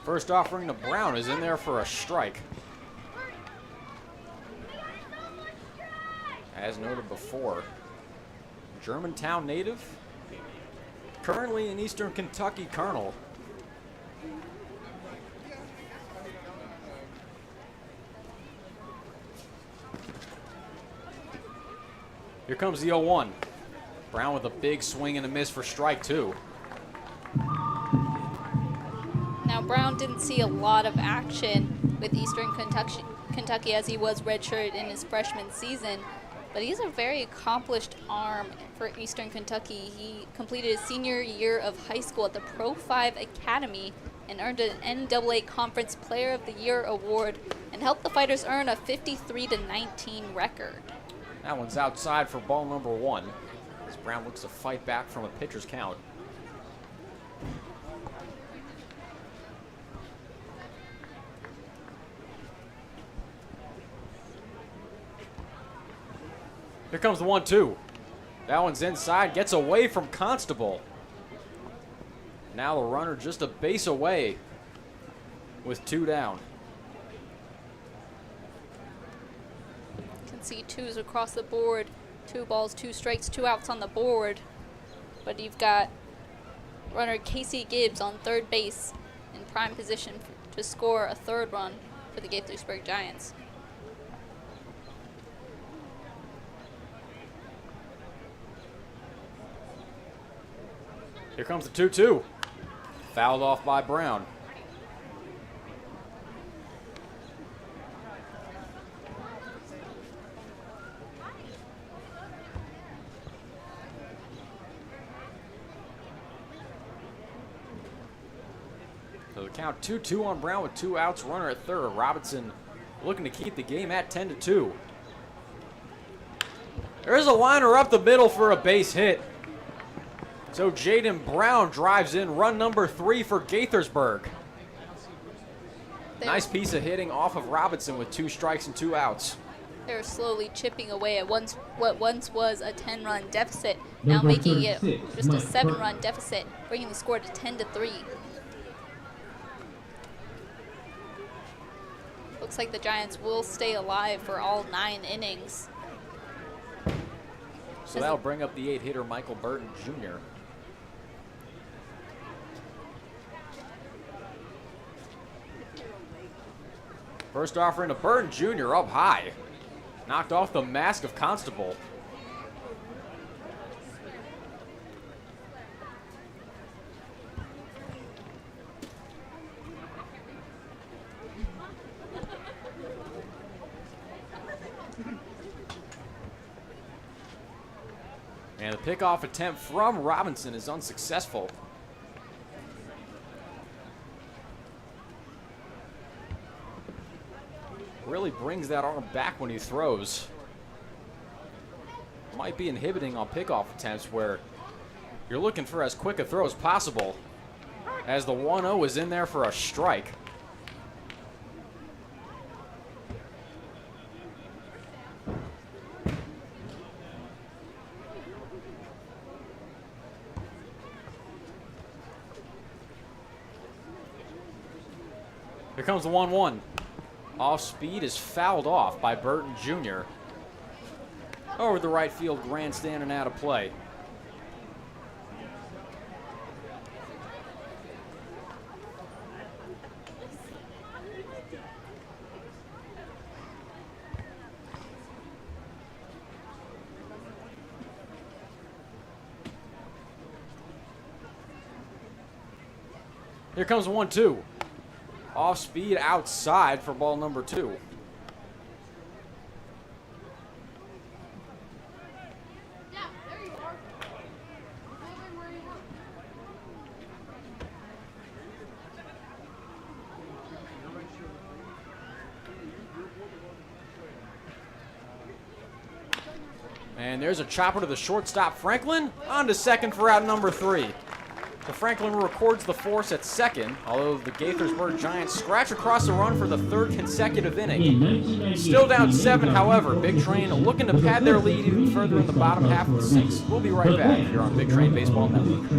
B: First offering to Brown is in there for a strike. As noted before, Germantown native, currently in Eastern Kentucky Colonel. Here comes the 0-1. Brown with a big swing and a miss for strike 2.
C: Now Brown didn't see a lot of action with Eastern Kentucky as he was redshirted in his freshman season, but he's a very accomplished arm for Eastern Kentucky. He completed his senior year of high school at the Pro 5 Academy and earned an NCAA Conference Player of the Year award and helped the Fighters earn a 53-19 record.
B: That one's outside for ball number 1, as Brown looks to fight back from a pitcher's count. Here comes the 1-2. That one's inside, gets away from Constable. Now the runner just a base away with 2 down.
C: You can see 2s across the board. 2 balls, 2 strikes, 2 outs on the board. But you've got runner Casey Gibbs on third base in prime position to score a 3rd run for the Gaithersburg Giants.
B: Here comes the 2-2. Fouled off by Brown. So the count 2-2 on Brown with 2 outs, runner at third. Robinson looking to keep the game at 10-2. There's a liner up the middle for a base hit. So Jaden Brown drives in run number 3 for Gaithersburg. Nice piece of hitting off of Robinson with 2 strikes and 2 outs.
C: They're slowly chipping away at what once was a 10-run deficit, now making it just a 7-run deficit, bringing the score to 10-3. Looks like the Giants will stay alive for all 9 innings.
B: So that'll bring up the 8-hitter Michael Burton Jr. First offering to Burton Jr. up high. Knocked off the mask of Constable. And the pickoff attempt from Robinson is unsuccessful. Really brings that arm back when he throws. Might be inhibiting on pickoff attempts where you're looking for as quick a throw as possible, as the 1-0 is in there for a strike. Here comes the 1-1. Off speed is fouled off by Burton Jr. Over the right field grandstand and out of play. Here comes 1-2. Off speed outside for ball number 2. And there's a chopper to the shortstop, Franklin, on to second for out number 3. So Franklin records the force at second, although the Gaithersburg Giants scratch across the run for the 3rd consecutive inning. Still down 7, however. Big Train looking to pad their lead even further in the bottom half of the 6th. We'll be right back here on Big Train Baseball Network.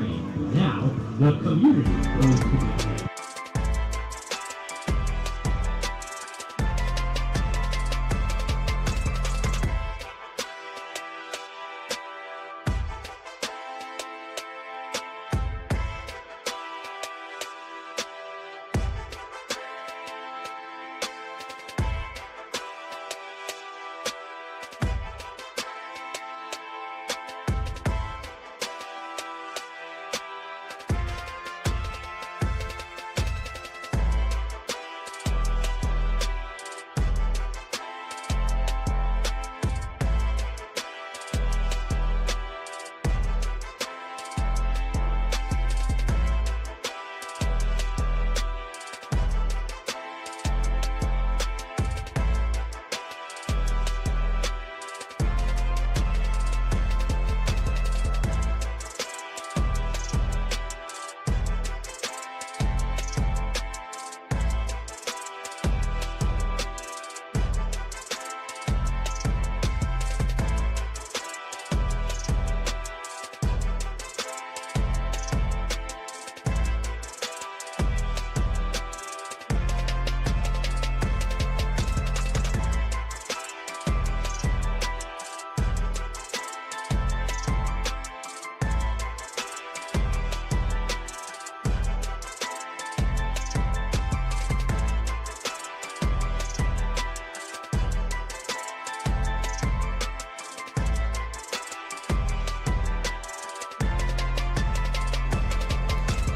E: Now, the community goes to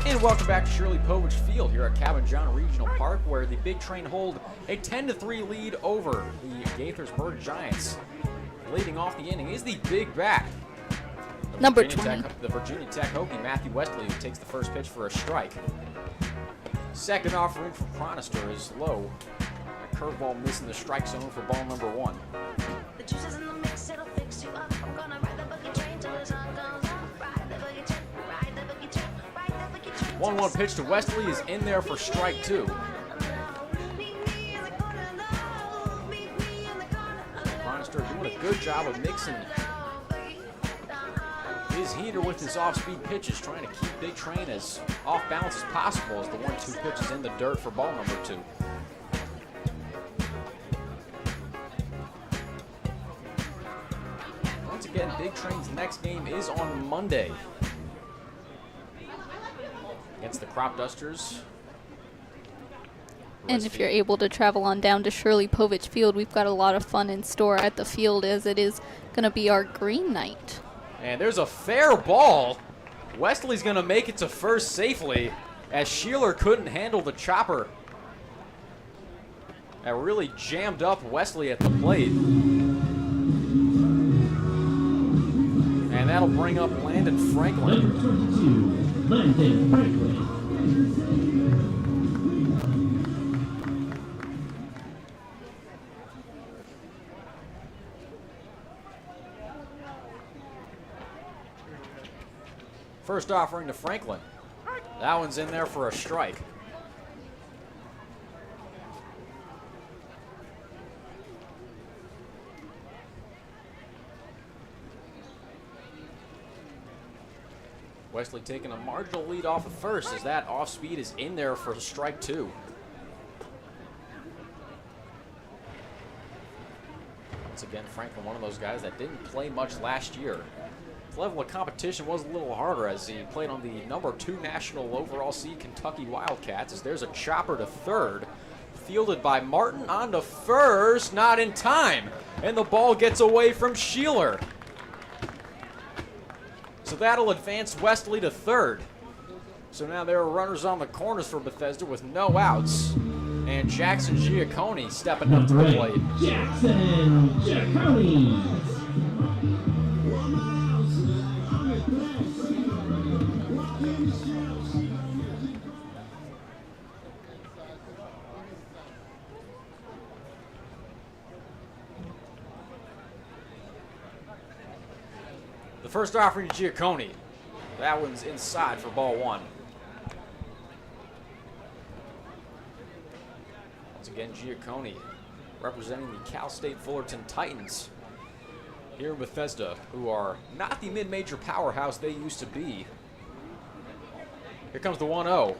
B: And welcome back to Shirley Povich Field here at Cabin John Regional Park, where the Big Train hold a 10-3 lead over the Gaithersburg Giants. Leading off the inning is the big bat.
C: Number 20.
B: The Virginia Tech Hokie, Matthew Wesley, who takes the first pitch for a strike. Second offering for Chronister is low. A curveball missing the strike zone for ball number 1.
F: The juice is in the mix, it'll fix you up. I'm gonna ride the boogie train till the sun comes up. Ride the boogie train, ride the boogie train, ride the boogie train.
B: 1-1 pitch to Wesley is in there for strike 2. Chronister doing a good job of mixing his heater with his off-speed pitches, trying to keep Big Train as off balance as possible as the 1-2 pitch is in the dirt for ball number 2. Once again, Big Train's next game is on Monday against the Crop Dusters.
C: And if you're able to travel on down to Shirley Povich Field, we've got a lot of fun in store at the field, as it is going to be our green night.
B: And there's a fair ball. Wesley's going to make it to first safely, as Sheeler couldn't handle the chopper. That really jammed up Wesley at the plate. And that'll bring up Landon Franklin.
E: number 22, Landon Franklin.
B: First offering to Franklin. That one's in there for a strike. Wesley taking a marginal lead off of first, as that off speed is in there for strike 2. Once again, Franklin, one of those guys that didn't play much last year. His level of competition was a little harder, as he played on the number 2 national overall seed Kentucky Wildcats. As there's a chopper to third, fielded by Martin on to first, not in time, and the ball gets away from Sheeler. So that'll advance Wesley to third. So now there are runners on the corners for Bethesda with no outs. And Jackson Giacconi stepping up to the
D: Number 8,
B: plate.
D: Jackson Giacconi.
B: The first offering to Giacconi. That one's inside for ball 1. Once again, Giacconi representing the Cal State Fullerton Titans here in Bethesda, who are not the mid-major powerhouse they used to be. Here comes the 1-0.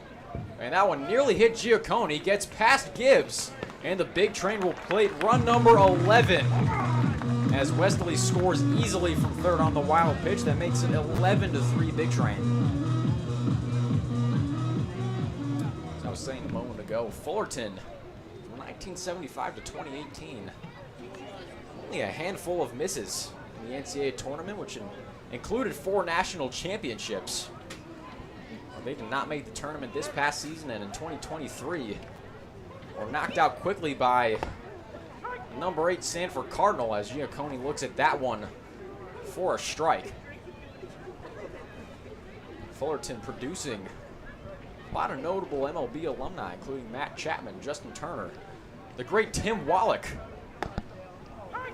B: And that one nearly hit Giacconi, gets past Gibbs, and the big train will plate run number 11. As Wesley scores easily from third on the wild pitch, that makes it 11-3 Big Train. As I was saying a moment ago, Fullerton from 1975 to 2018, only a handful of misses in the NCAA tournament, which included 4 national championships. They did not make the tournament this past season, and in 2023 were knocked out quickly by number 8 Sanford Cardinal, as Giacconi looks at that one for a strike. Fullerton producing a lot of notable MLB alumni, including Matt Chapman, Justin Turner, the great Tim Wallach,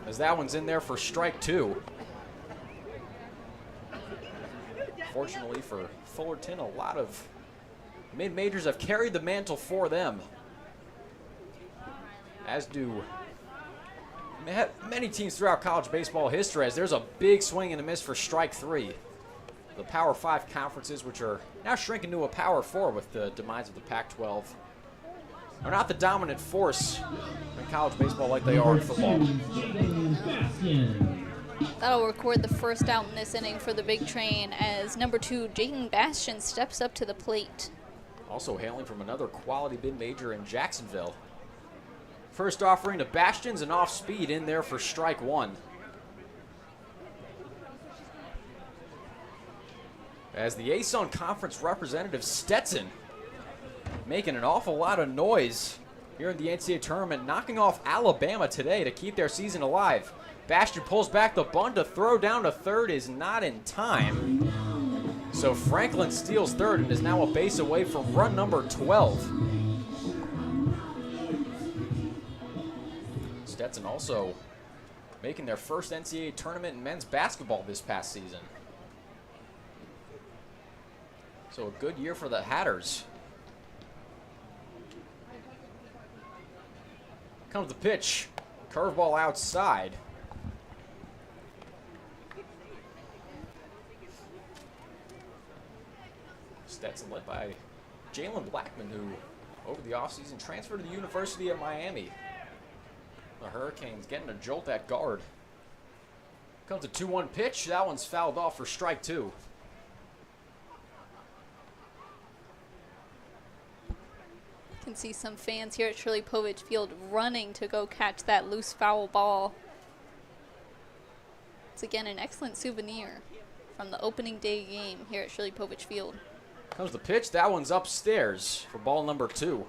B: as that one's in there for strike 2. Fortunately for Fullerton, a lot of mid-majors have carried the mantle for them, as do many teams throughout college baseball history, as there's a big swing and a miss for strike 3. The Power 5 conferences, which are now shrinking to a Power 4 with the demise of the Pac-12, are not the dominant force in college baseball like they are in football.
C: That'll record the first out in this inning for the Big Train as number 2, Jayden Bastian, steps up to the plate.
B: Also hailing from another quality mid-major in Jacksonville. First offering to Bastian's and off speed in there for strike 1. As the ASUN Conference representative Stetson making an awful lot of noise here in the NCAA tournament, knocking off Alabama today to keep their season alive. Bastian pulls back the bunt to throw down to third, is not in time. So Franklin steals third and is now a base away from run number 12. Stetson also making their first NCAA tournament in men's basketball this past season. So a good year for the Hatters. Comes the pitch. Curveball outside. Stetson led by Jalen Blackman, who over the offseason transferred to the University of Miami. The Hurricanes getting a jolt at guard. Comes a 2-1 pitch. That one's fouled off for strike 2. You
C: can see some fans here at Shirley Povich Field running to go catch that loose foul ball. It's again an excellent souvenir from the opening day game here at Shirley Povich Field.
B: Comes the pitch. That one's upstairs for ball number 2.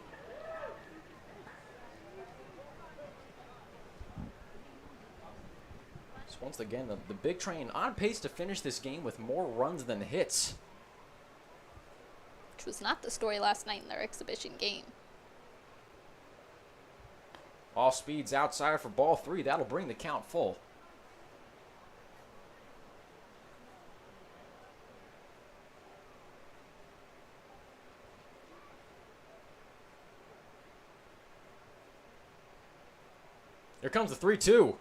B: So once again, the Big Train on pace to finish this game with more runs than hits.
C: Which was not the story last night in their exhibition game.
B: Off speeds outside for ball 3. That'll bring the count full. Here comes the 3-2.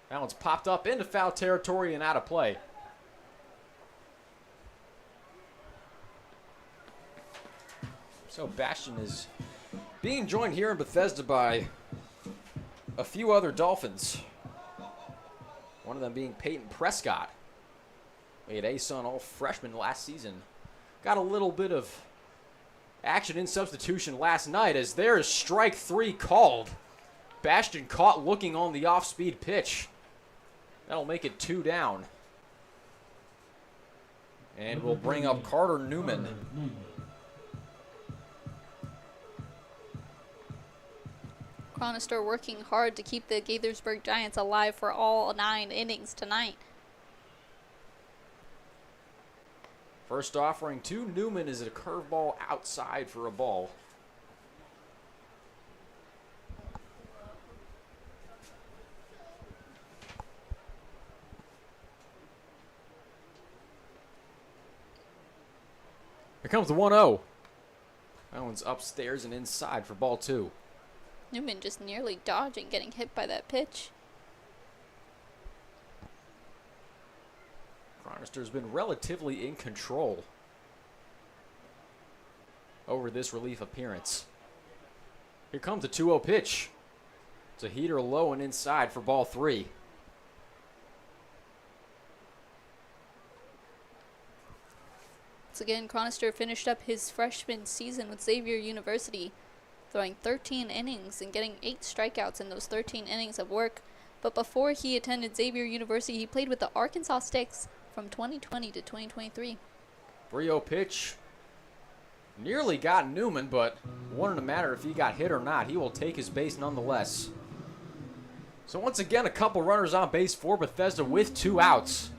B: That one's popped up into foul territory and out of play. So Bastian is being joined here in Bethesda by a few other Dolphins. One of them being Peyton Prescott. We had ASUN all freshman last season. Got a little bit of action in substitution last night as there is strike 3 called. Bastian caught looking on the off-speed pitch. That'll make it 2 down. And we'll bring up Carter Newman.
C: Chronister working hard to keep the Gaithersburg Giants alive for all 9 innings tonight.
B: First offering to Newman is a curveball outside for a ball. Here comes the 1-0. That one's upstairs and inside for ball 2.
C: Newman just nearly dodging, getting hit by that pitch.
B: Chronister's been relatively in control over this relief appearance. Here comes the 2-0 pitch. It's a heater low and inside for ball 3.
C: Once again, Chronister finished up his freshman season with Xavier University, throwing 13 innings and getting 8 strikeouts in those 13 innings of work. But before he attended Xavier University, he played with the Arkansas Sticks from 2020 to 2023.
B: 3-0 pitch. Nearly got Newman, but it wouldn't matter if he got hit or not. He will take his base nonetheless. So once again, a couple runners on base for Bethesda with 2 outs.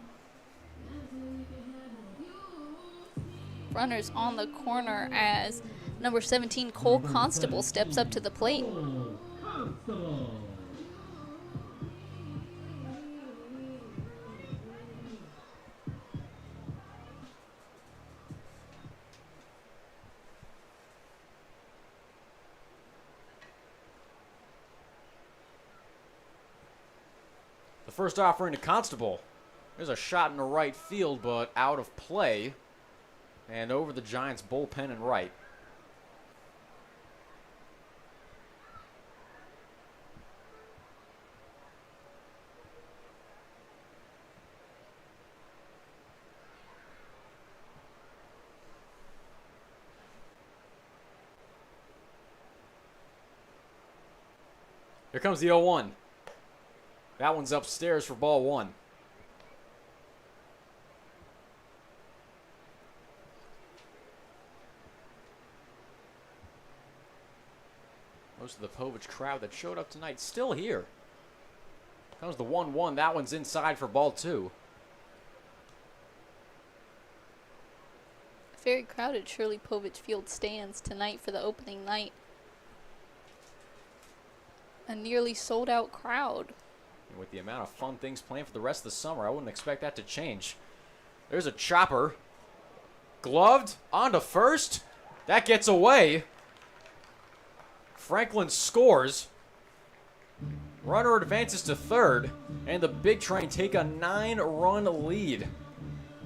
C: Runners on the corner as number 17 Cole Constable steps up to the plate.
D: Constable.
B: The first offering to Constable. There's a shot in the right field, but out of play. And over the Giants' bullpen and right. Here comes the 0-1. That one's upstairs for ball 1. Most of the Povich crowd that showed up tonight still here. Comes the 1-1. That one's inside for ball 2.
C: Very crowded Shirley Povich Field stands tonight for the opening night. A nearly sold out crowd.
B: And with the amount of fun things planned for the rest of the summer, I wouldn't expect that to change. There's a chopper. Gloved onto first. That gets away. Franklin scores. Runner advances to third. And the Big Train take a 9-run lead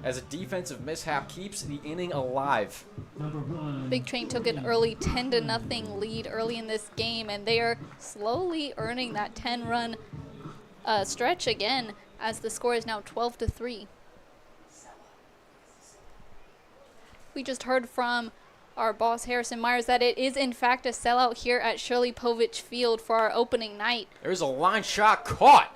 B: as a defensive mishap keeps the inning alive.
D: Number 1.
C: Big Train took an early 10-0 lead early in this game, and they are slowly earning that 10-run stretch again as the score is now 12-3. We just heard from our boss Harrison Myers that it is in fact a sellout here at Shirley Povich Field for our opening night.
B: There's a line shot caught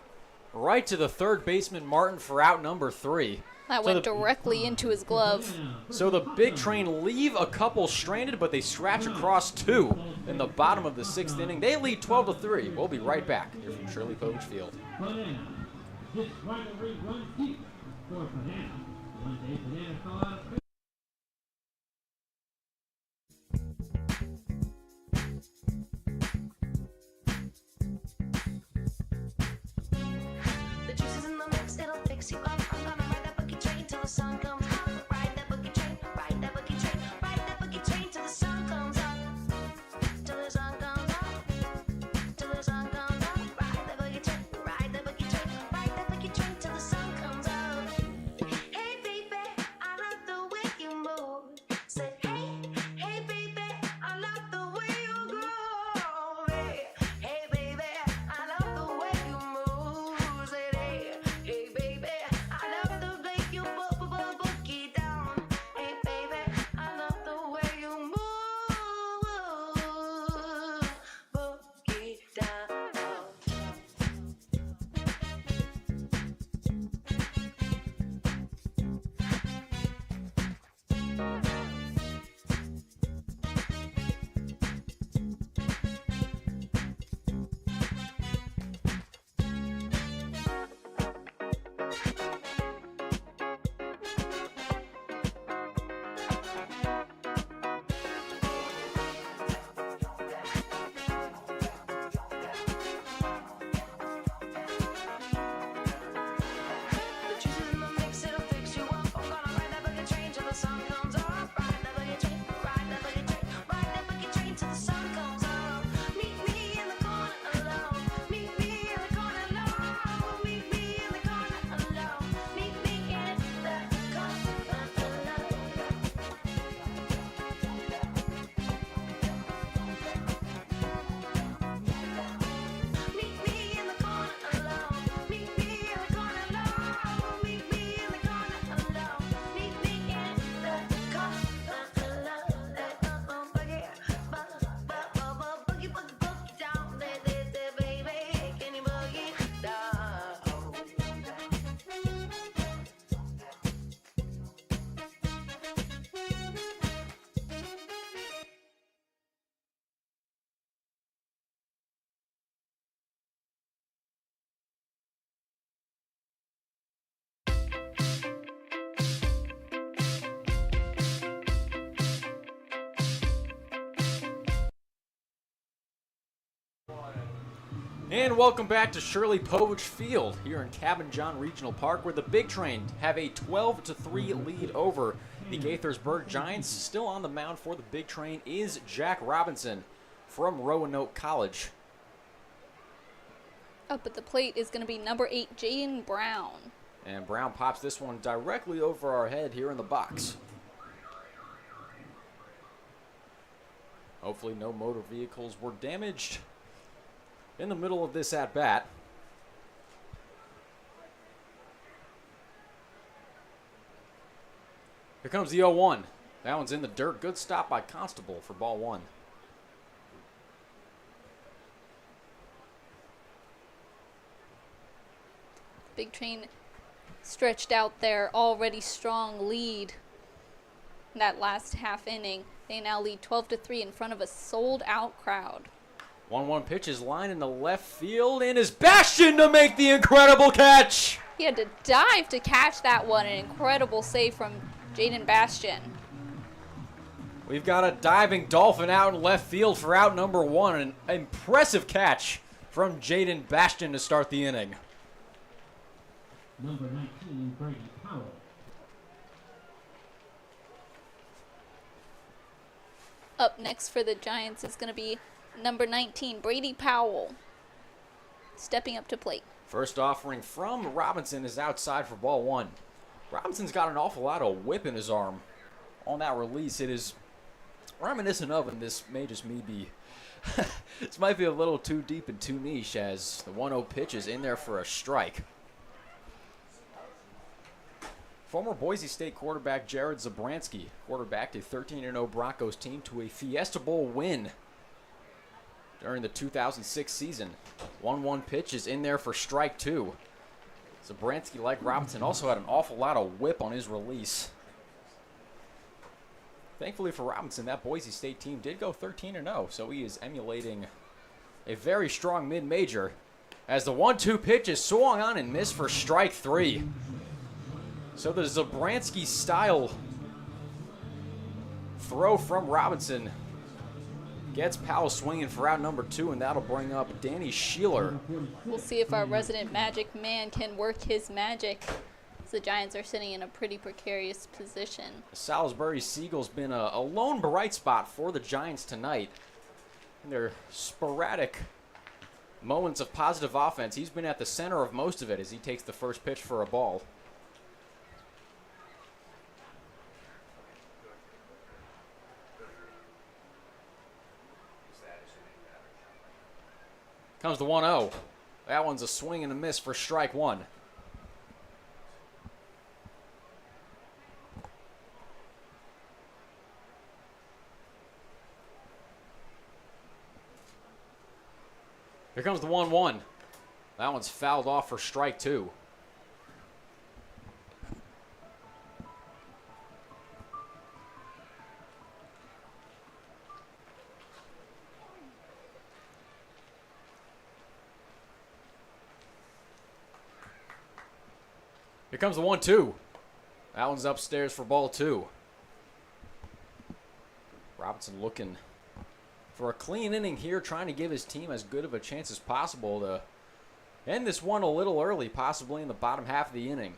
B: right to the third baseman Martin for out number 3.
C: That went directly into his glove.
B: So the Big Train leave a couple stranded, but they scratch across 2 in the bottom of the 6th inning. They lead 12-3. We'll be right back here from Shirley Povich Field.
D: Banana. This rivalry runs deep for Banana. One day Banana fell out of
F: The juice is in the mix, it'll fix you up. I'm gonna ride that boogie train till the sun comes up. Ride that boogie train, ride that boogie train, ride that boogie train till the sun comes up. Till the sun comes up. Till the sun comes up. Ride that boogie train, ride that boogie train, ride that boogie train till the sun comes up. Hey baby, I love the way you move. Say hey, hey baby, I love the way you groove. Hey baby, I love the way you move. Say hey, hey baby, I love the way you
B: And welcome back to Shirley Povich Field here in Cabin John Regional Park, where the Big Train have a 12-3 lead over the Gaithersburg Giants. Still on the mound for the Big Train is Jack Robinson from Roanoke College.
C: Up at the plate is going to be number 8, Jaden Brown.
B: And Brown pops this one directly over our head here in the box. Hopefully no motor vehicles were damaged in the middle of this at-bat. Here comes the 0-1. That one's in the dirt. Good stop by Constable for ball 1.
C: Big Train stretched out their already strong lead in that last half inning. They now lead 12-3 in front of a sold-out crowd.
B: 1-1 pitch is lined in the left field, and is Bastion to make the incredible catch.
C: He had to dive to catch that one. An incredible save from Jaden Bastion.
B: We've got a diving Dolphin out in left field for out number 1. An impressive catch from Jaden Bastion to start the inning.
D: Number 19, Brady Powell.
C: Up next for the Giants is going to be number 19, Brady Powell, stepping up to plate.
B: First offering from Robinson is outside for ball 1. Robinson's got an awful lot of whip in his arm on that release. It is reminiscent of, and this may just me be, this might be a little too deep and too niche, as the 1-0 pitch is in there for a strike. Former Boise State quarterback Jared Zabransky quarterbacked a 13-0 Broncos team to a Fiesta Bowl win during the 2006 season. 1-1 pitch is in there for strike 2. Zabransky, like Robinson, also had an awful lot of whip on his release. Thankfully for Robinson, that Boise State team did go 13-0, so he is emulating a very strong mid-major, as the 1-2 pitch is swung on and missed for strike 3. So the Zabransky style throw from Robinson gets Powell swinging for out number 2, and that'll bring up Danny Sheeler.
C: We'll see if our resident magic man can work his magic, as the Giants are sitting in a pretty precarious position.
B: Salisbury Siegel's been a lone bright spot for the Giants tonight. In their sporadic moments of positive offense, he's been at the center of most of it as he takes the first pitch for a ball. Comes the 1-0. That one's a swing and a miss for strike 1. Here comes the 1-1. That one's fouled off for strike 2. Here comes the 1-2. That one's upstairs for ball 2. Robinson looking for a clean inning here, trying to give his team as good of a chance as possible to end this one a little early, possibly in the bottom half of the inning.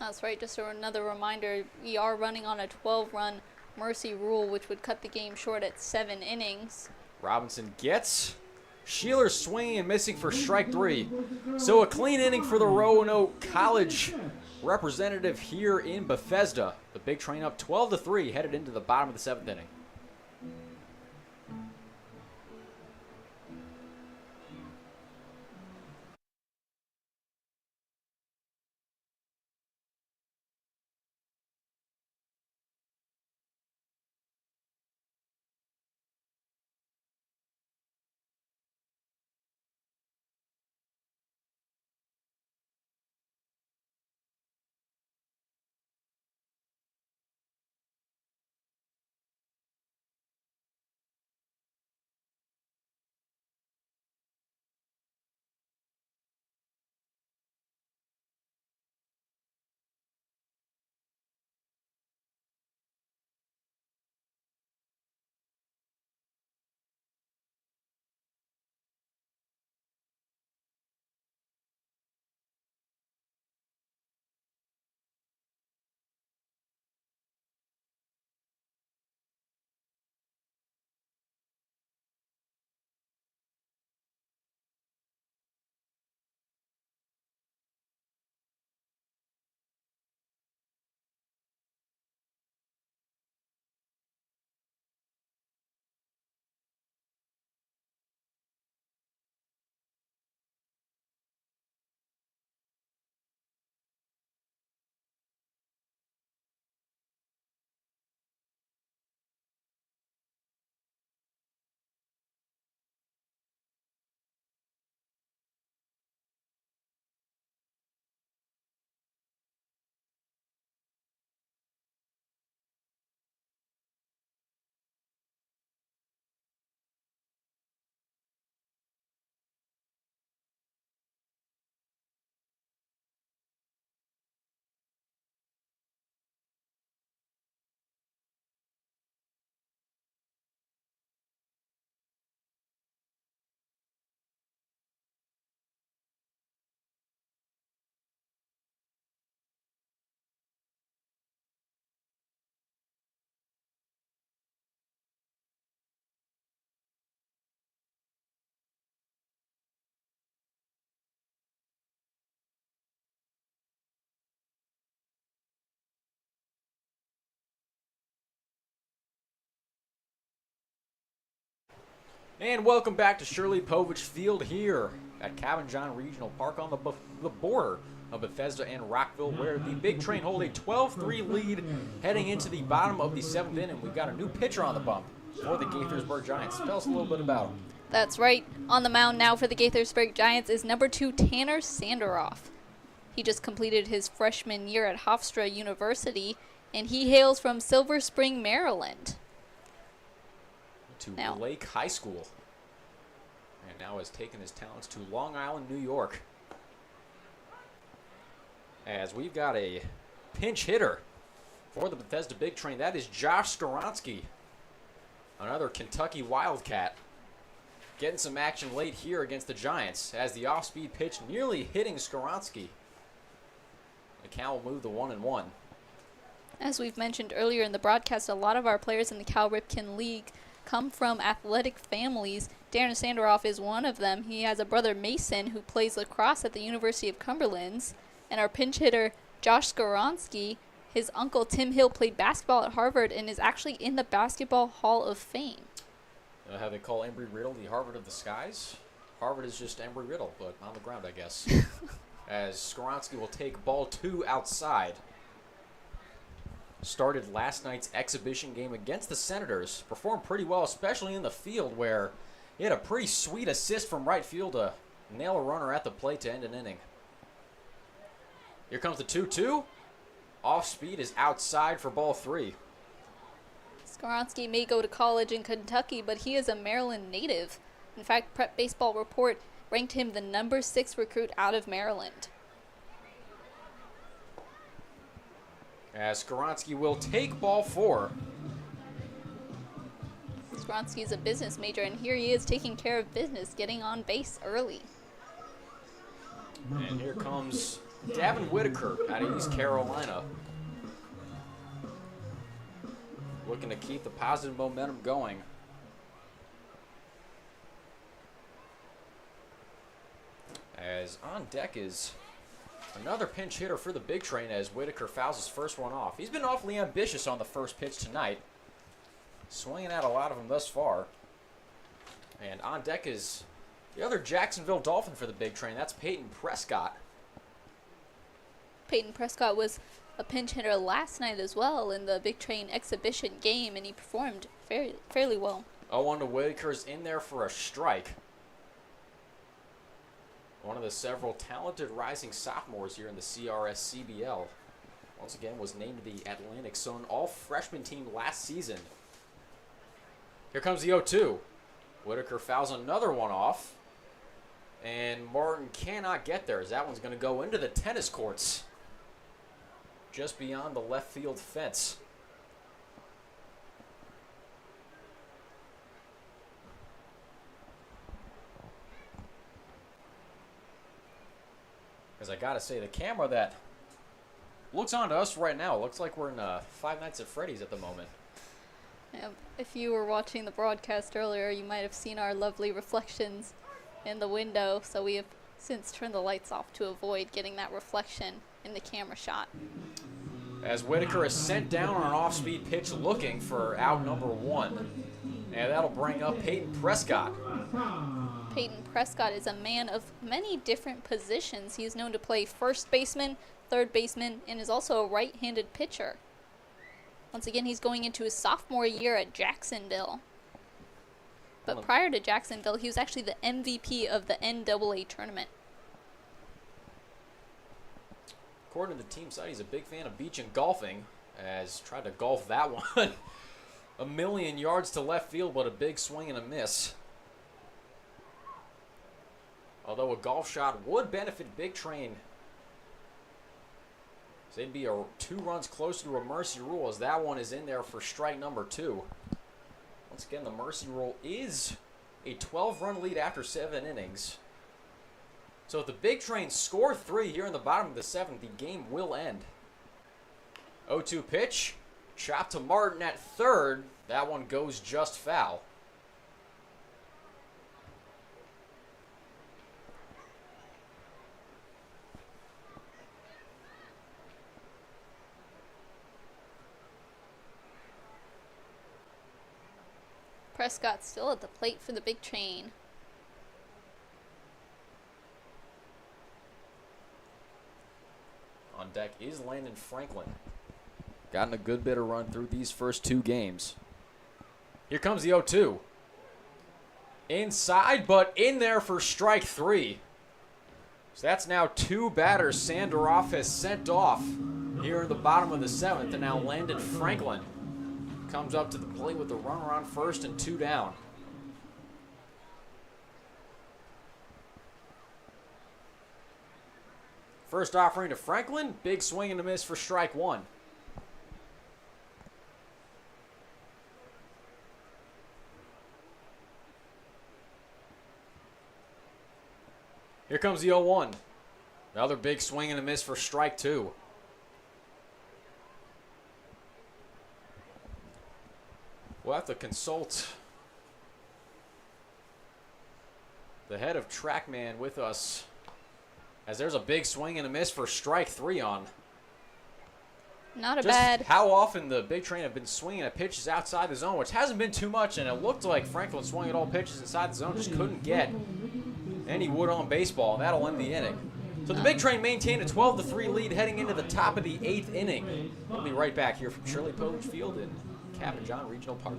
C: That's right. Just another reminder, we are running on a 12-run mercy rule, which would cut the game short at 7 innings.
B: Robinson gets Sheeler swinging and missing for strike 3. So a clean inning for the Roanoke College representative here in Bethesda. The Big Train up 12-3, headed into the bottom of the 7th inning. And welcome back to Shirley Povich Field here at Cabin John Regional Park on the border of Bethesda and Rockville, where the Big Train hold a 12-3 lead heading into the bottom of the 7th inning. We've got a new pitcher on the bump for the Gaithersburg Giants. Tell us a little bit about him.
C: That's right. On the mound now for the Gaithersburg Giants is number 2 Tanner Sanderoff. He just completed his freshman year at Hofstra University, and he hails from Silver Spring, Maryland.
B: To Lake High School. And now has taken his talents to Long Island, New York. As we've got a pinch hitter for the Bethesda Big Train. That is Josh Skoronsky, another Kentucky Wildcat. Getting some action late here against the Giants as the off-speed pitch nearly hitting Skoronsky. The count will move to 1-1.
C: As we've mentioned earlier in the broadcast, a lot of our players in the Cal Ripken League come from athletic families. Darren Sanderoff is one of them. He has a brother, Mason, who plays lacrosse at the University of Cumberland. And our pinch hitter, Josh Skoronsky, his uncle, Tim Hill, played basketball at Harvard and is actually in the Basketball Hall of Fame.
B: You know how they call Embry-Riddle the Harvard of the skies? Harvard is just Embry-Riddle, but on the ground, I guess. As Skoronsky will take ball 2 outside. Started last night's exhibition game against the Senators. Performed pretty well, especially in the field, where he had a pretty sweet assist from right field to nail a runner at the plate to end an inning. Here comes the 2-2. Off speed is outside for ball 3.
C: Skoronsky may go to college in Kentucky, but he is a Maryland native. In fact, Prep Baseball Report ranked him the number 6 recruit out of Maryland.
B: As Skoronsky will take ball 4.
C: Skoronsky is a business major, and here he is taking care of business, getting on base early.
B: And here comes Davin Whitaker out of East Carolina. Looking to keep the positive momentum going. As on deck is another pinch hitter for the Big Train as Whitaker fouls his first one off. He's been awfully ambitious on the first pitch tonight. Swinging at a lot of them thus far. And on deck is the other Jacksonville Dolphin for the Big Train. That's Peyton Prescott.
C: Peyton Prescott was a pinch hitter last night as well in the Big Train exhibition game, and he performed fairly well.
B: 0-1 to Whitaker's in there for a strike. One of the several talented rising sophomores here in the CRS CBL. Once again was named the Atlantic Zone all-freshman team last season. Here comes the 0-2. Whitaker fouls another one off. And Martin cannot get there as that one's going to go into the tennis courts. Just beyond the left field fence. Because I gotta say, the camera that looks onto us right now looks like we're in Five Nights at Freddy's at the moment.
C: If you were watching the broadcast earlier, you might have seen our lovely reflections in the window, so we have since turned the lights off to avoid getting that reflection in the camera shot.
B: As Whitaker is sent down on an off-speed pitch looking for out number 1. And that'll bring up Peyton Prescott.
C: Peyton Prescott is a man of many different positions. He is known to play first baseman, third baseman, and is also a right-handed pitcher. Once again, he's going into his sophomore year at Jacksonville. But prior to Jacksonville, he was actually the MVP of the NAA tournament.
B: According to the team site, he's a big fan of beach and golfing, as tried to golf that one. A million yards to left field, but a big swing and a miss. Although a golf shot would benefit Big Train. So they'd be 2 runs closer to a mercy rule as that one is in there for strike number 2. Once again, the mercy rule is a 12-run lead after 7 innings. So if the Big Train score 3 here in the bottom of the 7th, the game will end. 0-2 pitch. Chop to Martin at third. That one goes just foul.
C: Prescott still at the plate for the big train.
B: On deck is Landon Franklin. Gotten a good bit of run through these first 2 games. Here comes the 0-2. Inside, but in there for strike 3. So that's now 2 batters Sandorov has sent off here in the bottom of the 7th. And now Landon Franklin comes up to the plate with the runner on first and 2 down. First offering to Franklin. Big swing and a miss for strike 1. Here comes the 0-1. Another big swing and a miss for strike 2. We'll have to consult the head of TrackMan with us, as there's a big swing and a miss for strike 3 on.
C: Not a
B: Just
C: bad.
B: how often the big train have been swinging at pitches outside the zone, which hasn't been too much, and it looked like Franklin swung at all pitches inside the zone, just couldn't get any wood on baseball, and that'll end the inning. So the big train maintained a 12-3 lead heading into the top of the 8th inning. We'll be right back here from Shirley Povich Field in Cabin John Regional Park.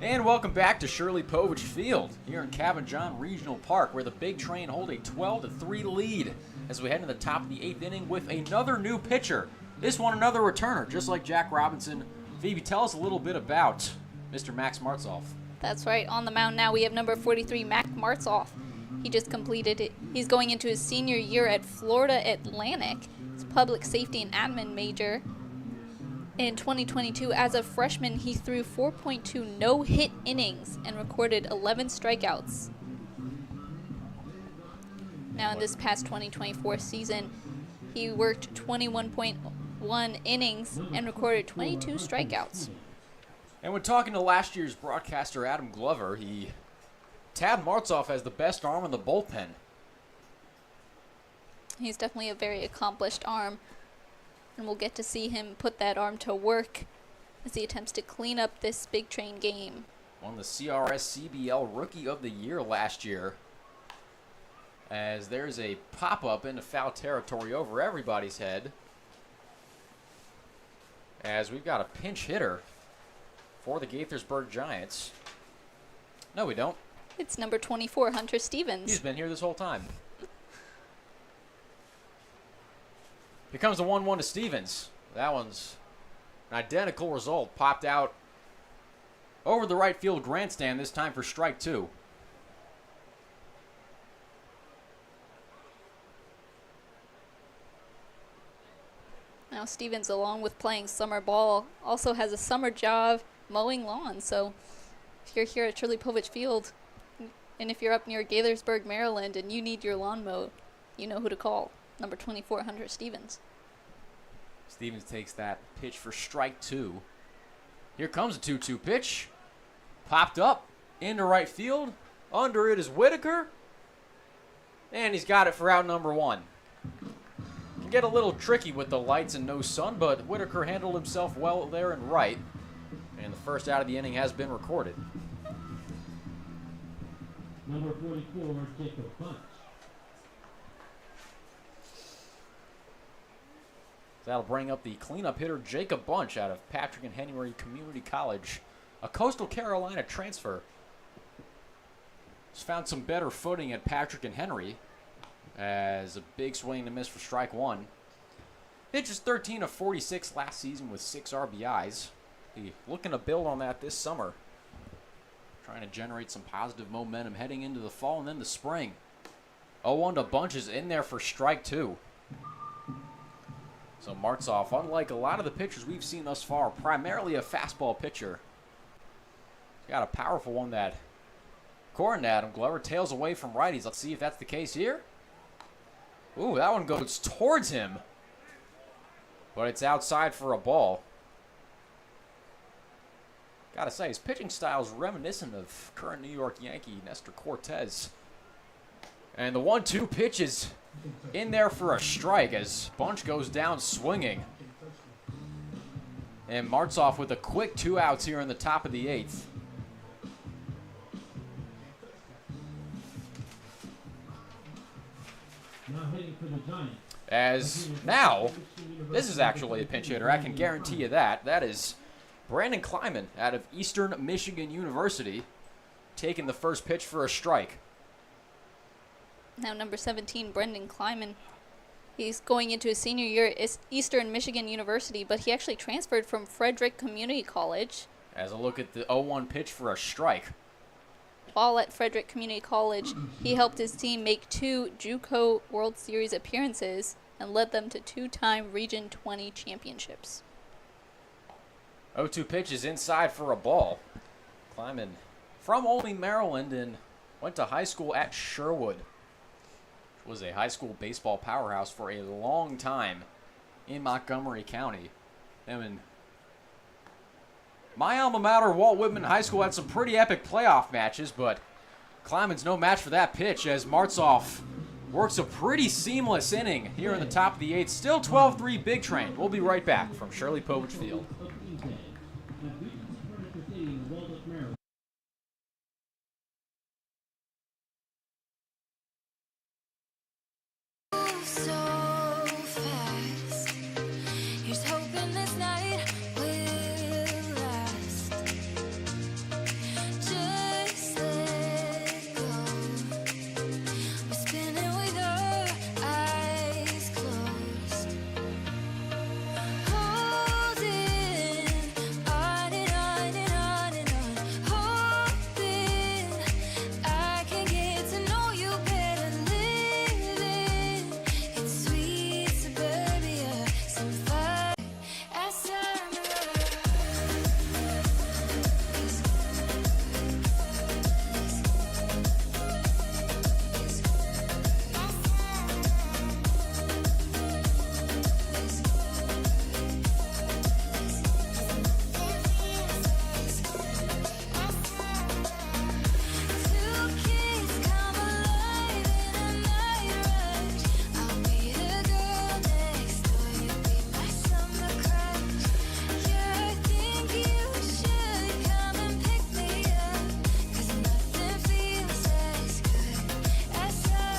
B: And welcome back to Shirley Povich Field here in Cabin John Regional Park, where the big train hold a 12-3 lead as we head to the top of the 8th inning with another new pitcher. This one, another returner, just like Jack Robinson. Phoebe, tell us a little bit about Mr. Max Martzoff.
C: That's right. On the mound now we have number 43, Mac Martzoff. He just completed it. He's going into his senior year at Florida Atlantic. It's public safety and admin major. In 2022, as a freshman, he threw 4.2 no-hit innings and recorded 11 strikeouts. Now in this past 2024 season, he worked 21.1 innings and recorded 22 strikeouts.
B: And when talking to last year's broadcaster Adam Glover, he tabbed Martzoff as the best arm in the bullpen.
C: He's definitely a very accomplished arm, and we'll get to see him put that arm to work as he attempts to clean up this big train game.
B: Won the CRS CBL Rookie of the Year last year, as there's a pop-up into foul territory over everybody's head, as we've got a pinch hitter for the Gaithersburg Giants. No, we don't.
C: It's number 24, Hunter Stevens.
B: He's been here this whole time. Here comes the 1-1 to Stevens. That one's an identical result. Popped out over the right field grandstand, this time for strike 2.
C: Now Stevens, along with playing summer ball, also has a summer job mowing lawns. So if you're here at Shirley Povich Field, and if you're up near Gaithersburg, Maryland, and you need your lawn mowed, you know who to call. Number 24, Hunter Stevens.
B: Stevens takes that pitch for strike 2. Here comes a 2-2 pitch. Popped up into right field. Under it is Whitaker. And he's got it for out number 1. Can get a little tricky with the lights and no sun, but Whitaker handled himself well there and right. And the first out of the inning has been recorded.
D: Number 44, Jacob Bunch.
B: That'll bring up the cleanup hitter Jacob Bunch out of Patrick and Henry Community College, a Coastal Carolina transfer. He's found some better footing at Patrick and Henry as a big swing and a miss for strike one. Pitches 13 of 46 last season with 6 RBIs. He looking to build on that this summer. Trying to generate some positive momentum heading into the fall and then the spring. 0-1 to Bunch is in there for strike two. So Martzoff, unlike a lot of the pitchers we've seen thus far, primarily a fastball pitcher. He's got a powerful one that, according to Adam Glover, tails away from righties. Let's see if that's the case here. Ooh, that one goes towards him. But it's outside for a ball. Gotta say, his pitching style is reminiscent of current New York Yankee Nestor Cortez. And the 1-2 pitch is in there for a strike as Bunch goes down swinging. And Martzoff with a quick 2 outs here in the top of the 8th.
D: Now hitting for the Giants.
B: As now, this is actually a pinch hitter. I can guarantee you that. That is Brandon Kleiman out of Eastern Michigan University taking the first pitch for a strike.
C: Now number 17, Brendan Kleiman. He's going into his senior year at Eastern Michigan University, but he actually transferred from Frederick Community College.
B: As a look at the 0-1 pitch for a strike.
C: While at Frederick Community College, he helped his team make 2 JUCO World Series appearances and led them to 2-time Region 20 championships.
B: 0-2 pitch is inside for a ball. Kleiman from Olney, Maryland, and went to high school at Sherwood. Was a high school baseball powerhouse for a long time in Montgomery County. And my alma mater, Walt Whitman High School, had some pretty epic playoff matches, but Kleiman's no match for that pitch as Martzoff works a pretty seamless inning here in the top of the 8th. Still 12-3 Big Train. We'll be right back from Shirley Povich Field.
A: So fast. Here's hoping this night will last. Just let go. We're spinning with our eyes closed. Holding on and on and on and on. Hoping I can get to know you better. Living in sweet suburbia, some fire as summer. Two kids come alive in a night rush. I'll be the girl next door. You be my summer crush. Yeah, I think you should come and pick me up. 'Cause nothing feels as good as summer.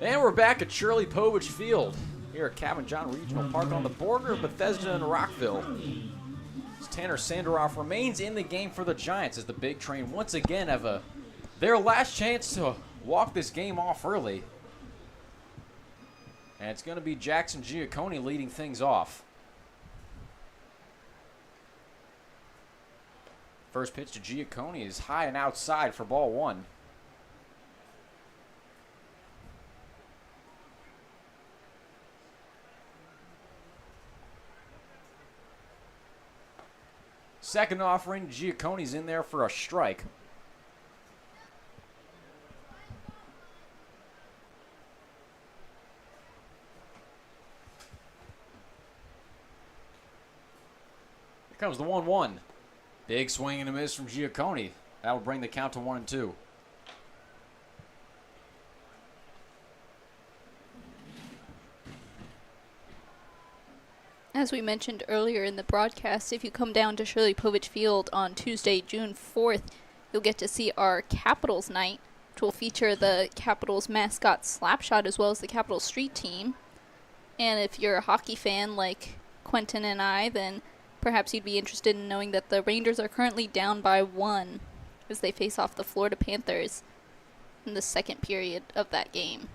B: And we're back at Shirley Povich Field here at Cabin John Regional Park on the border of Bethesda and Rockville. As Tanner Sandaroff remains in the game for the Giants as the Big Train once again have their last chance to walk this game off early. And it's going to be Jackson Giacconi leading things off. First pitch to Giacconi is high and outside for ball one. Second offering, Giacconi's in there for a strike. Here comes the 1-1. Big swing and a miss from Giacconi. That'll bring the count to 1-2.
C: As we mentioned earlier in the broadcast, if you come down to Shirley Povich Field on Tuesday, June 4th, you'll get to see our Capitals night, which will feature the Capitals mascot Slapshot as well as the Capitals street team. And if you're a hockey fan like Quentin and I, then perhaps you'd be interested in knowing that the Rangers are currently down by 1 as they face off the Florida Panthers in the second period of that game.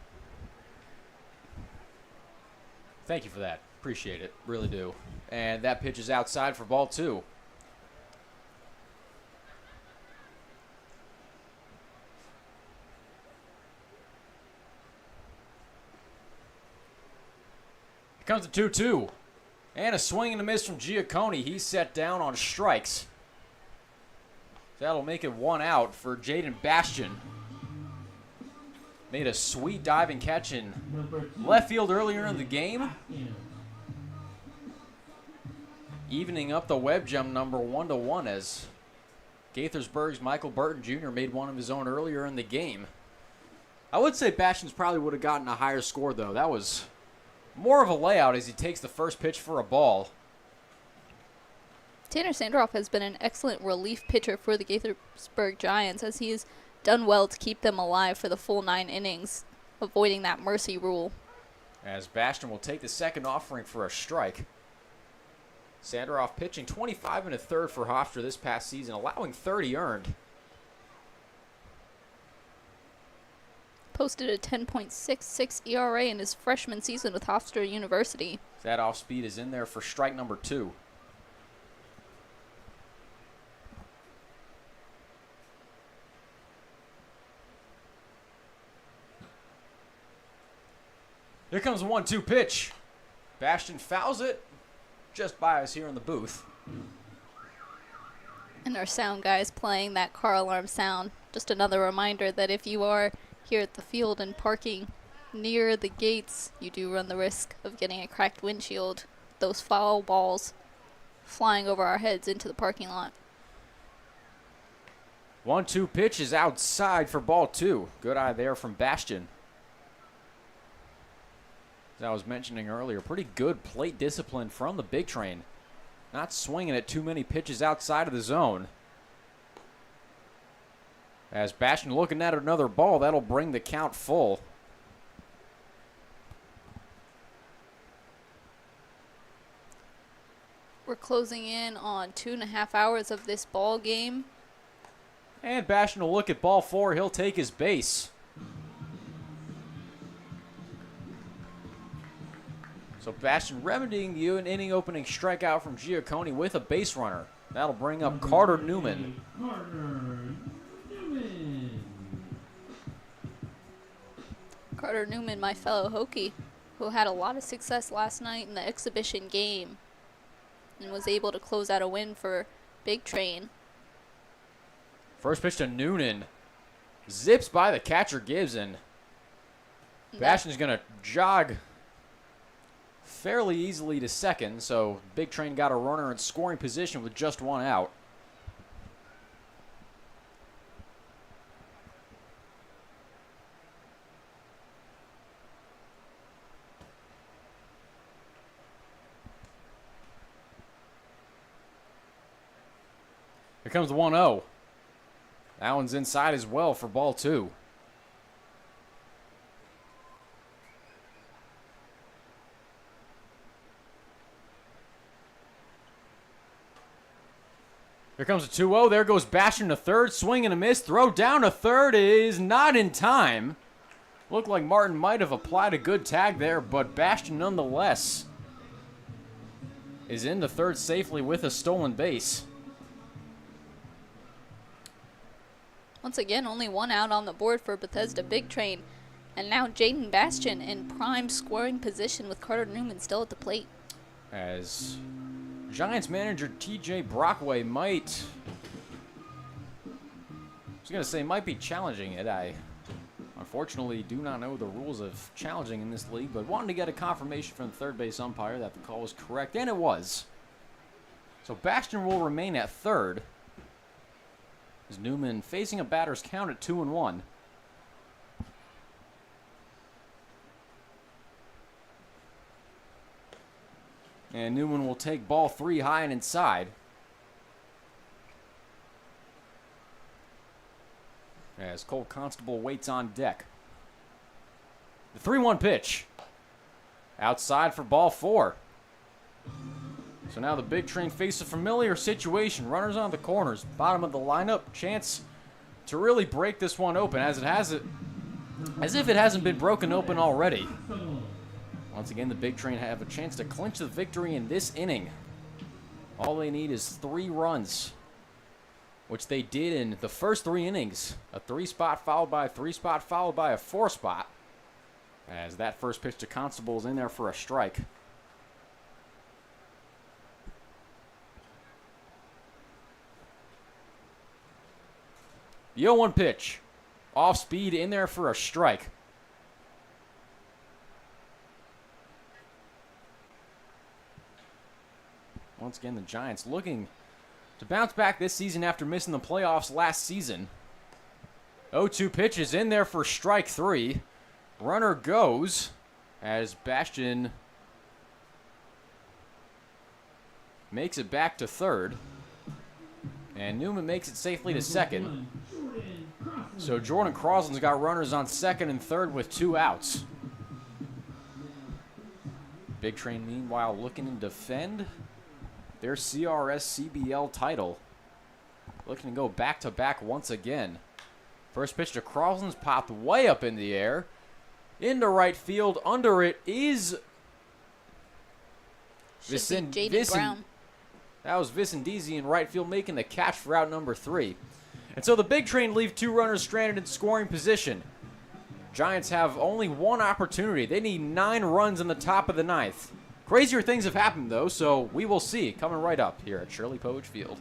B: Thank you for that. Appreciate it. Really do. And that pitch is outside for ball 2. Here comes the 2-2. And a swing and a miss from Giacconi. He's set down on strikes. That'll make it 1 out for Jaden Bastian. Made a sweet diving catch in left field earlier in the game. Evening up the web jump number 1-1 as Gaithersburg's Michael Burton Jr. made one of his own earlier in the game. I would say Bastian's probably would have gotten a higher score, though. That was more of a layout as he takes the first pitch for a ball.
C: Tanner Sandroff has been an excellent relief pitcher for the Gaithersburg Giants as he has done well to keep them alive for the full 9 innings, avoiding that mercy rule.
B: As Bastian will take the second offering for a strike. Sandroff pitching 25 1/3 for Hofstra this past season, allowing 30 earned.
C: Posted a 10.66 ERA in his freshman season with Hofstra University.
B: That off speed is in there for strike number 2. Here comes a 1-2 pitch. Bastian fouls it just by us here in the booth.
C: And our sound guy is playing that car alarm sound. Just another reminder that if you are here at the field and parking near the gates, you do run the risk of getting a cracked windshield. Those foul balls flying over our heads into the parking lot.
B: 1-2 pitch is outside for ball 2. Good eye there from Bastian. As I was mentioning earlier, pretty good plate discipline from the big train. Not swinging at too many pitches outside of the zone. As Bastian looking at another ball, that'll bring the count full.
C: We're closing in on 2.5 hours of this ball game.
B: And Bastian will look at ball 4. He'll take his base. So Bastian remedying the inning opening strikeout from Giacconi with a base runner. That'll bring up Carter Newman.
C: Carter Newman, my fellow Hokie, who had a lot of success last night in the exhibition game and was able to close out a win for Big Train.
B: First pitch to Noonan. Zips by the catcher Gibson. Bastian's going to jog fairly easily to second, so Big Train got a runner in scoring position with just 1 out. Here comes the 1-0. That one's inside as well for ball 2. Here comes a 2-0. There goes Bastian to third. Swing and a miss. Throw down to third is not in time. Looked like Martin might have applied a good tag there, but Bastian nonetheless is into third safely with a stolen base.
C: Once again, only 1 out on the board for Bethesda Big Train. And now Jaden Bastian in prime scoring position with Carter Newman still at the plate.
B: As Giants manager TJ Brockway might be challenging it. I unfortunately do not know the rules of challenging in this league, but wanted to get a confirmation from the third base umpire that the call was correct, and it was. So Bastian will remain at third. As Newman facing a batter's count at 2-1. And Newman will take ball 3 high and inside. as Cole Constable waits on deck. The 3-1 pitch. Outside for ball 4. So now the Big Train face a familiar situation. Runners on the corners. Bottom of the lineup. Chance to really break this one open as if it hasn't been broken open already. Once again, the Big Train have a chance to clinch the victory in this inning. All they need is 3 runs, which they did in the first 3 innings. A 3-spot followed by a 3-spot followed by a 4-spot. As that first pitch to Constable is in there for a strike. The 0-1 pitch. Off speed in there for a strike. Once again, the Giants looking to bounce back this season after missing the playoffs last season. 0-2 pitch is in there for strike 3. Runner goes as Bastian makes it back to third. And Newman makes it safely to second. So Jordan Crosland's got runners on second and third with 2 outs. Big Train, meanwhile, looking to defend their CRS CBL title. Looking to go back-to-back once again. First pitch to Crosland's popped way up in the air. Into right field. Under it is
C: Jaden Brown.
B: That was Vicendizi in right field making the catch for out number 3. And so the Big Train leave 2 runners stranded in scoring position. Giants have only 1 opportunity. They need 9 runs in the top of the 9th. Crazier things have happened, though, so we will see coming right up here at Shirley Povich Field.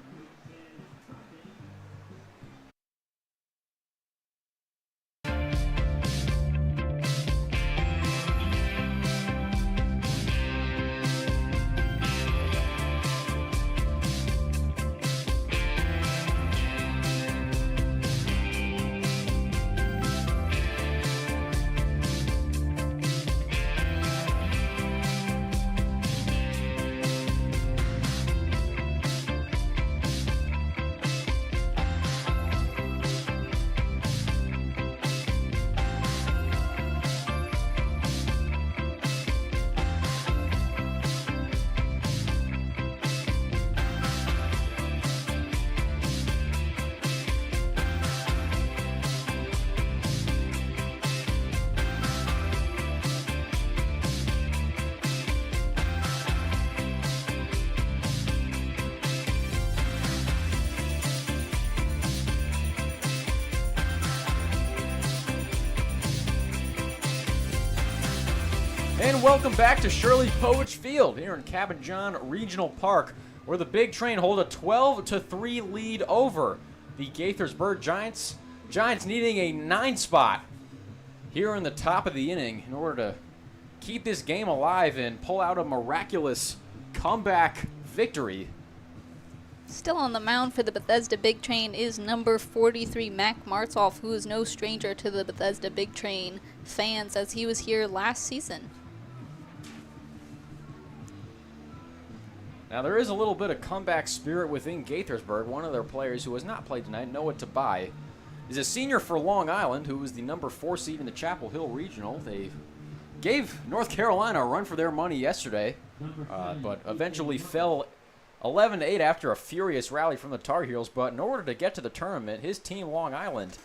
B: And welcome back to Shirley Povich Field here in Cabin John Regional Park, where the Big Train hold a 12-3 lead over the Gaithersburg Giants. Giants needing a 9 spot here in the top of the inning in order to keep this game alive and pull out a miraculous comeback victory.
C: Still on the mound for the Bethesda Big Train is number 43, Mac Martzoff, who is no stranger to the Bethesda Big Train fans as he was here last season.
B: Now, there is a little bit of comeback spirit within Gaithersburg. One of their players who has not played tonight, Noah Tabai, is a senior for Long Island, who was the number 4 seed in the Chapel Hill Regional. They gave North Carolina a run for their money yesterday, but eventually fell 11-8 after a furious rally from the Tar Heels. But in order to get to the tournament, his team, Long Island,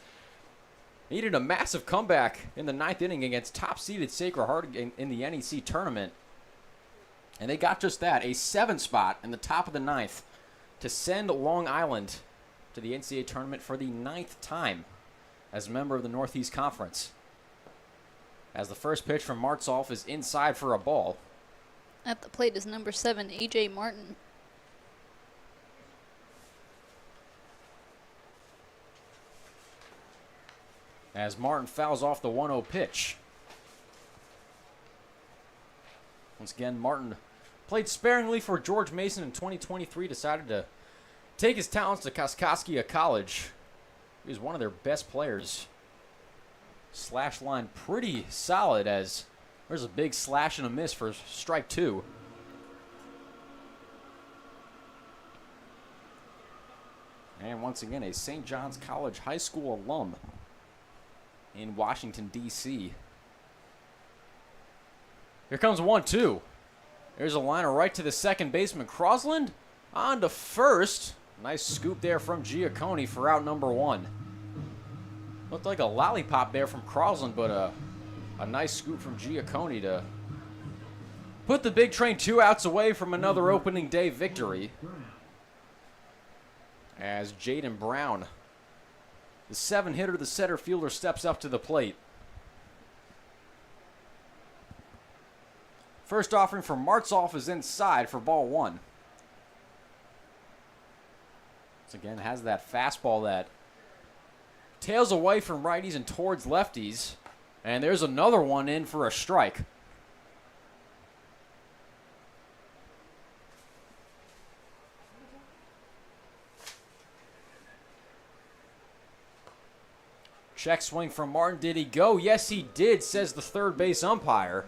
B: needed a massive comeback in the 9th inning against top-seeded Sacred Heart in the NEC tournament. And they got just that, a 7 spot in the top of the 9th to send Long Island to the NCAA tournament for the 9th time as a member of the Northeast Conference. As the first pitch from Martzoff is inside for a ball.
C: At the plate is number 7, A.J. Martin.
B: As Martin fouls off the 1-0 pitch. Once again, Martin played sparingly for George Mason in 2023, decided to take his talents to Kaskaskia College. He was one of their best players. Slash line pretty solid as there's a big slash and a miss for strike 2. And once again, a St. John's College High School alum. in Washington, D.C. Here comes 1-2. There's a liner right to the second baseman. Crosland on to first. Nice scoop there from Giacconi for out number 1. Looked like a lollipop there from Crosland, but a nice scoop from Giacconi to put the big train 2 outs away from another opening day victory. As Jaden Brown, the 7-hitter, the center fielder, steps up to the plate. First offering from Martzoff is inside for ball 1. Once again, has that fastball that tails away from righties and towards lefties. And there's another one in for a strike. Check swing from Martin. Did he go? Yes, he did, says the third base umpire.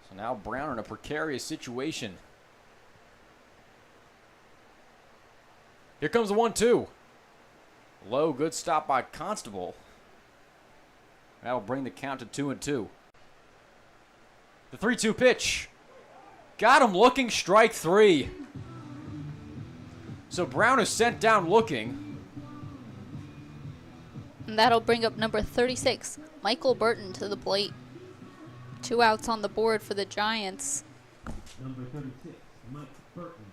B: So now Brown in a precarious situation. Here comes the 1-2. Low, good stop by Constable. That'll bring the count to 2-2. The 3-2 pitch. Got him looking, strike 3. So Brown is sent down looking.
C: And that'll bring up number 36, Michael Burton, to the plate. 2 outs on the board for the Giants.
D: Number 36, Mike Burton.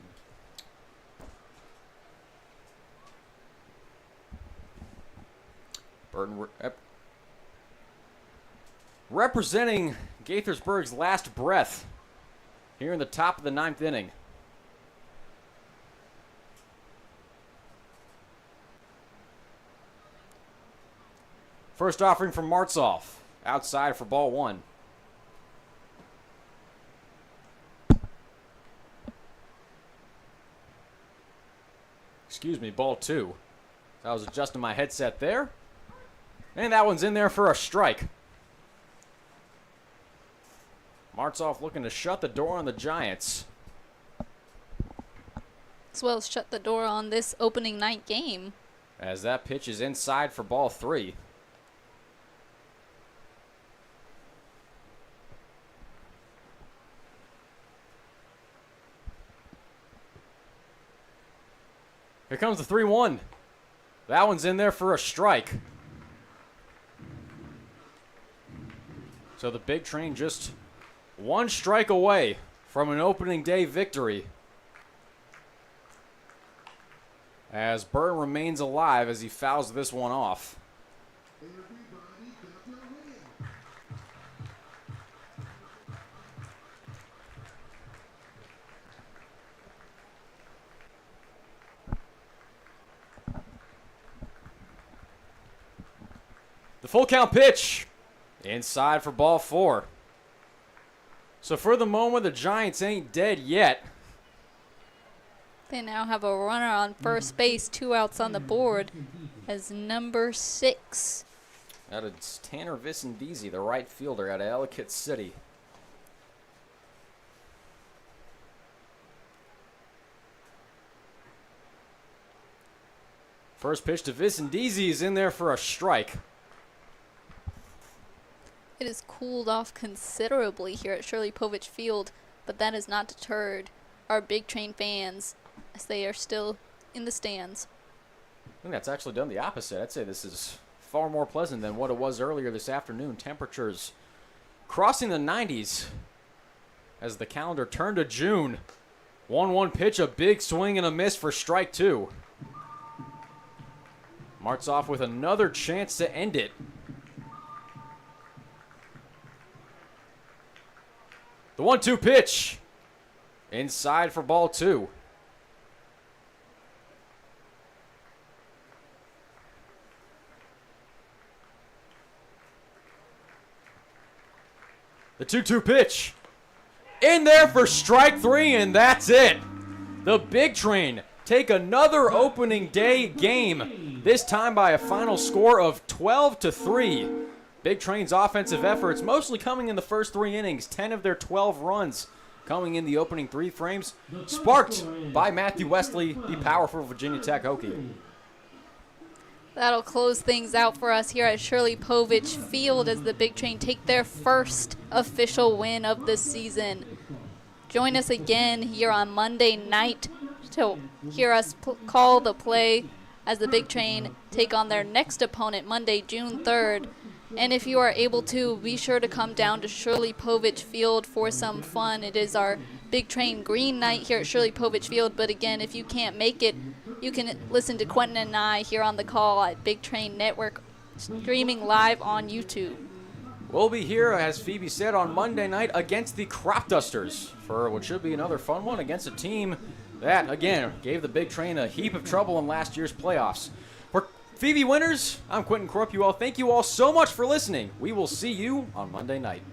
B: Burton representing Gaithersburg's last breath here in the top of the 9th inning. First offering from Martzoff, outside for ball 1. Excuse me, ball 2. I was adjusting my headset there. And that one's in there for a strike. Martzoff looking to shut the door on the Giants.
C: As well as shut the door on this opening night game.
B: As that pitch is inside for ball 3. Here comes the 3-1. That one's in there for a strike. So the big train just 1 strike away from an opening day victory. As Burton remains alive as he fouls this one off. The full count pitch. Inside for ball 4. So for the moment, the Giants ain't dead yet.
C: They now have a runner on first base, 2 outs on the board, as number 6.
B: That is Tanner Vicendizi, the right fielder out of Ellicott City. First pitch to Vicendizi is in there for a strike.
C: It has cooled off considerably here at Shirley Povich Field, but that has not deterred our Big Train fans as they are still in the stands.
B: I think that's actually done the opposite. I'd say this is far more pleasant than what it was earlier this afternoon. Temperatures crossing the 90s as the calendar turned to June. 1-1 pitch, a big swing and a miss for strike 2. Martzoff with another chance to end it. The 1-2 pitch. Inside for ball 2. The 2-2 pitch. In there for strike 3, and that's it. The Big Train take another opening day game, this time by a final score of 12-3. Big Train's offensive efforts mostly coming in the first 3 innings, 10 of their 12 runs coming in the opening 3 frames, sparked by Matthew Wesley, the powerful Virginia Tech Hokie.
C: That'll close things out for us here at Shirley Povich Field as the Big Train take their first official win of the season. Join us again here on Monday night to hear us call the play as the Big Train take on their next opponent Monday, June 3rd. And if you are able to, be sure to come down to Shirley Povich Field for some fun. It is our Big Train Green Night here at Shirley Povich Field. But again, if you can't make it, you can listen to Quentin and I here on the call at Big Train Network, streaming live on YouTube.
B: We'll be here, as Phoebe said, on Monday night against the Crop Dusters for what should be another fun one against a team that, again, gave the Big Train a heap of trouble in last year's playoffs. For Phoebe Winters, I'm Quentin Krupp. Thank you all so much for listening. We will see you on Monday night.